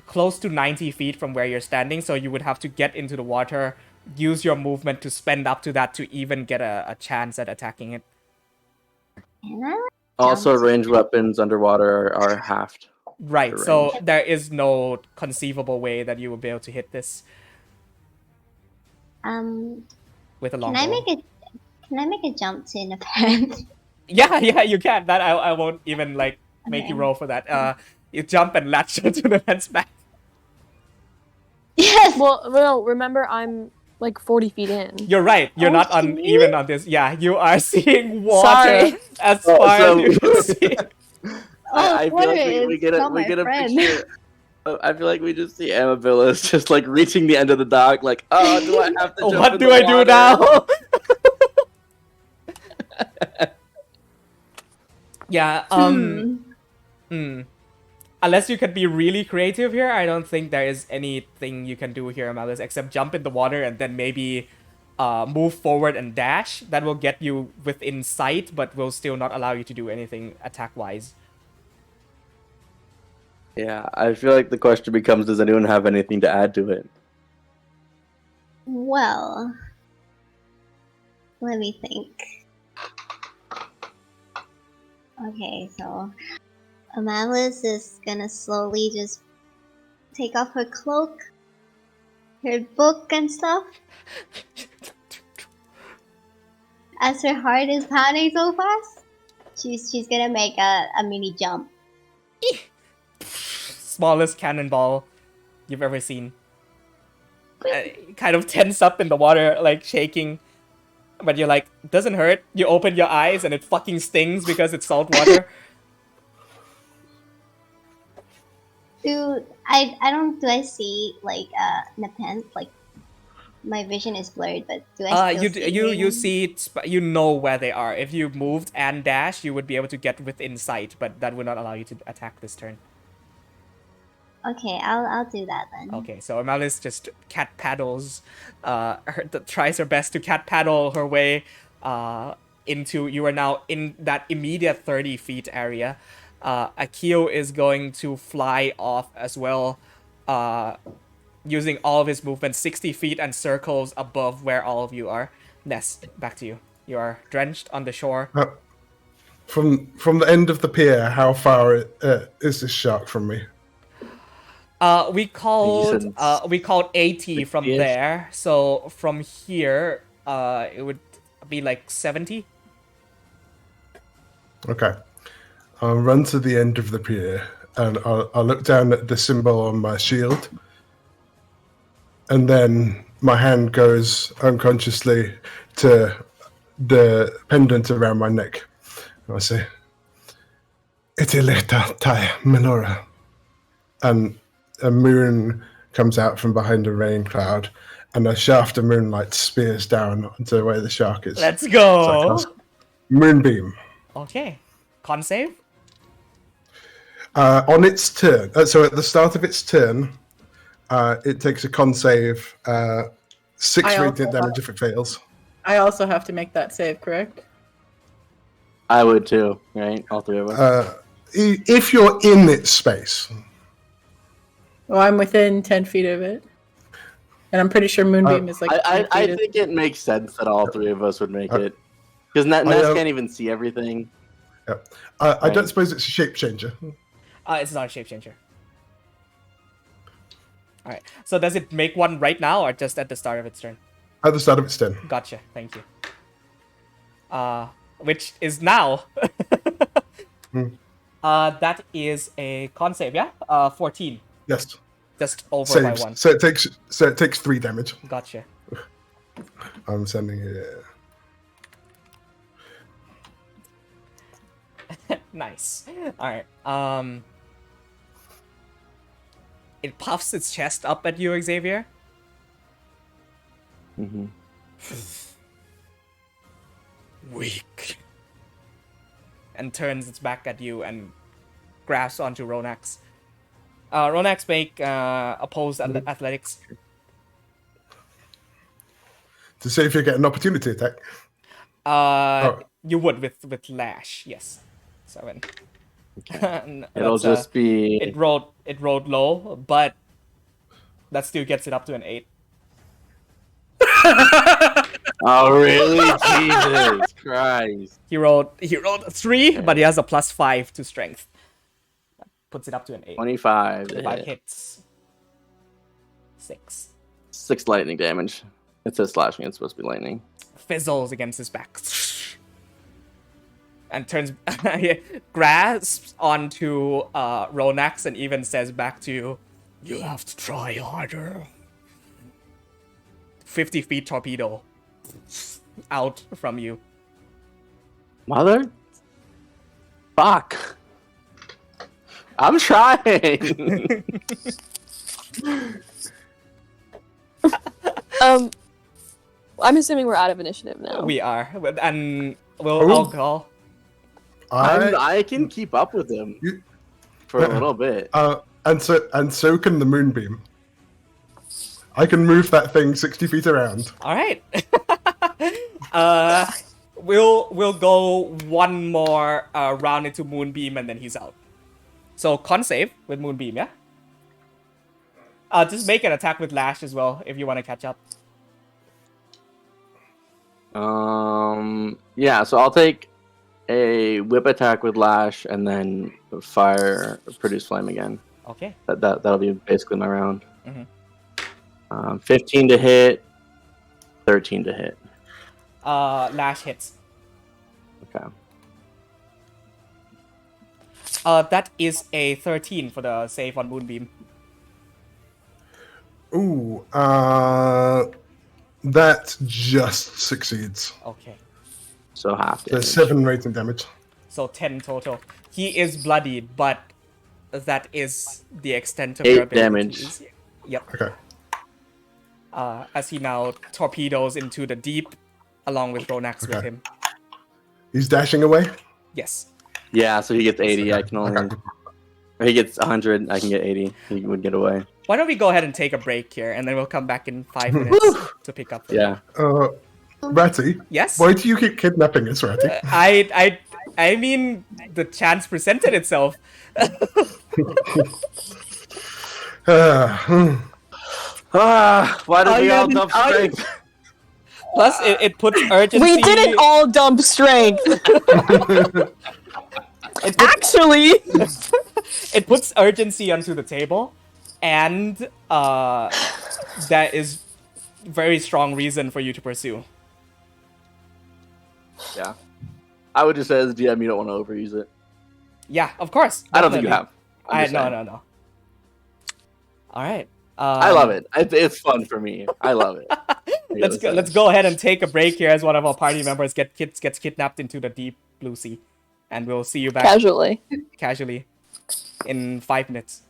close to 90 feet from where you're standing, so you would have to get into the water, use your movement to spend up to that to even get a chance at attacking it. Can I Also, ranged weapons underwater are halved. Right, so there is no conceivable way that you will be able to hit this. with a Can longbow. Can I make a jump to Nepent? Yeah, you can. That I won't even like make you Okay. roll for that. You jump and latch onto the fence back. Yes. Well, remember I'm like 40 feet in. You're right. You're Oh, not on really? even on this. Yeah, you are seeing water Sorry. as Oh, far so- as you can see. I feel water like we is get not my a friend. picture. I feel like we just see Amabilis just like reaching the end of the dock, like, oh, do I have to jump What in do the I do water? now? Yeah. Unless you can be really creative here, I don't think there is anything you can do here, Malice, except jump in the water and then maybe move forward and dash. That will get you within sight, but will still not allow you to do anything attack-wise. Yeah, I feel like the question becomes, does anyone have anything to add to it? Well, let me think. Okay, so Amalis is gonna slowly just take off her cloak, her book and stuff. As her heart is pounding so fast, she's gonna make a mini jump. Smallest cannonball you've ever seen. Kind of tense up in the water, like shaking. But you're like, doesn't hurt. You open your eyes and it fucking stings because it's salt water. Do I see like Nepent? Like my vision is blurred, but do I still see you him? see, you know where they are. If you moved and dash, you would be able to get within sight, but that would not allow you to attack this turn. Okay, I'll do that then. Okay, so Amalis just cat paddles, tries her best to cat paddle her way into. You are now in that immediate 30 feet area. Akio is going to fly off as well, using all of his movement 60 feet and circles above where all of you are. Ness, back to you. You are drenched on the shore. From the end of the pier, how far is this shark from me? We called 80 from Yes. there, so from here, it would be like 70. Okay. I'll run to the end of the pier and I'll look down at the symbol on my shield. And then my hand goes unconsciously to the pendant around my neck. And I say, Itileta tai Melora. And a moon comes out from behind a rain cloud, and a shaft of moonlight spears down onto where the shark is. Let's go! So moonbeam. Okay. Con save? On its turn, so at the start of its turn, it takes a con save, 6 I radiant also damage if it fails. I also have to make that save, correct? I would too, right? All three of us. If you're in its space. Well, I'm within 10 feet of it. And I'm pretty sure Moonbeam is like 10 I feet. think it makes sense that all three of us would make it. Because Ness can't even see everything. Yep. I don't suppose it's a shape changer. It's not a shape changer. Alright, so does it make one right now or just at the start of its turn? At the start of its turn. Gotcha, thank you. Which is now. That is a con save, yeah? 14. Yes. Just over Saves. by 1. So it takes 3 damage. Gotcha. I'm sending it. Nice. Alright. It puffs its chest up at you, Xavier. Mm-hmm. Weak. And turns its back at you and grabs onto Ronax. Ronax, make opposed athletics. To see if you get an opportunity attack. You would with Lash, yes. 7. It'll just be. It rolled low, but that still gets it up to an 8. Oh really? Jesus Christ! He rolled 3, but he has a +5 to strength. That puts it up to an 8. 25. 5 hits. 6. 6 lightning damage. It says slashing. It's supposed to be lightning. Fizzles against his back. And turns, grasps onto Ronax and even says back to you, "You have to try harder." 50 feet torpedo out from you. Mother? Fuck. I'm trying. I'm assuming we're out of initiative now. We are, and I'll call. I can keep up with him for a little bit. And so can the moonbeam. I can move that thing 60 feet around. All right. We'll go one more round into Moonbeam and then he's out. So con save with Moonbeam, yeah. Just make an attack with Lash as well if you want to catch up. Yeah. So I'll take a whip attack with Lash and then produce flame again. Okay. That'll be basically my round. Mm-hmm. 15 to hit, 13 to hit. Lash hits. Okay. That is a 13 for the save on Moonbeam. Ooh, that just succeeds. Okay. So half damage. There's 7 radiant damage. So 10 total. He is bloodied, but that is the extent of 8 your damage. abilities. Yep. Okay. As he now torpedoes into the deep, along with Ronax with him. He's dashing away? Yes. Yeah, so he gets 80. Okay. I can only. Okay. Or he gets 100. I can get 80. He would get away. Why don't we go ahead and take a break here, and then we'll come back in 5 minutes to pick up. Yeah. Ratty? Yes? Why do you keep kidnapping us, Ratty? I mean, the chance presented itself. Why did we all dump strength? Plus, it puts urgency. We didn't all dump strength. Actually, it puts urgency onto the table, and that is very strong reason for you to pursue. Yeah. I would just say as a DM, you don't want to overuse it. Yeah, of course. I don't think you definitely. have. No. All right. I love it. It's fun for me. I love it. Let's go ahead and take a break here as one of our party members gets kidnapped into the deep blue sea, and we'll see you back casually in 5 minutes.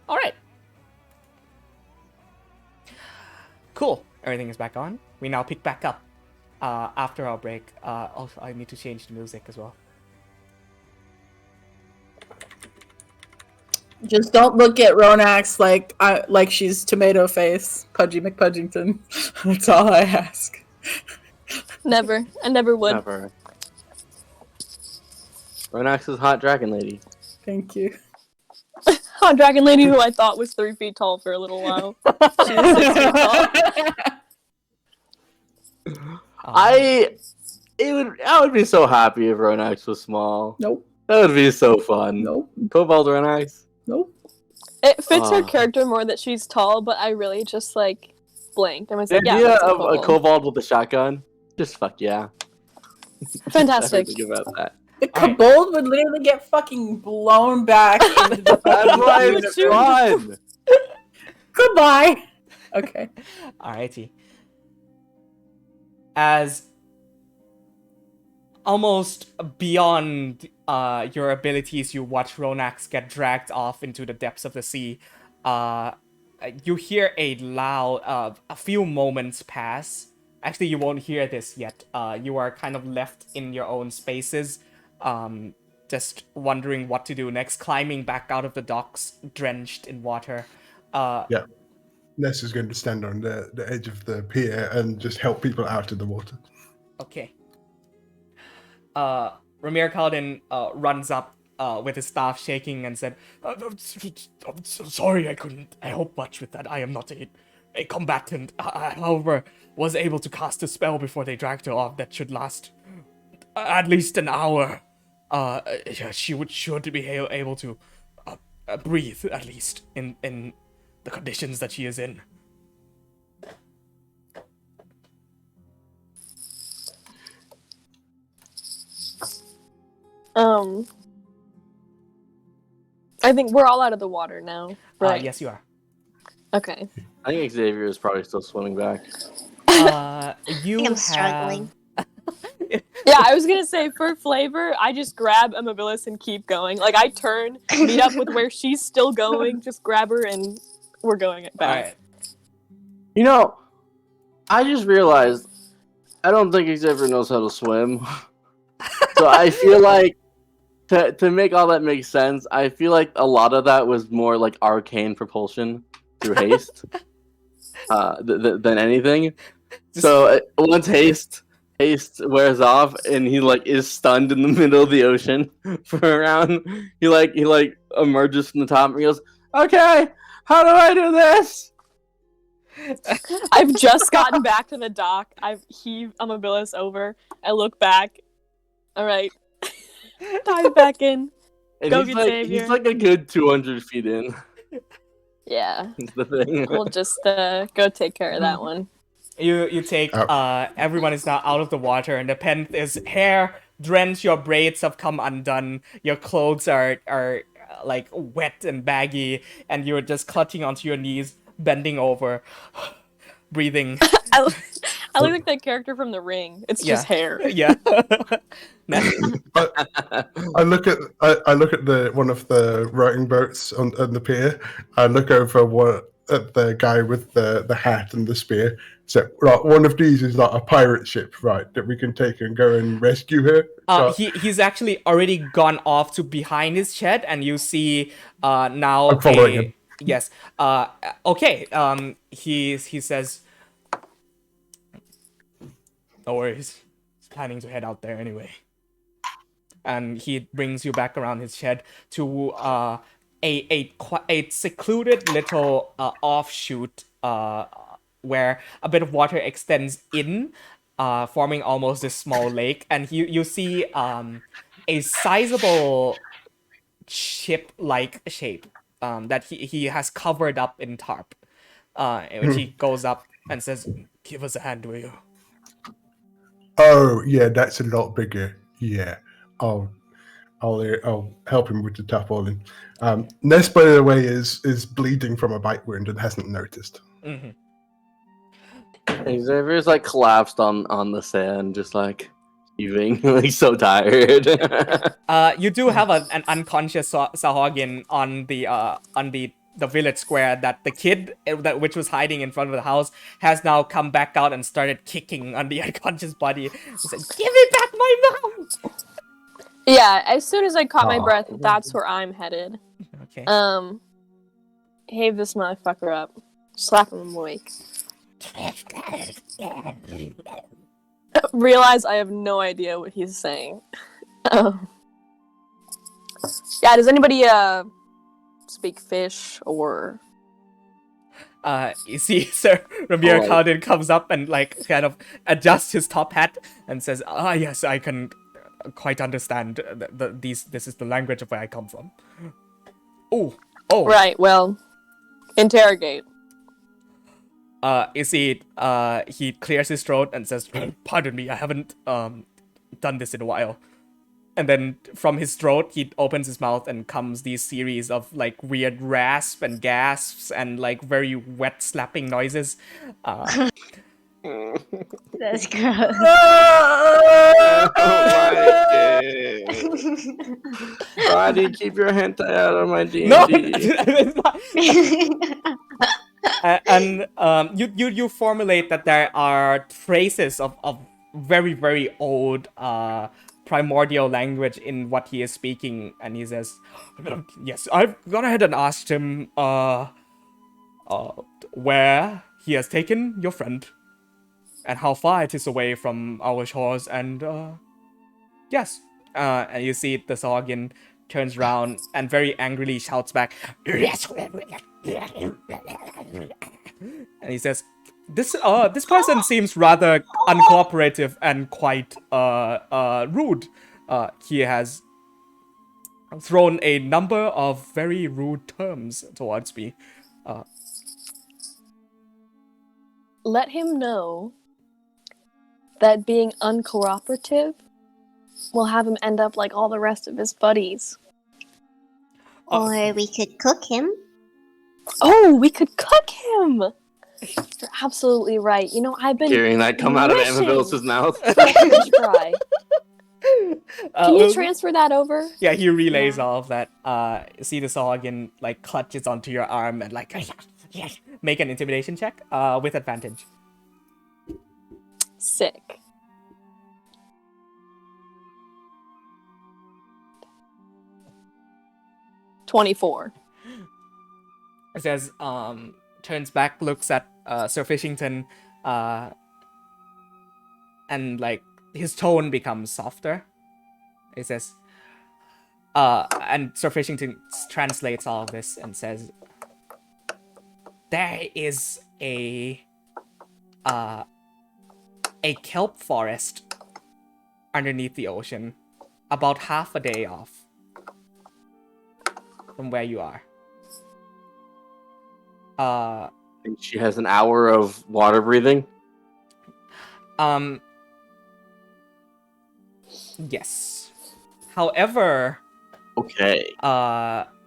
All right. Cool. Everything is back on. We now pick back up after our break. Also, I need to change the music as well. Just don't look at Ronax like she's tomato face, Pudgy McPudgington. That's all I ask. Never. I never would. Never. Ronax is hot dragon lady. Thank you. Hot dragon lady who I thought was 3 feet tall for a little while. She was 6 feet tall. I would be so happy if Ronax was small. Nope. That would be so fun. Nope. Cobalt Ronax. Nope. It fits her character more that she's tall, but I really just like blanked. I was The like, yeah, idea that's of a kobold with a shotgun, just fuck yeah. Fantastic. Think about that. The kobold would literally get fucking blown back into the That's why it's fun. Goodbye. Okay. Alrighty. As almost beyond your abilities, you watch Ronax get dragged off into the depths of the sea. You hear a loud, a few moments pass. Actually, you won't hear this yet. You are kind of left in your own spaces, just wondering what to do next, climbing back out of the docks, drenched in water. Yeah. Ness is going to stand on the edge of the pier and just help people out of the water. Okay. Ramir Kaldin runs up with his staff shaking and said, I'm so sorry I couldn't help much with that. I am not a combatant. However, was able to cast a spell before they dragged her off that should last at least an hour. She should be able to breathe, at least, in the conditions that she is in. I think we're all out of the water now, right? Yes, you are. Okay. I think Xavier is probably still swimming back. You I'm have... struggling. Yeah, I was gonna say, for flavor, I just grab Amabilis and keep going. Like, I turn, meet up with where she's still going, just grab her, and we're going back. Alright. You know, I just realized I don't think Xavier knows how to swim. So I feel like to make all that make sense, I feel like a lot of that was more like arcane propulsion through haste than anything. So once haste wears off and he like is stunned in the middle of the ocean for a round, he emerges from the top and he goes, "Okay, how do I do this?" I've just gotten back to the dock. I've heaved Amabilis over. I look back. All right. Dive back in. And Go he's get like, Xavier. he's like a good 200 feet in. Yeah. That's the thing. We'll just go take care of that one. You take everyone is now out of the water, and the pen is hair drenched. Your braids have come undone. Your clothes are like wet and baggy, and you're just clutching onto your knees, bending over, breathing. I look like that character from The Ring. It's just hair. Yeah. I look at one of the rowing boats on the pier. I look over at the guy with the hat and the spear. So, right, one of these is like a pirate ship, right? That we can take and go and rescue her. He's actually already gone off to behind his shed, and you see now. I'm following him. Yes. Okay. He says, "No worries. He's planning to head out there anyway." And he brings you back around his shed to a secluded little offshoot where a bit of water extends in, forming almost this small lake, and you see a sizable ship-like shape that he has covered up in tarp, which he goes up and says, "Give us a hand, will you?" Oh yeah, that's a lot bigger. Yeah, I'll help him with the tarpaulin. Ness, by the way, is bleeding from a bite wound and hasn't noticed. Mm-hmm. Xavier's like collapsed on the sand, just like heaving, like so tired. You do have an unconscious Sahagin on the the village square that the kid which was hiding in front of the house has now come back out and started kicking on the unconscious body. He said, "Give me back my mom!" Yeah, as soon as I caught my breath, that's where I'm headed. Okay. Have this motherfucker up. Slap him awake. Realize I have no idea what he's saying. Yeah, does anybody speak fish or... You see, Sir Ramir Alright. Khaldin comes up and like kind of adjusts his top hat and says, yes, I can quite understand this is the language of where I come from. Oh. Right, well, interrogate. You see, he clears his throat and says, "Pardon me, I haven't done this in a while." And then from his throat, he opens his mouth and comes these series of like weird rasps and gasps and like very wet slapping noises. That's gross. Why do you keep your hentai out of my D&D? No, it's not. And you formulate that there are traces of very, very old primordial language in what he is speaking, and he says, "Yes, I've gone ahead and asked him where he has taken your friend and how far it is away from our shores, and yes." And you see the Sahuagin turns around and very angrily shouts back, "Yes." And he says, this person seems rather uncooperative and quite rude. He has thrown a number of very rude terms towards me. Let him know that being uncooperative will have him end up like all the rest of his buddies. Or we could cook him. Oh, we could cook him! You're absolutely right. You know, I've been Hearing that come out of wishing Amabilis' mouth. for a fish fry. Can you transfer that over? Yeah, he relays all of that. See the Sahuagin like clutches onto your arm and like yes. Make an intimidation check with advantage. Sick. $24. It says, turns back, looks at Sir Fishington, and like his tone becomes softer. It says, and Sir Fishington translates all of this and says, "There is a kelp forest underneath the ocean, about half a day off from where you are. And she has an hour of water breathing. Yes. However, Okay.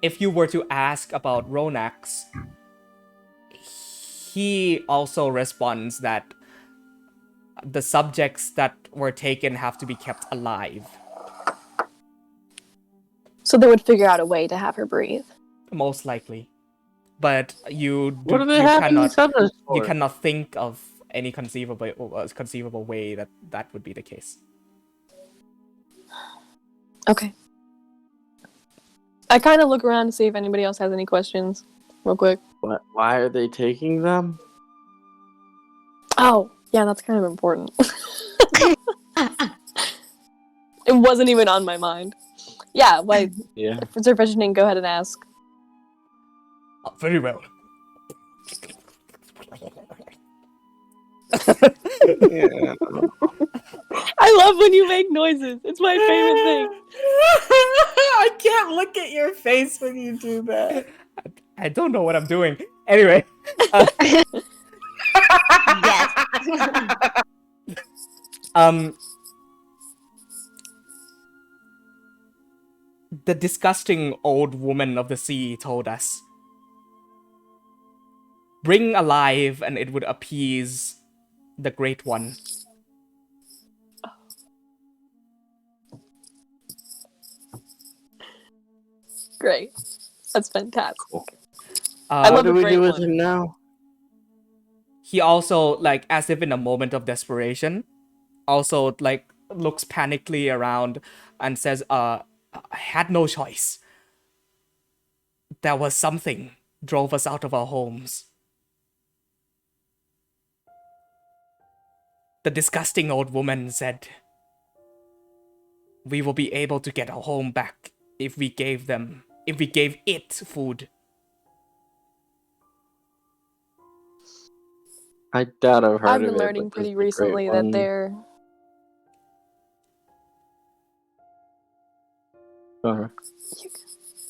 if you were to ask about Ronax, he also responds that the subjects that were taken have to be kept alive. So they would figure out a way to have her breathe. Most likely. But you What do they have these subjects for? you cannot think of any conceivable way that would be the case. Okay. I kind of look around to see if anybody else has any questions, real quick. What? Why are they taking them? Oh, yeah, that's kind of important. It wasn't even on my mind. Yeah, like, Yeah. if it's visioning, go ahead and ask. Very well. Yeah. I love when you make noises. It's my favorite thing. I can't look at your face when you do that. I don't know what I'm doing. Anyway. Yes. The disgusting old woman of the sea told us, "Bring alive and it would appease the Great One." Great. That's fantastic. Cool. I What love do a we great do with one. him now? He also, like, as if in a moment of desperation, also, like, looks panically around and says, I had no choice. There was something drove us out of our homes. The disgusting old woman said, we will be able to get our home back if we gave it food. I doubt I've heard I've of been it. learning but pretty this is a great recently that one. they're. Uh,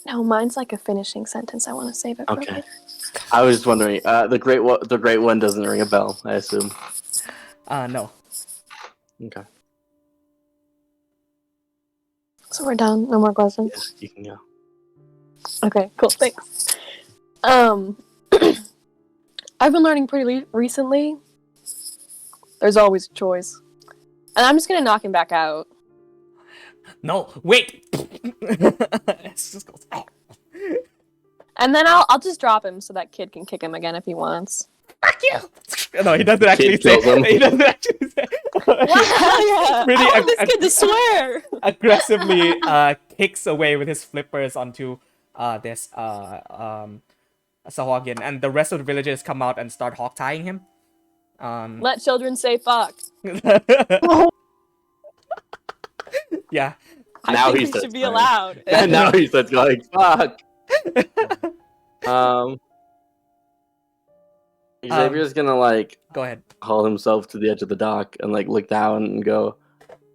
No, mine's like a finishing sentence. I want to save it for Okay. later. I was just wondering. The great one doesn't ring a bell, I assume. No. Okay. So we're done. No more questions. Yes, you can go. Okay, cool. Thanks. I've been learning pretty recently. There's always a choice, and I'm just gonna knock him back out. No, wait! It's just goes, "Oh, And then I'll just drop him so that kid can kick him again if he wants. fuck you! No, he doesn't actually say. kills him. He doesn't actually say. Yeah. Really I want this kid to swear. aggressively kicks away with his flippers onto this Sahagin, and the rest of the villagers come out and start hog tying him. Let children say fuck. Yeah. Now I think he he starts should be crying. allowed. And now he starts going, fuck. Xavier's gonna like Go ahead. haul himself to the edge of the dock and like look down and go,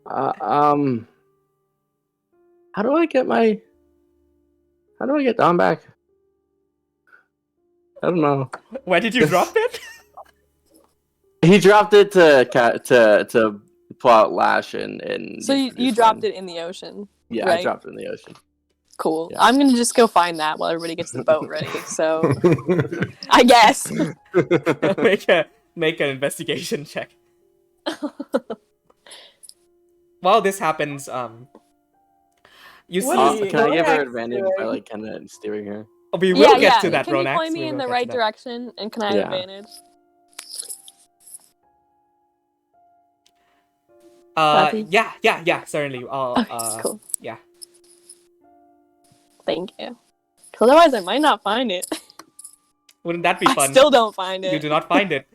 how do I get Don back? I don't know. Where did you drop it? He dropped it to pull out Lash and So you dropped it in the ocean. Yeah, right? I dropped it in the ocean. Cool. Yeah. I'm gonna just go find that while everybody gets the boat ready. So I guess. make an investigation check. While this happens, you What see. is Can I give her Lorei'an advantage by doing? like kind of steering her? We will yeah. get to that, Can you Ronax. point me We in will the get right to that. direction? And can I have Yeah. advantage? Happy? Yeah, certainly. Okay, cool. Yeah. Thank you. 'Cause otherwise, I might not find it. Wouldn't that be I fun? still don't find it. You do not find it.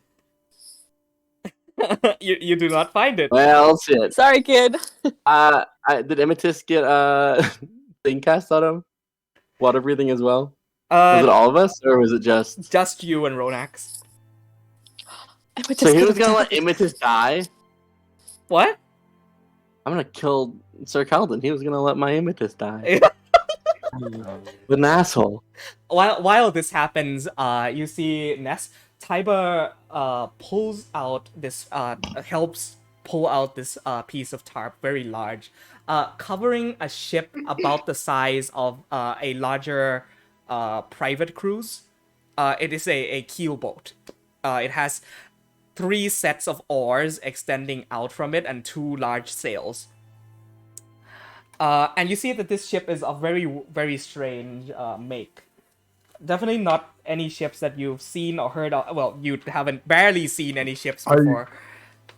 you do not find it. Well, shit. Sorry, kid. Did Imatus get thing cast on him? Water breathing as well? Was it all of us, or was it just you and Ronax? So he was gonna let Imatus die? What? I'm gonna kill Sir Calden. He was gonna let my Imatus die. What an asshole. While this happens, you see Ness. Tiber pulls out this helps pull out this piece of tarp, very large, covering a ship about the size of a larger private cruise. It is a keel boat. It has 3 sets of oars extending out from it and 2 large sails. And you see that this ship is a very, very strange make. Definitely not any ships that you've seen or heard of. Well, you haven't barely seen any ships before.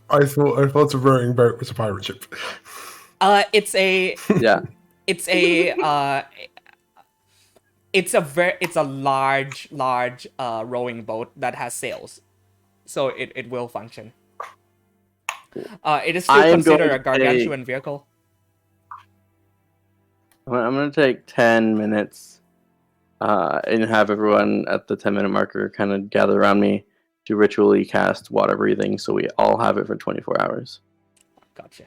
I thought a rowing boat was a pirate ship. It's a Yeah. it's a it's a large rowing boat that has sails, so it will function. It is still considered a gargantuan vehicle. I'm gonna take 10 minutes and have everyone at the 10-minute marker kind of gather around me to ritually cast water breathing, so we all have it for 24 hours. Gotcha.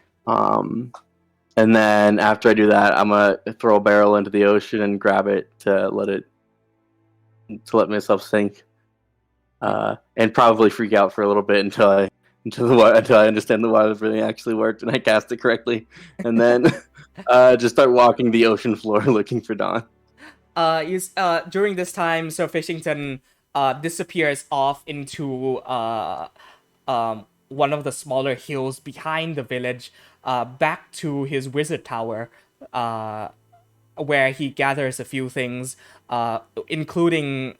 And then after I do that, I'm gonna throw a barrel into the ocean and grab it to let myself sink, and probably freak out for a little bit until I understand the water breathing actually worked and I cast it correctly, and then just start walking the ocean floor looking for Dawn. During this time, Sir Fishington disappears off into one of the smaller hills behind the village, back to his wizard tower, where he gathers a few things, including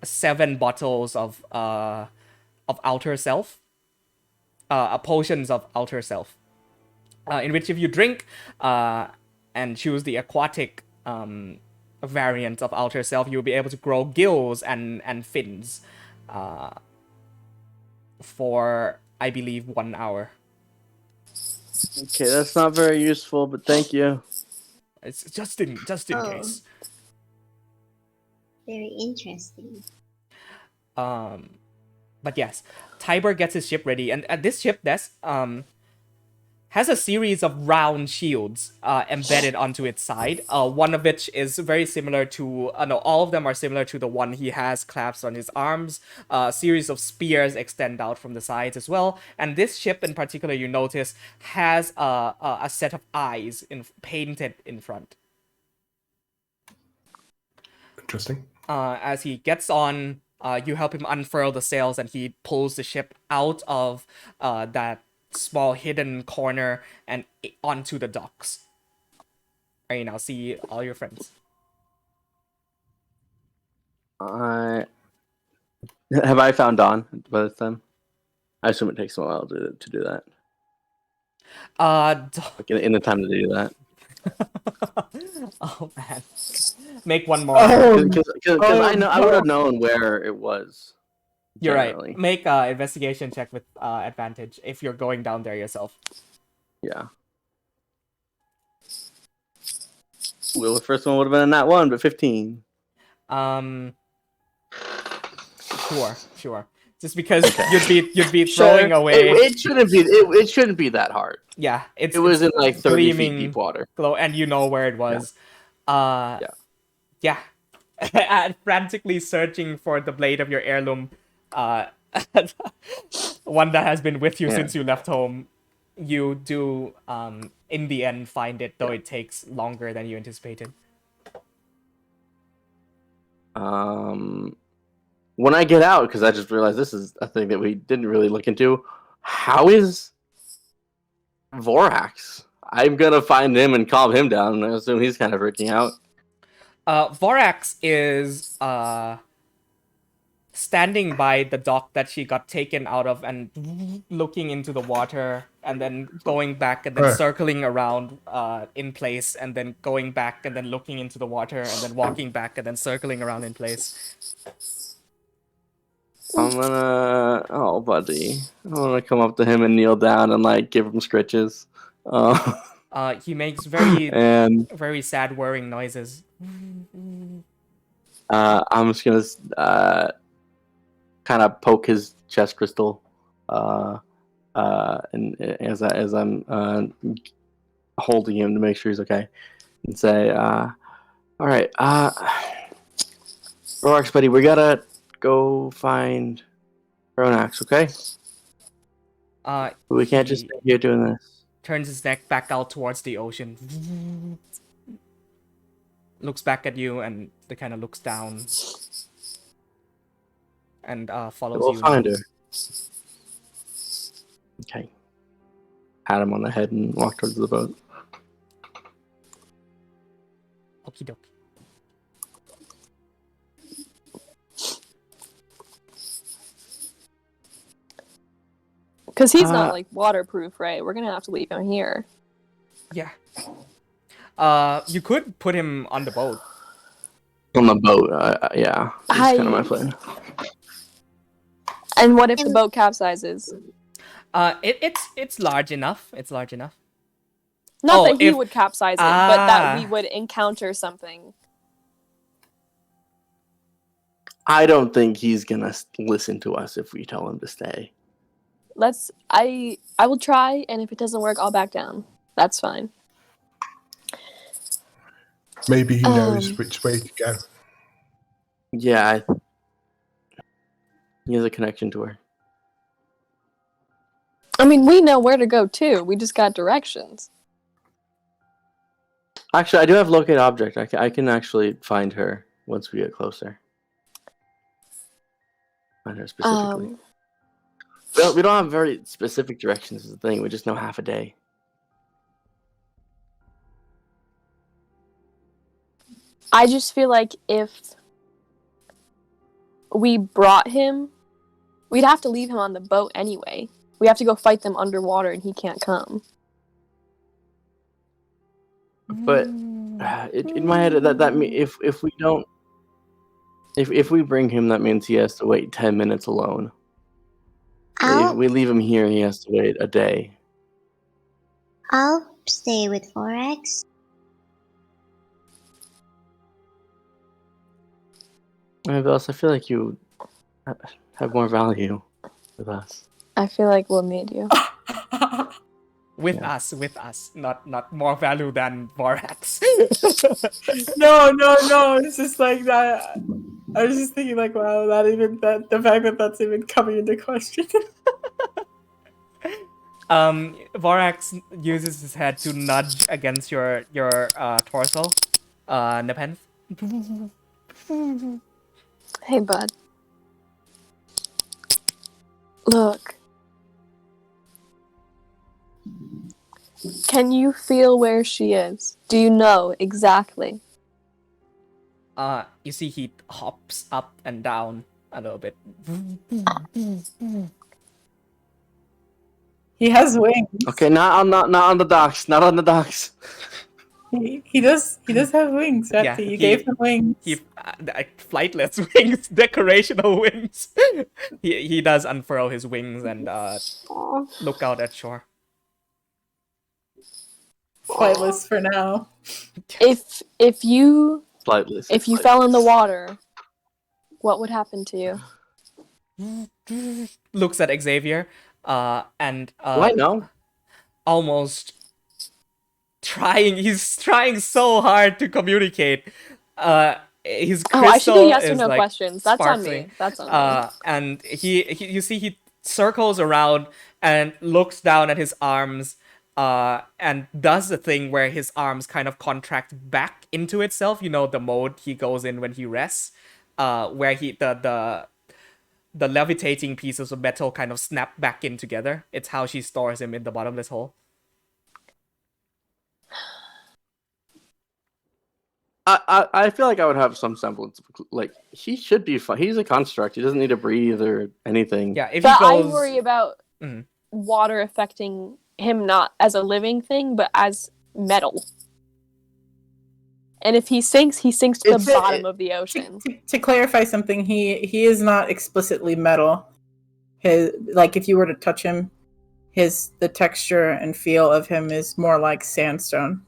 7 bottles of outer self, potions of outer self, in which if you drink and choose the aquatic variant of outer self, you'll be able to grow gills and fins for, I believe, 1 hour. Okay, that's not very useful, but thank you. It's just in case. Very interesting. But yes, Tiber gets his ship ready, and this ship desk has a series of round shields embedded onto its side. One of which is very similar to no, all of them are similar to the one he has clasped on his arms. A series of spears extend out from the sides as well. And this ship in particular, you notice, has a set of eyes painted in front. Interesting. As he gets on, you help him unfurl the sails, and he pulls the ship out of that small hidden corner and onto the docks. All right, now see all your friends. Have I found Dawn by this time? I assume it takes a while to do that. Like in the time to do that. Oh man, make one more. Because I know I would have known where it was. You're generally. right. Make an investigation check with advantage if you're going down there yourself. Yeah. Well, the first one would have been a nat 1, but 15. Sure. Just because you'd be throwing away. It shouldn't be that hard. Yeah, it was in like 30 feet deep water. And you know where it was. Yeah. Frantically searching for the blade of your heirloom, one that has been with you since you left home. You do, in the end, find it, though it takes longer than you anticipated. When I get out, because I just realized this is a thing that we didn't really look into. How is Vorax? I'm gonna find him and calm him down. I assume he's kind of freaking out. Vorax is standing by the dock that she got taken out of and looking into the water and then going back and then circling around in place and then going back and then looking into the water and then walking back and then circling around in place. I'm gonna... Oh, buddy. I'm gonna come up to him and kneel down and, like, give him scritches. He makes very sad whirring noises. I'm just gonna kind of poke his chest crystal, and as I'm holding him to make sure he's okay, and say, "All right, Rorax, buddy, we gotta go find Chronax, okay? We can't just stay here doing this." Turns his neck back out towards the ocean. Looks back at you and kind of looks down. And follows you. We'll find her. Okay. Pat him on the head and walk towards the boat. Okie dokie. Because he's not, like, waterproof, right? We're gonna have to leave him here. Yeah. You could put him on the boat. On the boat, yeah. That's kind of my plan. And what if the boat capsizes? It's large enough. It's large enough. Not that he would capsize it, but that we would encounter something. I don't think he's gonna listen to us if we tell him to stay. I will try, and if it doesn't work, I'll back down. That's fine. Maybe he knows which way to go. Yeah, he has a connection to her. I mean, we know where to go, too. We just got directions. Actually, I do have locate object. I can actually find her once we get closer. Find her specifically. We don't have very specific directions is the thing. We just know half a day. I just feel like if we brought him, we'd have to leave him on the boat anyway. We have to go fight them underwater, and he can't come. But in my head, if we don't, if we bring him, that means he has to wait 10 minutes alone. If we leave him here, he has to wait a day. I'll stay with Forex. Else, I feel like you have more value with us. I feel like we'll need you. With us, not more value than Vorax. No. It's just like that. I was just thinking, like, wow, the fact that that's even coming into question. Vorax uses his head to nudge against your torso, Nepenthe. Hey, bud. Look. Can you feel where she is? Do you know exactly? You see he hops up and down a little bit. He has wings. Okay, not on the docks. Not on the docks. He does have wings. Yeah, You gave him wings. Flightless wings, decorational wings. he does unfurl his wings and look out at shore. Flightless for now. If you Flightless. fell in the water, what would happen to you? Looks at Xavier, and Why no? almost he's trying so hard to communicate. His crystal I should do yes or is no like questions. That's sparkling. on me. That's on me. And you see he circles around and looks down at his arms, and does the thing where his arms kind of contract back into itself. You know, the mode he goes in when he rests, where the levitating pieces of metal kind of snap back in together. It's how she stores him in the bottomless hole. I feel like I would have some semblance of, like, he should be fine. He's a construct. He doesn't need to breathe or anything. Yeah, if But he goes... I worry about water affecting him not as a living thing, but as metal. And if he sinks to the bottom of the ocean. To clarify something, he is not explicitly metal. If you were to touch him, the texture and feel of him is more like sandstone.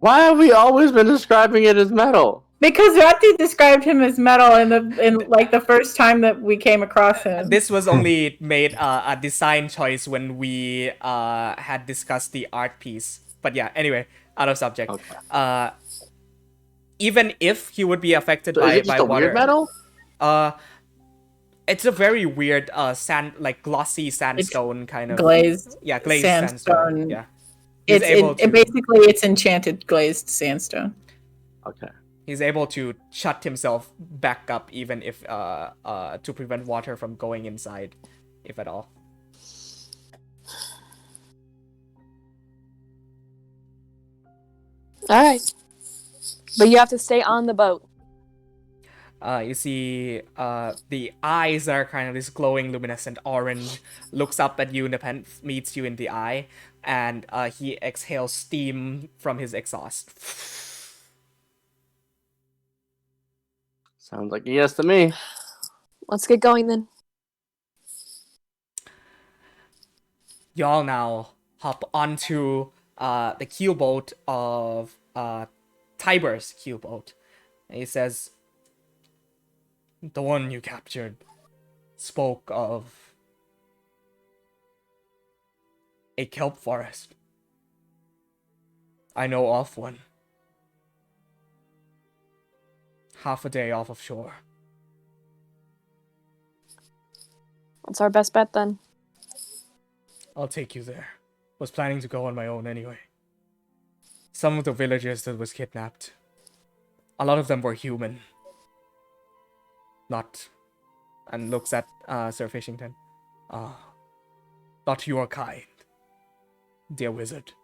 Why have we always been describing it as metal? Because Rati described him as metal in the first time that we came across him. This was only made a design choice when we had discussed the art piece. But yeah, anyway, out of subject. Okay. Even if he would be affected by a water, weird metal? It's a very weird glossy sandstone kind of glazed. Yeah, glazed sandstone. Yeah. Basically it's enchanted glazed sandstone. Okay. He's able to shut himself back up even if to prevent water from going inside, if at all. Alright. But you have to stay on the boat. You see the eyes are kind of this glowing luminescent orange, looks up at you, Nepenthe meets you in the eye, and he exhales steam from his exhaust. Sounds like a yes to me. Let's get going then. Y'all now hop onto the keelboat of Tiber's keelboat. And he says, "The one you captured spoke of a kelp forest. I know of one. Half a day off of shore." What's our best bet then? "I'll take you there. Was planning to go on my own anyway. Some of the villagers that was kidnapped, a lot of them were human. Not," and looks at Sir Fishington, "not your kind, dear wizard.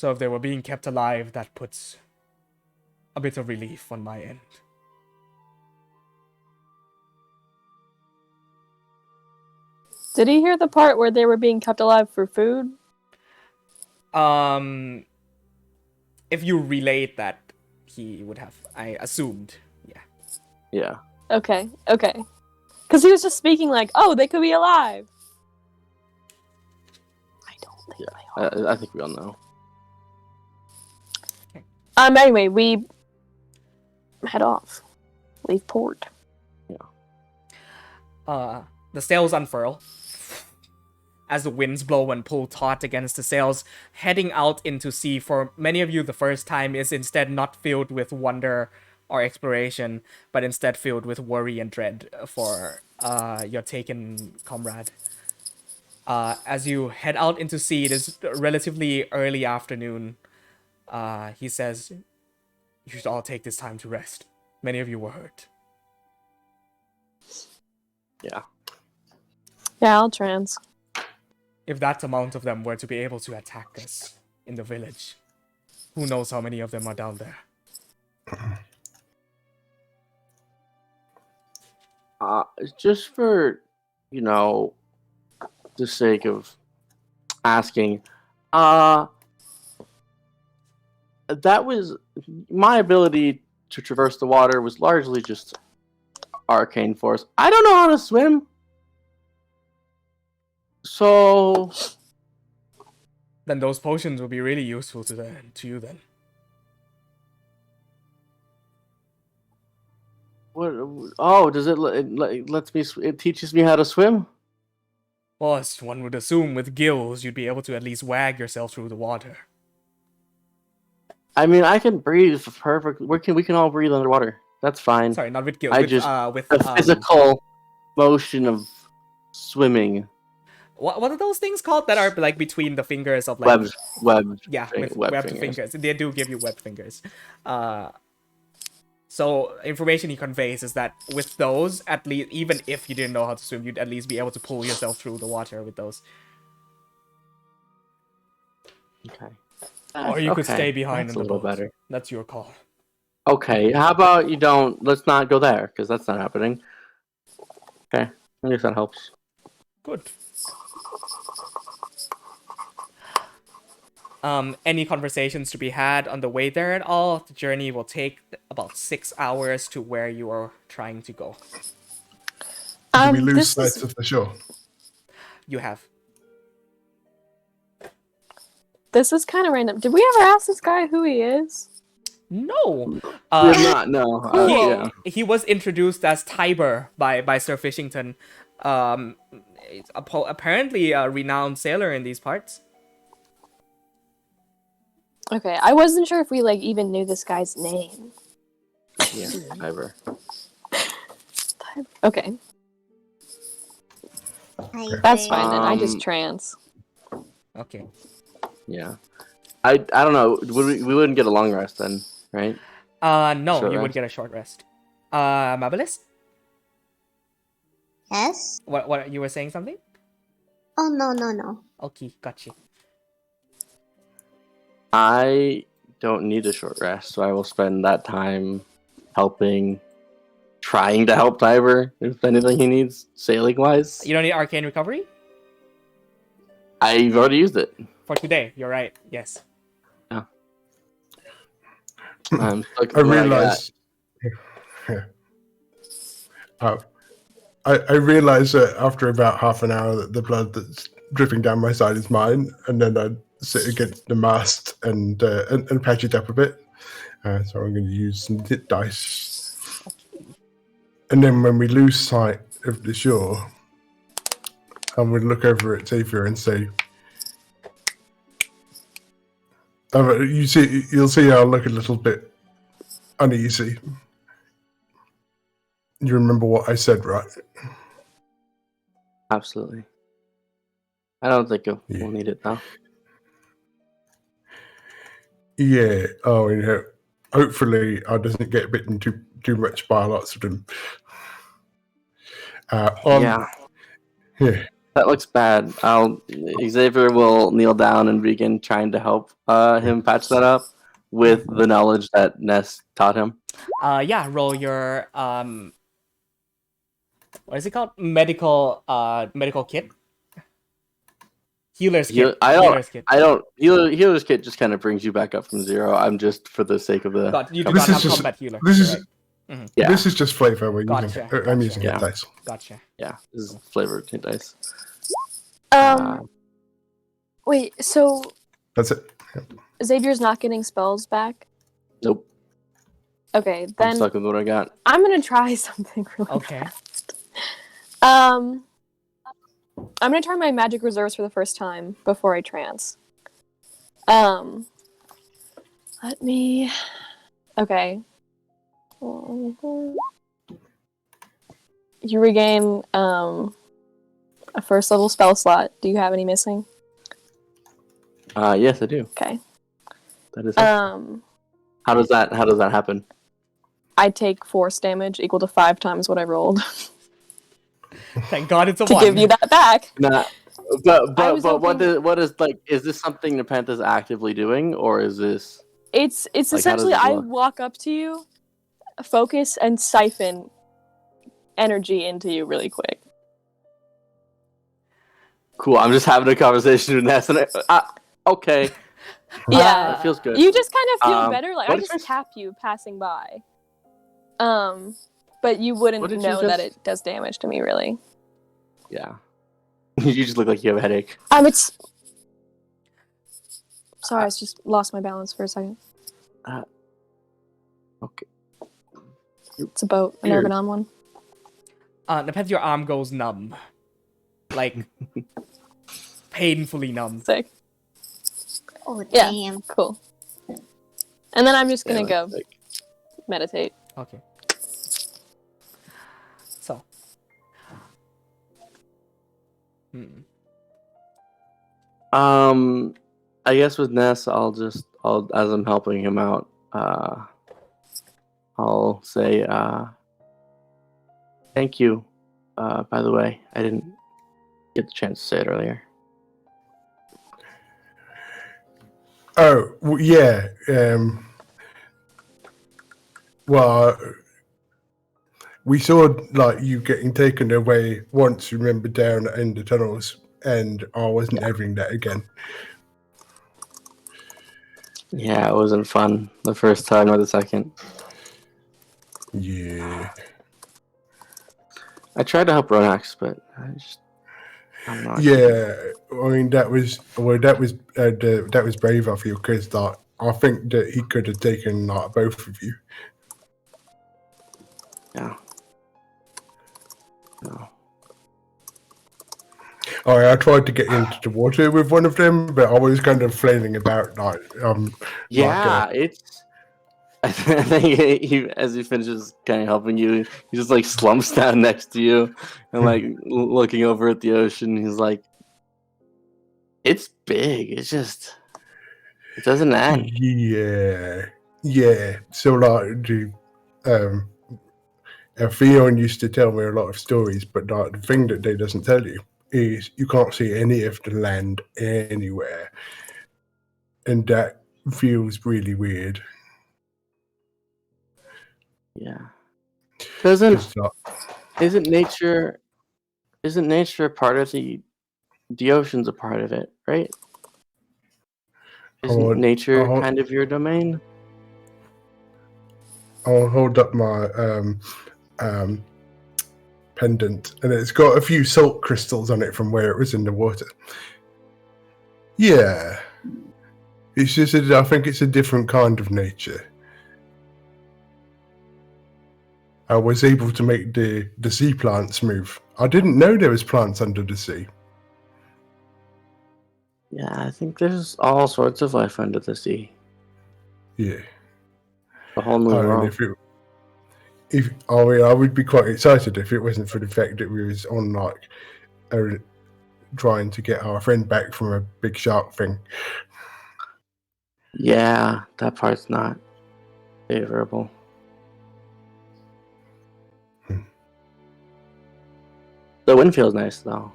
So if they were being kept alive, that puts a bit of relief on my end. Did he hear the part where they were being kept alive for food? If you relate that, he would have. I assumed. Yeah. Yeah. Okay. Because he was just speaking like, oh, they could be alive. I don't think they are. I think we all know. Anyway, we head off. Leave port. Yeah. The sails unfurl as the winds blow and pull taut against the sails, heading out into sea. For many of you, the first time is instead not filled with wonder or exploration, but instead filled with worry and dread for your taken comrade. As you head out into sea, it is relatively early afternoon. He says, you should all take this time to rest. Many of you were hurt. Yeah. Yeah, I'll trans. If that amount of them were to be able to attack us in the village, who knows how many of them are down there? Just for, the sake of asking, that was my ability to traverse the water was largely just arcane force. I don't know how to swim. So then those potions will be really useful to you then. what? Oh, does it teaches me how to swim? Well, as one would assume, with gills, you'd be able to at least wag yourself through the water. I mean, I can breathe perfectly. We can all breathe underwater. That's fine. Sorry, not with gills. With the physical motion of swimming. What are those things called that are like between the fingers of like webbed? Yeah, with webbed fingers. They do give you webbed fingers. So information he conveys is that with those, at least, even if you didn't know how to swim, you'd at least be able to pull yourself through the water with those. Okay. Or you could stay behind That's in the a little boat. better. That's your call. Okay, how about you don't? Let's not go there because that's not happening. Okay, I guess that helps. Good. Any conversations to be had on the way there at all? The journey will take about 6 hours to where you are trying to go. Do we lose sight of the shore? You have. This is kind of random. Did we ever ask this guy who he is? No. We're not. No. He was introduced as Tiber by Sir Fishington. Apparently a renowned sailor in these parts. Okay, I wasn't sure if we even knew this guy's name. Yeah, Tiber. Okay. That's fine then. I just trans. Okay. Yeah. I don't know. We wouldn't get a long rest then, right? No, Short you would rest. get a short rest. Mabilis? Yes? What you were saying something? Oh, no. Okay, gotcha. I don't need a short rest, so I will spend that time trying to help Tiber if anything he needs sailing wise. You don't need arcane recovery? I've already used it. For today, you're right. Yes. Yeah. I realized. I realized that after about half an hour that the blood that's dripping down my side is mine, and then I sit against the mast and patch it up a bit. So I'm going to use some hit dice. And then when we lose sight of the shore, I'm going to look over at Xavier and say, you'll see I'll look a little bit uneasy. You remember what I said, right? Absolutely. I don't think we'll need it though. Yeah. Oh, hopefully I doesn't get bitten too much by lots of them. Yeah. That looks bad. Xavier will kneel down and begin trying to help him patch that up with the knowledge that Ness taught him. Yeah, roll your what is it called? Medical kit. Healer's kit. Healer's kit just kind of brings you back up from 0. I'm just for the sake of the. You do not have combat healer. This is just flavor. I'm using hit dice. Gotcha. Yeah, this is flavored hit dice. Wait, so That's it. Xavier's not getting spells back? Nope. Okay, I'm then stuck with what I got. I'm gonna try something really Okay. fast. I'm gonna try my magic reserves for the first time before I trance. Let me. Okay. You regain a first level spell slot. Do you have any missing? Yes, I do. Okay. That is. How does that happen? I take force damage equal to 5 times what I rolled. Thank God it's a to 1. give you that back. Nah, but hoping... what is like? Is this something Nepentha's actively doing, or is this? It's like, essentially I walk up to you, focus, and siphon energy into you really quick. Cool. I'm just having a conversation with Ness, and okay. Yeah, it feels good. You just kind of feel better. Like I just tap you passing by. But you wouldn't know that it does damage to me, really. Yeah. You just look like you have a headache. It's. Sorry, I just lost my balance for a second. Okay. It's a boat. I've never been on one. Depends. Your arm goes numb, like painfully numb. Sick. Oh Yeah, damn! Cool. And then I'm just gonna go meditate. Okay. So. I guess with Ness, as I'm helping him out, I'll say, thank you. By the way, I didn't get the chance to say it earlier. Oh, yeah. Well, we saw like you getting taken away once. Remember down in the tunnels, and I wasn't having that again. Yeah, it wasn't fun the first time or the second. Yeah. I tried to help Ronax, but I'm not. Yeah, I mean that was brave of you because I think that he could have taken like both of you. Yeah. No. I tried to get into the water with one of them, but I was kind of flailing about Yeah, it's. I think as he finishes kind of helping you, he just like slumps down next to you and like looking over at the ocean. He's like, "It's big. It's just, it doesn't end." Yeah. So like Theon used to tell me a lot of stories, but like, the thing that they doesn't tell you is you can't see any of the land anywhere, and that feels really weird. Yeah. Isn't nature a part of the ocean's a part of it, right? Isn't nature kind of your domain? I'll hold up my pendant, and it's got a few salt crystals on it from where it was in the water. Yeah. It's just I think it's a different kind of nature. I was able to make the sea plants move. I didn't know there was plants under the sea. Yeah, I think there's all sorts of life under the sea. Yeah. A whole new world. I would be quite excited if it wasn't for the fact that we was on like trying to get our friend back from a big shark thing. Yeah, that part's not favorable. The wind feels nice though.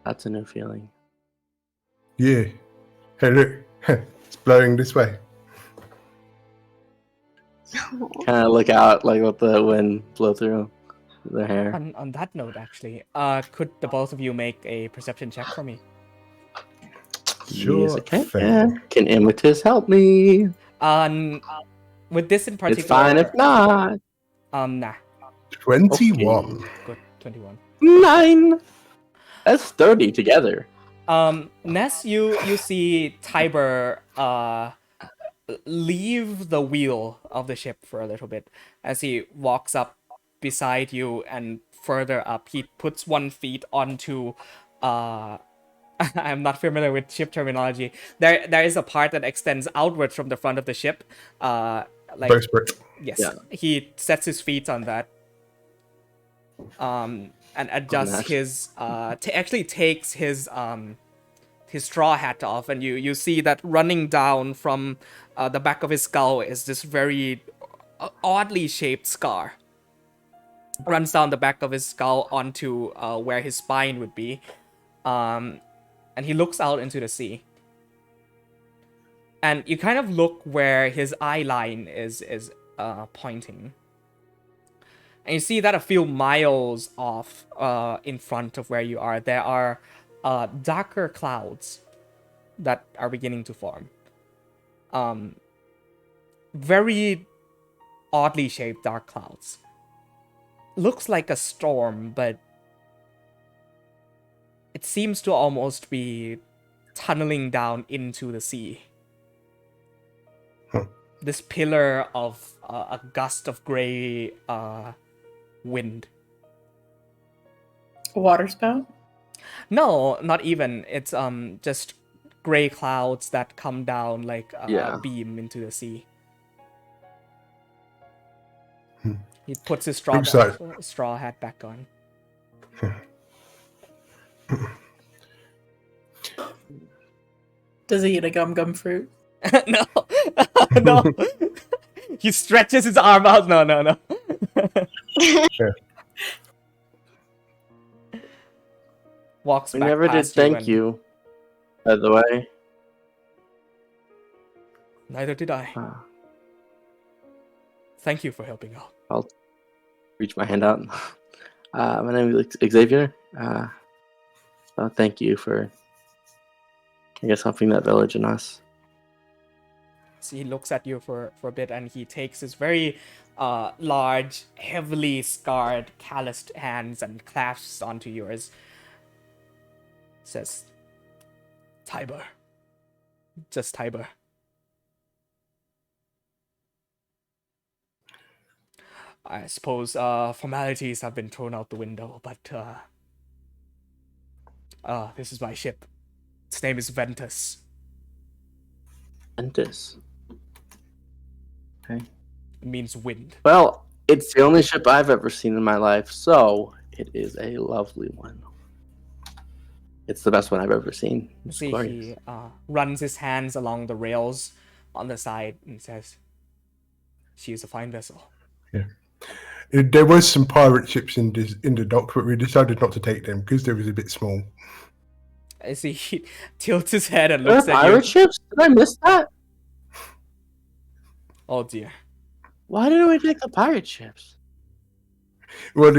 That's a new feeling. Yeah. Hey, look. It's blowing this way. Kind of look out, like let the wind blow through the hair. On that note, actually, could the both of you make a perception check for me? Sure Yes, okay. thing. Yeah. Can Imitus help me? With this in particular, It's fine if not. Nah. 21. Okay. Good, 21. 9. That's 30 together. Ness, you see Tiber leave the wheel of the ship for a little bit as he walks up beside you, and further up he puts 1 foot onto I'm not familiar with ship terminology. There is a part that extends outwards from the front of the ship. Bowsprit. Yes. Yeah. He sets his feet on that. And adjusts that. his actually takes his straw hat off, and you see that running down from the back of his skull is this very oddly shaped scar. Runs down the back of his skull onto where his spine would be. And he looks out into the sea. And you kind of look where his eye line is pointing. And you see that a few miles off in front of where you are, there are darker clouds that are beginning to form. Very oddly shaped dark clouds. Looks like a storm, but it seems to almost be tunneling down into the sea. Huh. This pillar of a gust of gray wind. A water spout? No, not even. It's just gray clouds that come down like a beam into the sea. He puts his straw hat back on. Does he eat a gum fruit? No. No. He stretches his arm out. No. Walks We back never did past thank you. you, by the way. Neither did I. Thank you for helping out. I'll reach my hand out. My name is Xavier. So thank you for, I guess, helping that village and us. So he looks at you for a bit, and he takes his very large, heavily scarred, calloused hands and clasps onto yours. Says, Tiber. Just Tiber. I suppose formalities have been thrown out the window, but this is my ship. Its name is Ventus. Ventus. Okay. It means wind. Well, it's the only ship I've ever seen in my life, so it is a lovely one. It's the best one I've ever seen. It's See, glorious. he runs his hands along the rails on the side and says, she is a fine vessel. Yeah. There was some pirate ships in the dock, but we decided not to take them because they was a bit small. I see he tilts his head and There are looks at pirate you. ships? Did I miss that? Oh dear. Why didn't we take the pirate ships? Well,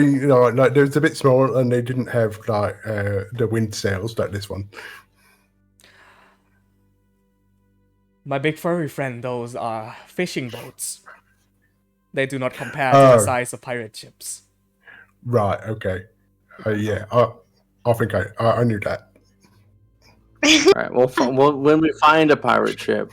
like they was a bit small, and they didn't have like the wind sails like this one. My big furry friend, those are fishing boats. They do not compare to the size of pirate ships. Right. Okay. Yeah. I think I knew that. All right. Well, when we find a pirate ship,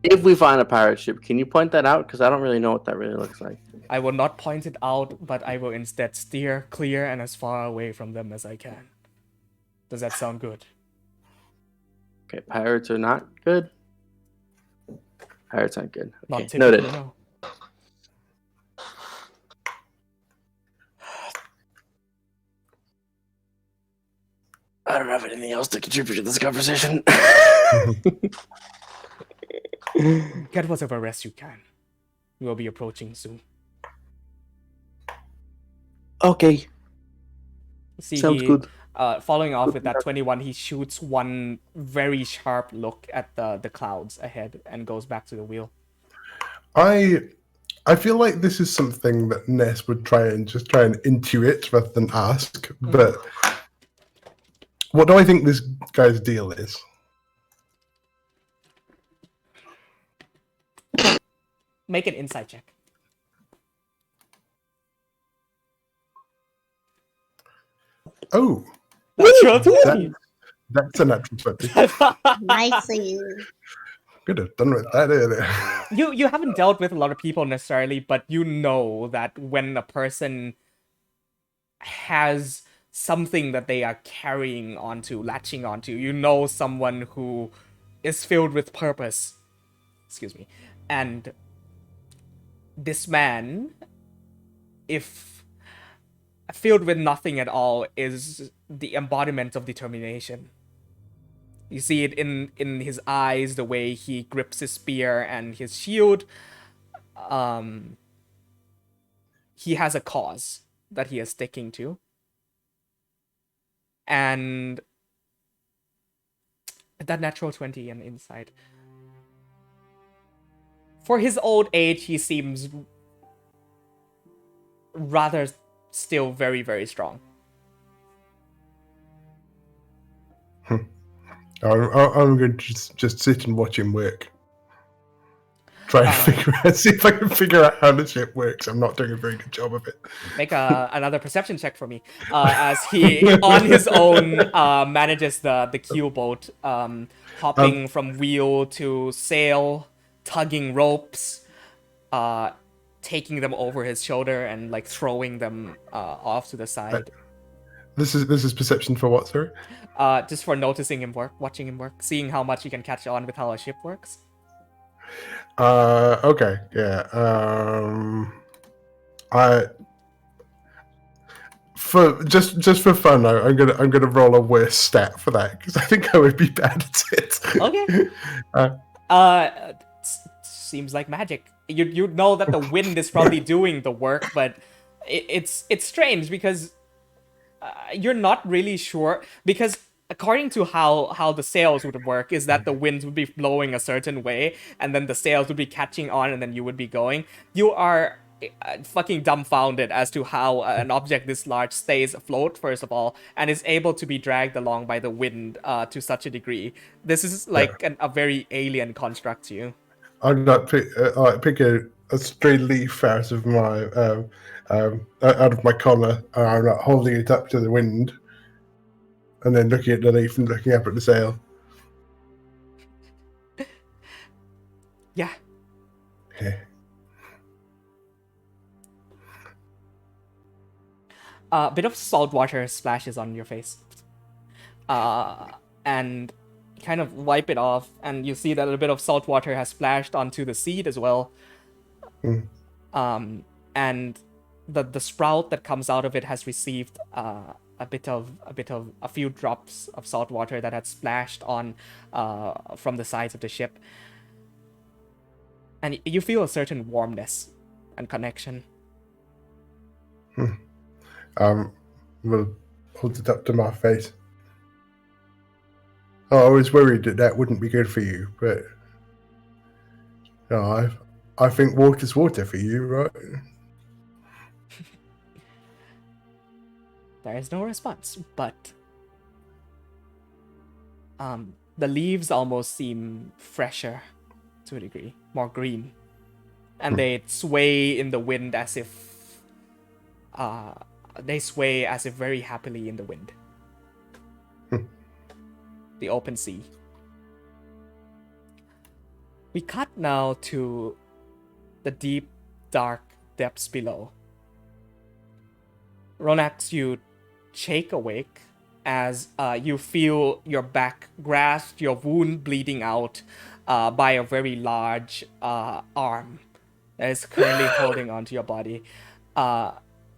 if we find a pirate ship, can you point that out? Because I don't really know what that really looks like. I will not point it out, but I will instead steer clear and as far away from them as I can. Does that sound good? Okay, pirates are not good. Pirates aren't good. Not Okay, typically, noted. no. I don't have anything else to contribute to this conversation. Get whatever rest you can. We will be approaching soon. Okay. See, Sounds he good. Following off with that 21, he shoots one very sharp look at the clouds ahead and goes back to the wheel. I feel like this is something that Ness would try and intuit rather than ask. But what do I think this guy's deal is? Make an insight check. Oh, Natural 20. that's a natural 20. Nicely. Could have done with that earlier. You haven't dealt with a lot of people necessarily, but you know that when a person has something that they are carrying onto, latching onto, you know someone who is filled with purpose. Excuse me. And this man, if filled with nothing at all, is the embodiment of determination. You see it in his eyes, the way he grips his spear and his shield. He has a cause that he is sticking to. And that natural 20 and insight. For his old age, he seems rather still very, very strong. I'm going to just sit and watch him work. Try and see if I can figure out how the ship works. I'm not doing a very good job of it. Make another perception check for me. As he, on his own, manages the keel boat, hopping from wheel to sail, tugging ropes, taking them over his shoulder and like throwing them off to the side. This is perception for what, sorry? Just for noticing him work, watching him work, seeing how much he can catch on with how a ship works. Okay, yeah. Just for fun, I'm gonna roll a worse stat for that because I think I would be bad at it. Okay. Seems like magic. You know that the wind is probably doing the work, but it's strange because you're not really sure, because according to how the sails would work is that the winds would be blowing a certain way and then the sails would be catching on and then you would be going. You are fucking dumbfounded as to how an object this large stays afloat, first of all, and is able to be dragged along by the wind to such a degree. This is like a very alien construct to you. I'm not pick a stray leaf out of my collar, and I'm not holding it up to the wind, and then looking at the leaf and looking up at the sail. Yeah. A bit of salt water splashes on your face, and kind of wipe it off, and you see that a bit of salt water has splashed onto the seed as well. And the sprout that comes out of it has received a few drops of salt water that had splashed on from the sides of the ship, and you feel a certain warmness and connection. We'll hold it up to my face. I was worried that wouldn't be good for you, but no, I think water's water for you, right? There is no response, but the leaves almost seem fresher to a degree, more green, and they sway in the wind as if very happily in the wind. The open sea. We cut now to the deep, dark depths below. Ronax, you shake awake as you feel your back grasped, your wound bleeding out by a very large arm that is currently holding onto your body.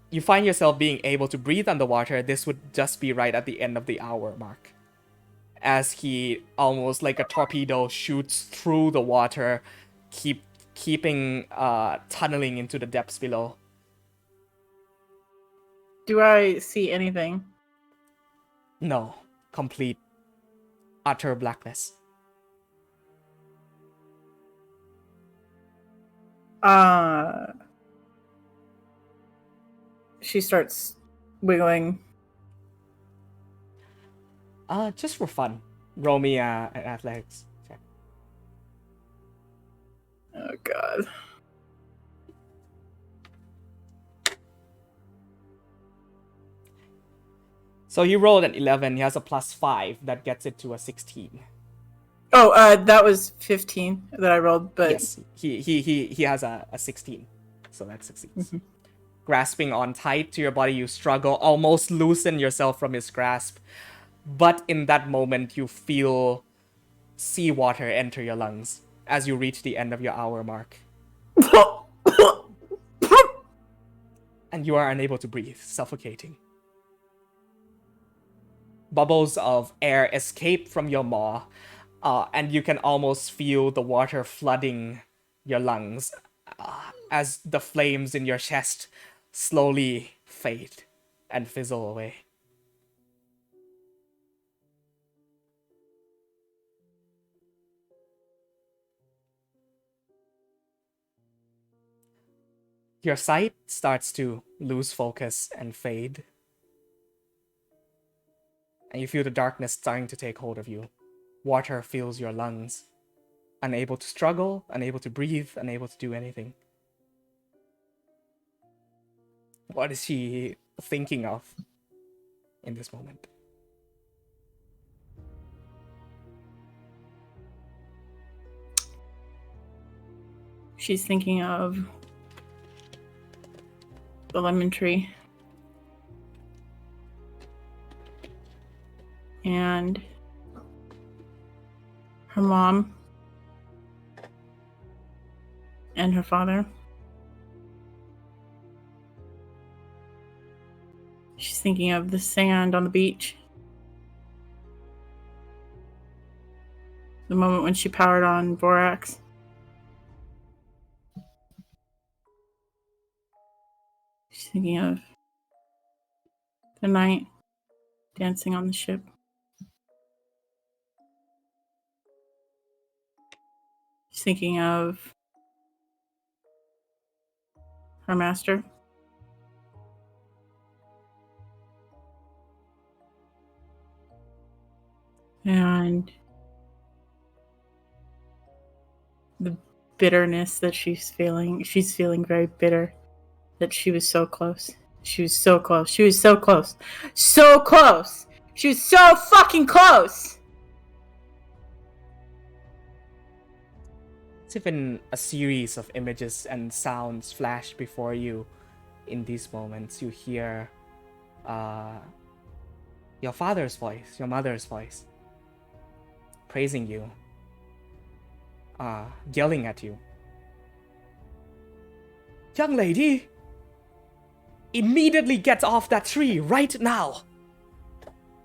You find yourself being able to breathe underwater. This would just be right at the end of the hour mark, as he almost like a torpedo shoots through the water, keeping tunneling into the depths below. Do I see anything? No. Complete, utter blackness. She starts wiggling. Just for fun. Roll me an athletics check. Oh god. So he rolled an 11. He has a +5 that gets it to a 16. Oh, that was 15 that I rolled, but yes, he has a 16, so that succeeds. Grasping on tight to your body, you struggle, almost loosen yourself from his grasp. But in that moment, you feel seawater enter your lungs as you reach the end of your hour mark. And you are unable to breathe, suffocating. Bubbles of air escape from your maw, and you can almost feel the water flooding your lungs as the flames in your chest slowly fade and fizzle away. Your sight starts to lose focus and fade. And you feel the darkness starting to take hold of you. Water fills your lungs. Unable to struggle, unable to breathe, unable to do anything. What is she thinking of in this moment? she's thinking of the lemon tree. And her mom and her father. She's thinking of the sand on the beach. The moment when she powered on Vorax. She's thinking of the night dancing on the ship. She's thinking of her master. And the bitterness that she's feeling. She's feeling very bitter that she was so close. She was so close. She was so close. So close! She was so fucking close! It's even a series of images and sounds flash before you in these moments. You hear your father's voice, your mother's voice, praising you, yelling at you. Young lady, immediately get off that tree right now,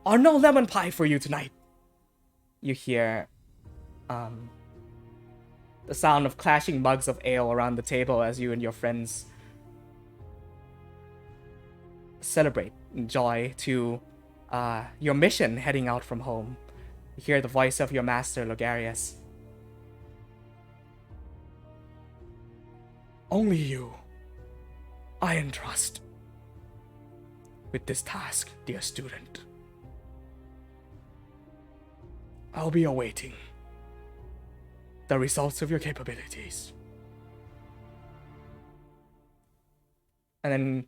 or no lemon pie for you tonight. You hear the sound of clashing mugs of ale around the table as you and your friends celebrate, enjoy to your mission heading out from home. You hear the voice of your master, Lorei'an. Only you I entrust with this task, dear student. I'll be awaiting the results of your capabilities. And then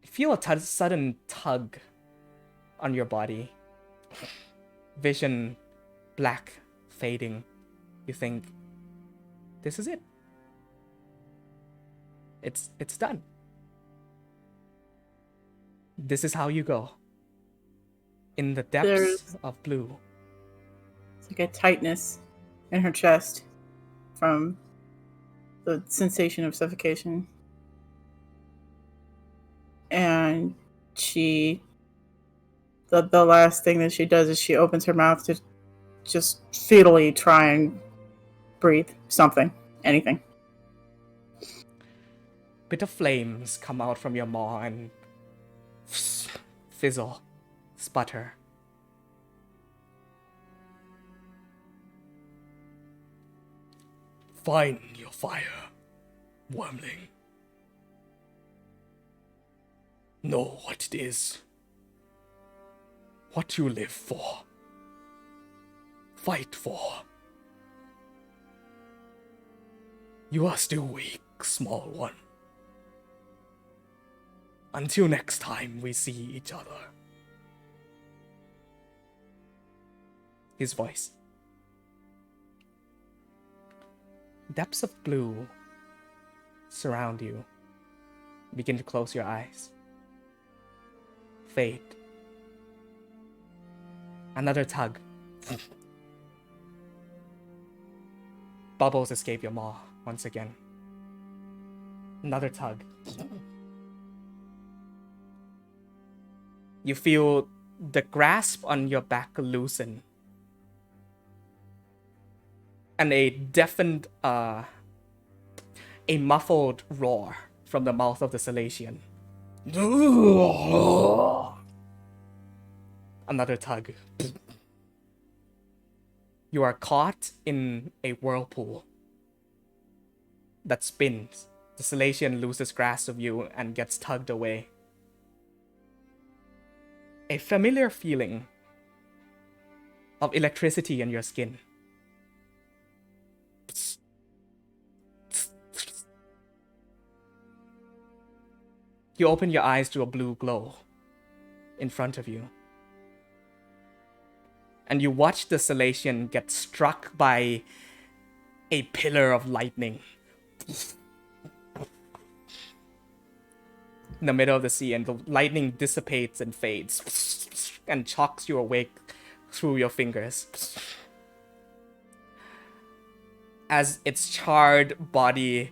you feel a sudden tug on your body. Vision black, fading. You think, this is it. It's done. This is how you go. In the depths of blue. It's like a tightness in her chest from the sensation of suffocation. And the last thing that she does is she opens her mouth to just futilely try and breathe something, anything. bit of flames come out from your maw and fizzle, sputter. Find your fire, wormling. Know what it is. What you live for. Fight for. You are still weak, small one. Until next time we see each other. His voice. Depths of blue surround you. Begin to close your eyes. Fade. Another tug. Bubbles escape your maw once again. Another tug. You feel the grasp on your back loosen. And a deafened, a muffled roar from the mouth of the Salatian. Another tug. You are caught in a whirlpool that spins. The Salatian loses grasp of you and gets tugged away. A familiar feeling of electricity in your skin. You open your eyes to a blue glow in front of you. And you watch the Salatian get struck by a pillar of lightning in the middle of the sea, and the lightning dissipates and fades and chocks you awake through your fingers. As its charred body,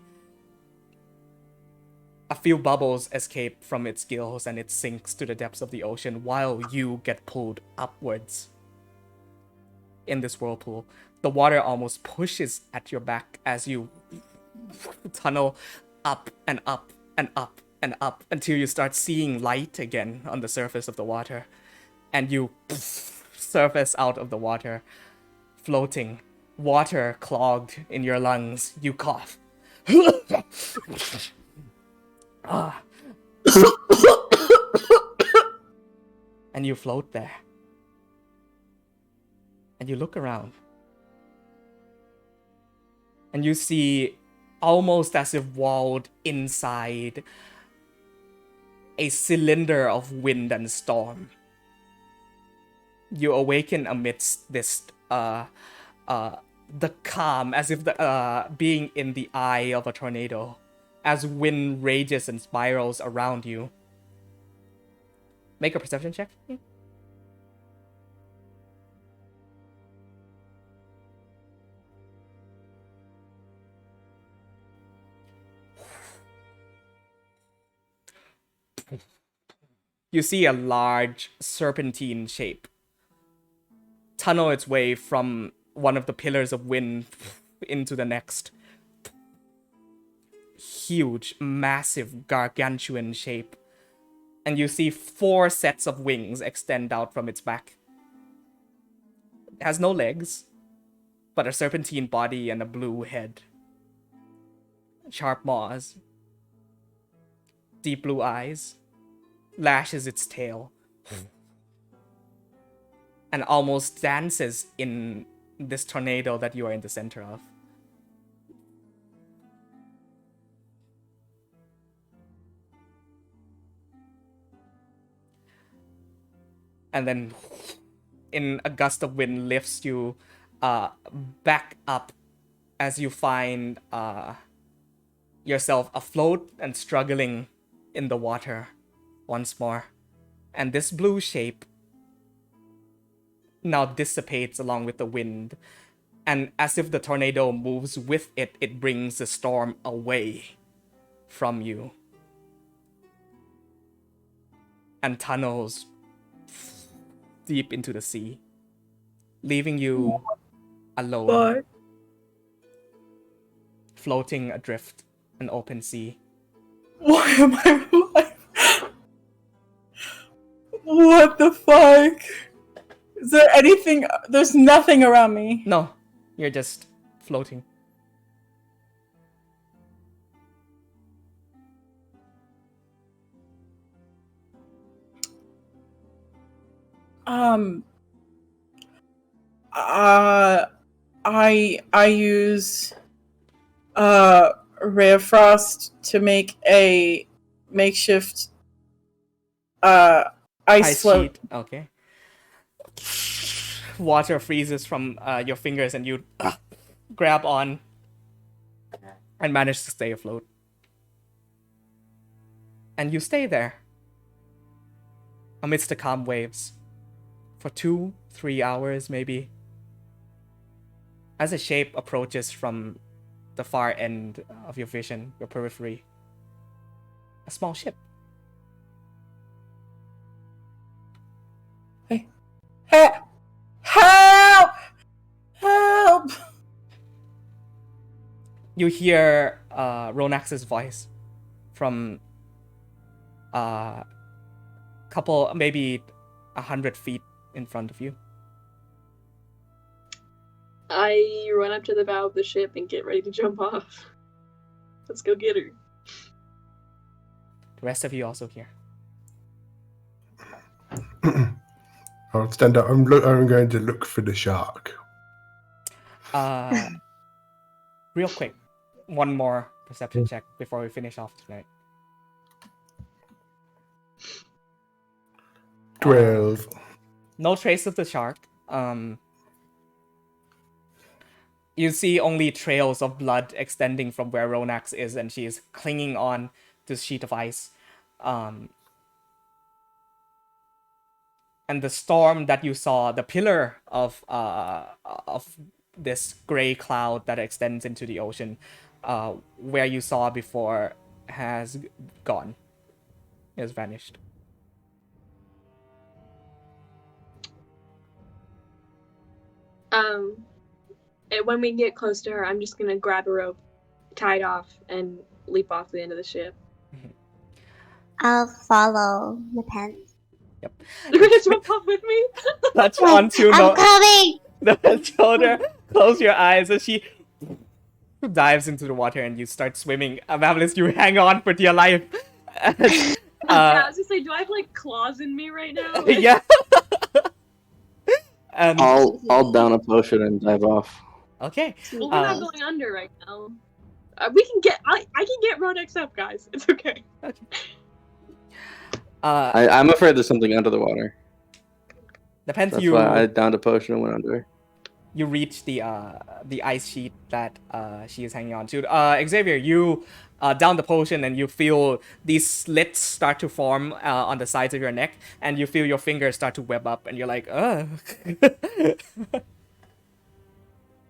a few bubbles escape from its gills and it sinks to the depths of the ocean while you get pulled upwards in this whirlpool. The water almost pushes at your back as you tunnel up and up and up and up until you start seeing light again on the surface of the water. And you surface out of the water, floating, water clogged in your lungs. You cough. And you float there. And you look around. And you see, almost as if walled inside, a cylinder of wind and storm. You awaken amidst this, the calm, as if being in the eye of a tornado, as wind rages and spirals around you. Make a perception check. You see a large serpentine shape tunnel its way from one of the pillars of wind into the next. Huge, massive, gargantuan shape. And you see 4 sets of wings extend out from its back. It has no legs, but a serpentine body and a blue head. Sharp maws. Deep blue eyes. Lashes its tail. And almost dances in this tornado that you are in the center of. And then, in a gust of wind, lifts you back up as you find yourself afloat and struggling in the water once more. And this blue shape now dissipates along with the wind. And as if the tornado moves with it, it brings the storm away from you. And tunnels deep into the sea, leaving you alone. Bye. Floating adrift an open sea. Why am I alive? What the fuck? Is there anything? There's nothing around me. No, you're just floating. I use Ray of Frost to make a makeshift ice float. Sheet. Okay. Water freezes from your fingers, and you grab on and manage to stay afloat. And you stay there amidst the calm waves for 2-3 hours, maybe. As a shape approaches from the far end of your vision, your periphery, a small ship. Hey. Help! Help! You hear Ronax's voice from a couple, maybe 100 feet in front of you. I run up to the bow of the ship and get ready to jump off. Let's go get her. The rest of you also hear. I'll stand up. I'm going to look for the shark. Real quick, one more perception check before we finish off tonight. 12. No trace of the shark. You see only trails of blood extending from where Ronax is, and she is clinging on this sheet of ice. And the storm that you saw, the pillar of this gray cloud that extends into the ocean, where you saw before, has gone. It has vanished. And when we get close to her, I'm just gonna grab a rope, tie it off, and leap off the end of the ship. I'll follow the pen. Yep. You're gonna jump off with me? Touch on to I'm coming! the shoulder. Close your eyes as she dives into the water, and you start swimming. Mavlis, you hang on for dear life. Yeah, I was gonna say, do I have like claws in me right now? Yeah. And I'll down a potion and dive off. okay. Well, we're not going under right now. We can get. I can get Rodex up, guys. It's okay. Okay. I'm afraid there's something under the water. Depends. That's why I downed a potion and went under. You reach the ice sheet that she is hanging on to. Xavier, you down the potion, and you feel these slits start to form on the sides of your neck, and you feel your fingers start to web up, and you're like, ugh.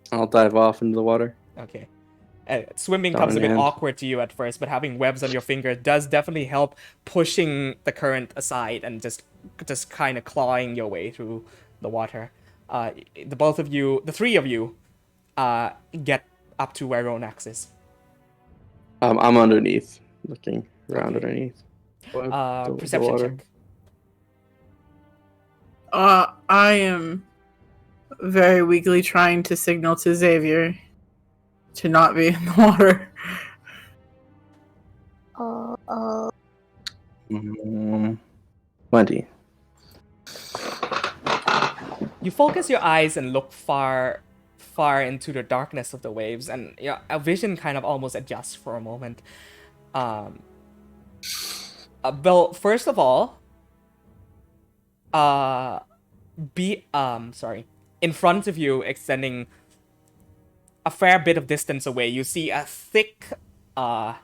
I'll dive off into the water. Okay. Swimming comes a bit awkward to you at first, but having webs on your finger does definitely help pushing the current aside and just kind of clawing your way through the water. The three of you, get up to where Ronax is. I'm underneath, looking around underneath. Perception check. I am very weakly trying to signal to Xavier to not be in the water. 20. You focus your eyes and look far into the darkness of the waves, and your vision kind of almost adjusts for a moment. Well, first of all, in front of you, extending a fair bit of distance away, you see a thick a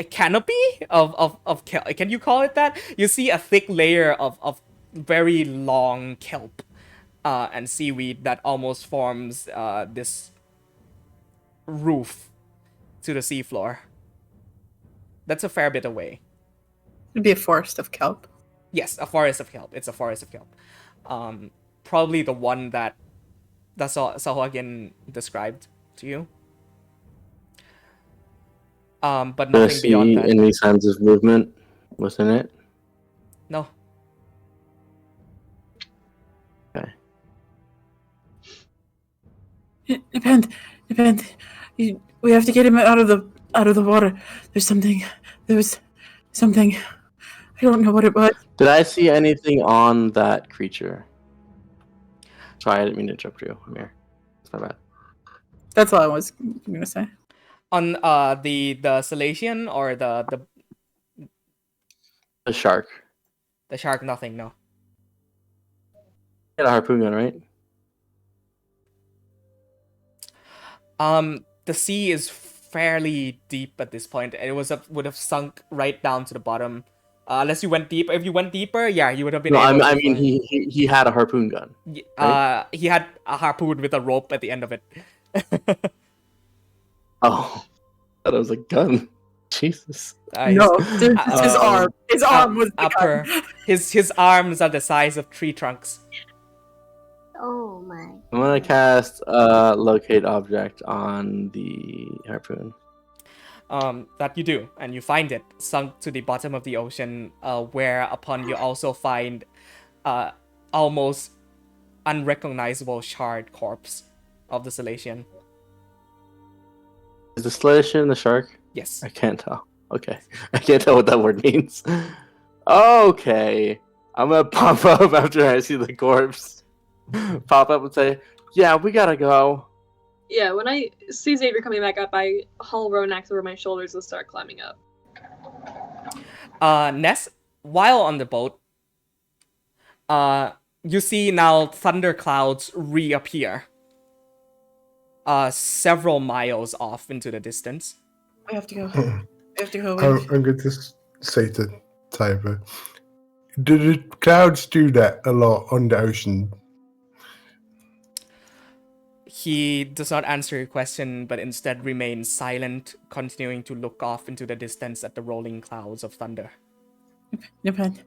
canopy of can you call it that? You see a thick layer of very long kelp and seaweed that almost forms this roof to the seafloor. That's a fair bit away. It'd be a forest of kelp. Yes, a forest of kelp. It's a forest of kelp. Probably the one that Sahuagin described to you. But Do I nothing beyond see that. any signs of movement within it? No. Okay. Depend. We have to get him out of the water. There was something. I don't know what it was. Did I see anything on that creature? Sorry, I didn't mean to interrupt you, Amir. It's my bad. That's all I was gonna say. On the Salatian or the shark. The shark, nothing, no. Had a harpoon gun, right? The sea is fairly deep at this point. It would have sunk right down to the bottom. Unless you went deep. If you went deper, yeah, you would have been able to I mean, he had a harpoon gun. Right? He had a harpoon with a rope at the end of it. Oh, I thought it was a gun. Jesus. No, his arm. His arm was the upper. gun. His arms are the size of tree trunks. Oh my. I'm gonna cast locate object on the harpoon. That you do, and you find it sunk to the bottom of the ocean, whereupon you also find almost unrecognizable shard corpse of the Salatian. Is the Salatian the shark? Yes. I can't tell. Okay. I can't tell what that word means. Okay. I'm gonna pop up after I see the corpse. Pop up and say, yeah, we gotta go. Yeah, when I see Xavier coming back up, I haul Ronax over my shoulders and start climbing up. Ness, while on the boat, you see now thunder clouds reappear. Several miles off into the distance. We have to go. We have to go. I'm going to say to Tyber, do the clouds do that a lot on the ocean? He does not answer your question, but instead remains silent, continuing to look off into the distance at the rolling clouds of thunder. Depend.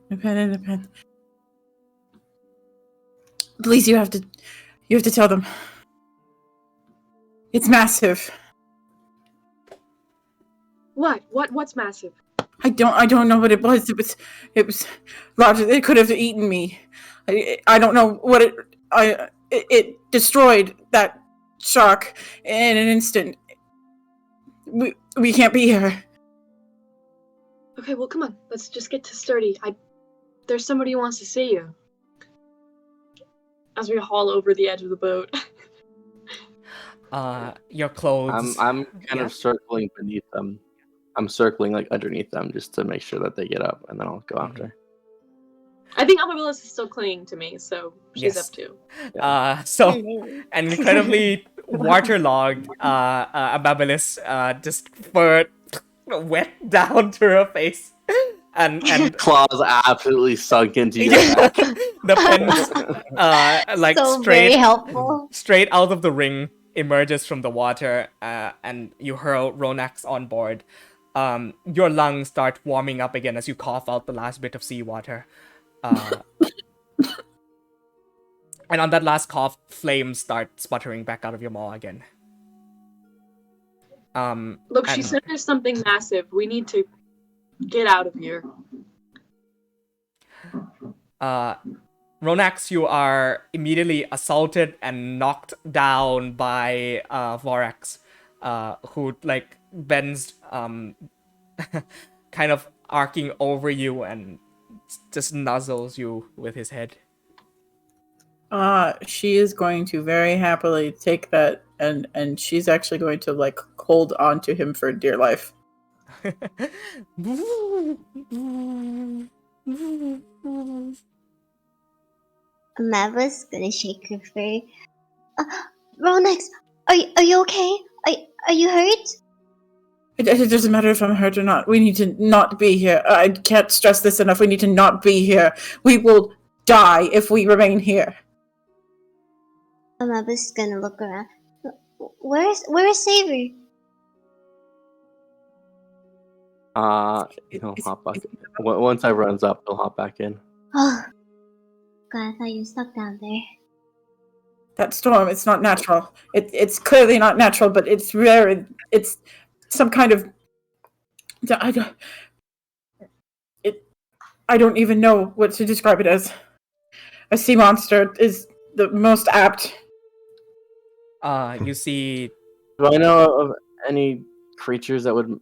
Please, you have to tell them. It's massive. What? What's massive? I don't know what it was. It was large. It could have eaten me. I don't know what it destroyed that shark in an instant. We can't be here. Okay, well, come on. Let's just get to sturdy. There's somebody who wants to see you. As we haul over the edge of the boat. Your clothes. I'm kind of circling beneath them. I'm circling like underneath them just to make sure that they get up, and then I'll go after. I think Amabilis is still clinging to me, so she's up too. So an incredibly waterlogged Amabilis just foot wet down to her face. And claws absolutely sunk into you. The pens like so straight very helpful. Straight out of the ring emerges from the water, and you hurl Ronax on board. Your lungs start warming up again as you cough out the last bit of seawater. And on that last cough, flames start sputtering back out of your maw again. Look, she said there's something massive. We need to get out of here. Ronax, you are immediately assaulted and knocked down by Vorax, who like bends kind of arcing over you and just nuzzles you with his head. She is going to very happily take that, and she's actually going to like hold on to him for dear life. Mava's gonna shake her fur. Ronax, are you okay? Are you hurt? It doesn't matter if I'm hurt or not. We need to not be here. I can't stress this enough. We need to not be here. We will die if we remain here. Mava's gonna look around. Where's Saver? He'll hop back in. Once I runs up, he'll hop back in. Oh, God, I thought you were stuck down there. That storm, it's not natural. It's clearly not natural, but it's rare. It's some kind of I don't even know what to describe it as. A sea monster is the most apt. You see. Do I know of any creatures that would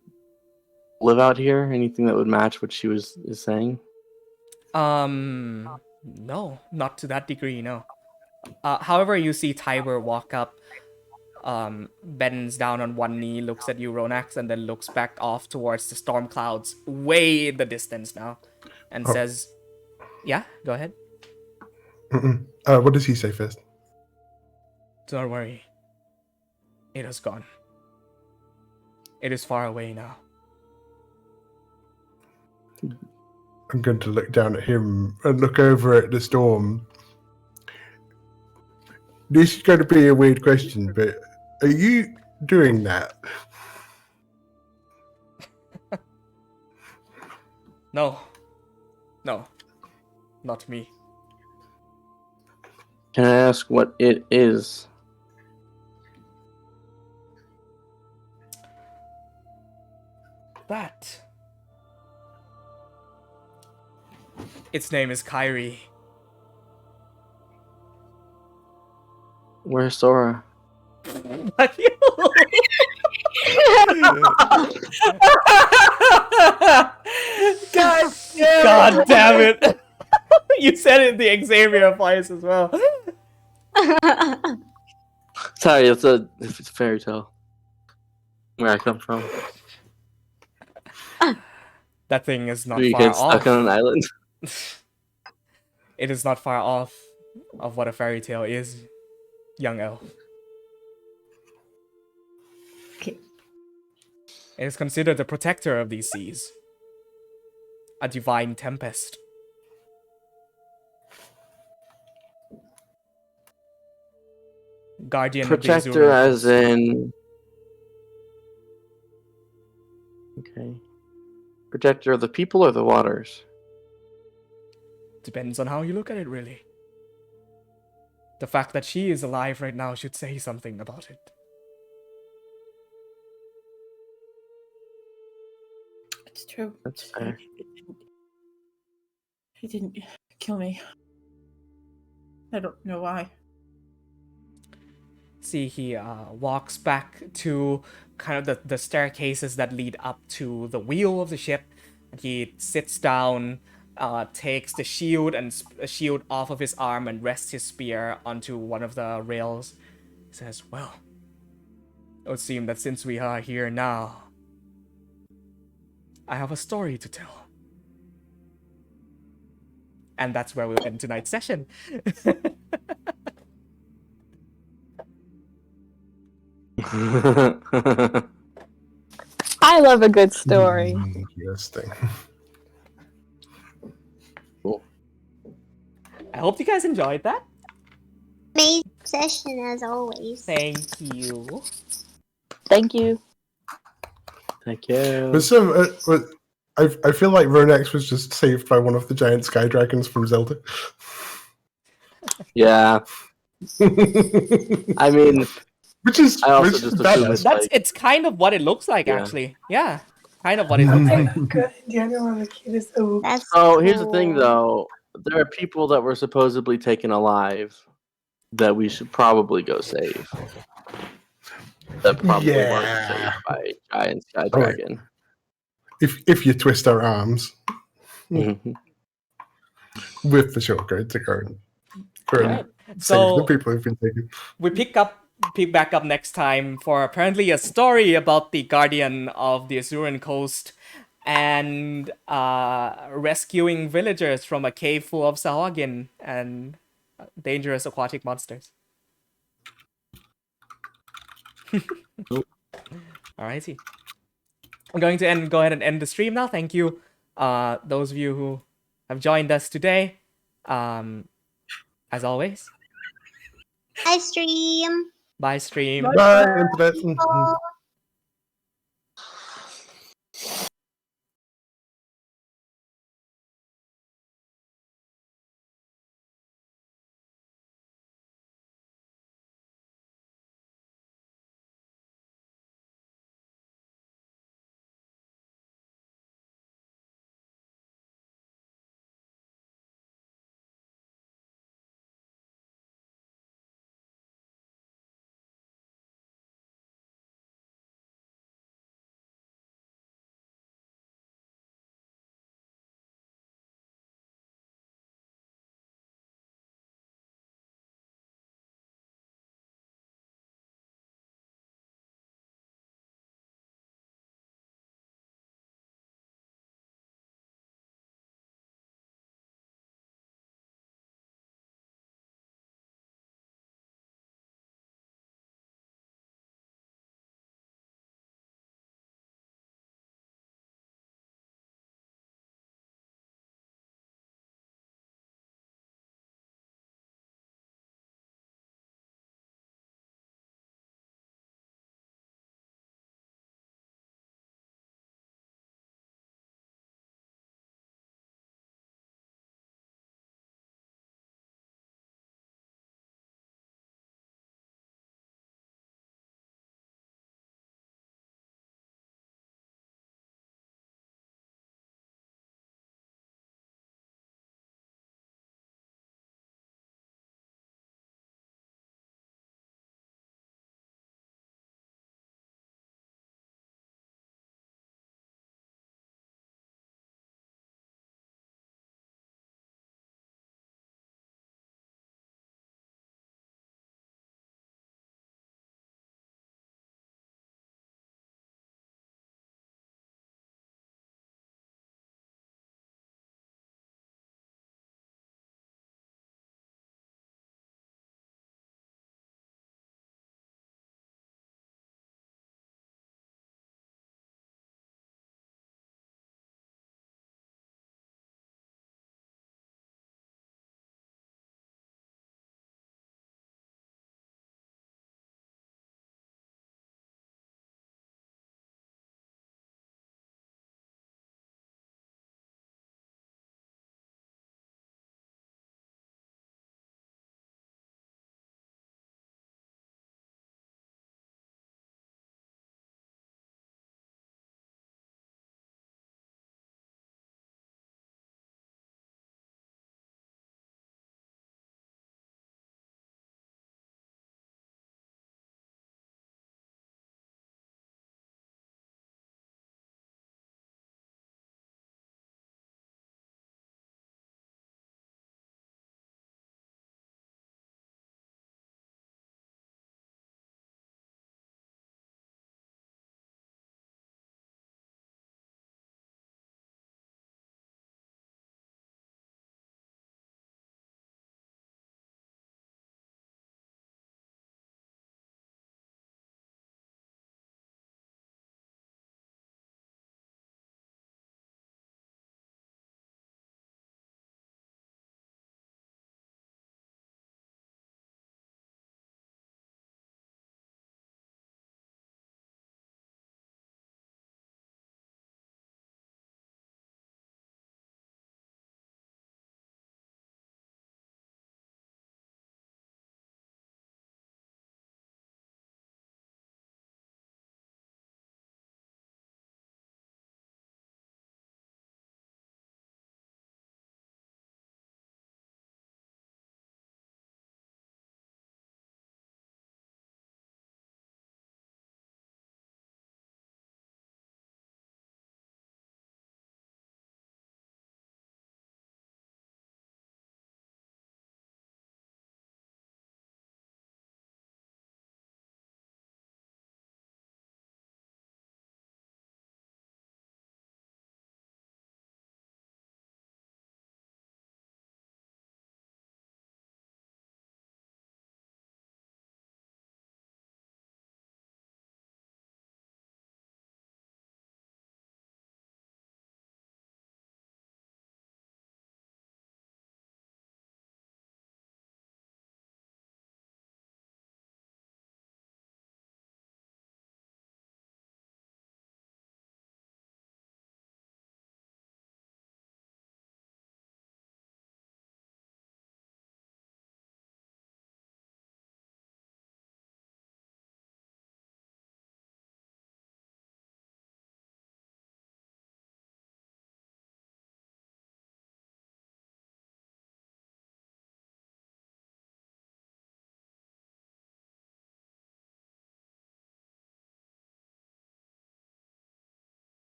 live out here? Anything that would match what she is saying? No, not to that degree, no. However, you see Tiber walk up, bends down on one knee, looks at you, Ronax, and then looks back off towards the storm clouds way in the distance now, and says, "Yeah, go ahead." What does he say first? Don't worry. It has gone. It is far away now. I'm going to look down at him and look over at the storm. This is going to be a weird question, but are you doing that? No, not me. Can I ask what it is? That. Its name is Kyrie. Where's Sora? But you. God damn it! You said it in the Xavier voice as well. Sorry, it's a fairy tale. Where I come from. That thing is not Do you far get off. stuck on an island? It is not far off of what a fairy tale is, young elf. Okay. It is considered the protector of these seas. A divine tempest. Guardian Protector of the as in... Okay. Protector of the people or the waters? Depends on how you look at it, really. The fact that she is alive right now should say something about it. It's true. That's fair. He didn't kill me. I don't know why. See, he walks back to kind of the staircases that lead up to the wheel of the ship. And he sits down, takes the shield and shield off of his arm and rests his spear onto one of the rails. He says, "Well, it would seem that since we are here now, I have a story to tell." And that's where we'll end tonight's session. I love a good story. Interesting. Cool. I hope you guys enjoyed that. Amazing session as always. Thank you. Thank you. Thank you. But I feel like Ronex was just saved by one of the giant sky dragons from Zelda. Yeah. I mean, I also just assume it's like, It's kind of what it looks like, Yeah. actually. Yeah, kind of what it looks like. That's oh, here's the cool. thing though. There are people that were supposedly taken alive that we should probably go save. That probably weren't saved by a giant sky dragon. If you twist our arms Mhm. with the shotgun to go and Alright. save the So people who've been taken. we pick back up next time for apparently a story about the guardian of the Azuran coast and rescuing villagers from a cave full of Sahagin and dangerous aquatic monsters. Alrighty. I'm going to go ahead and end the stream now. Thank you, those of you who have joined us today. As always, Hi, stream. bye stream. Bye, Internet. Bye.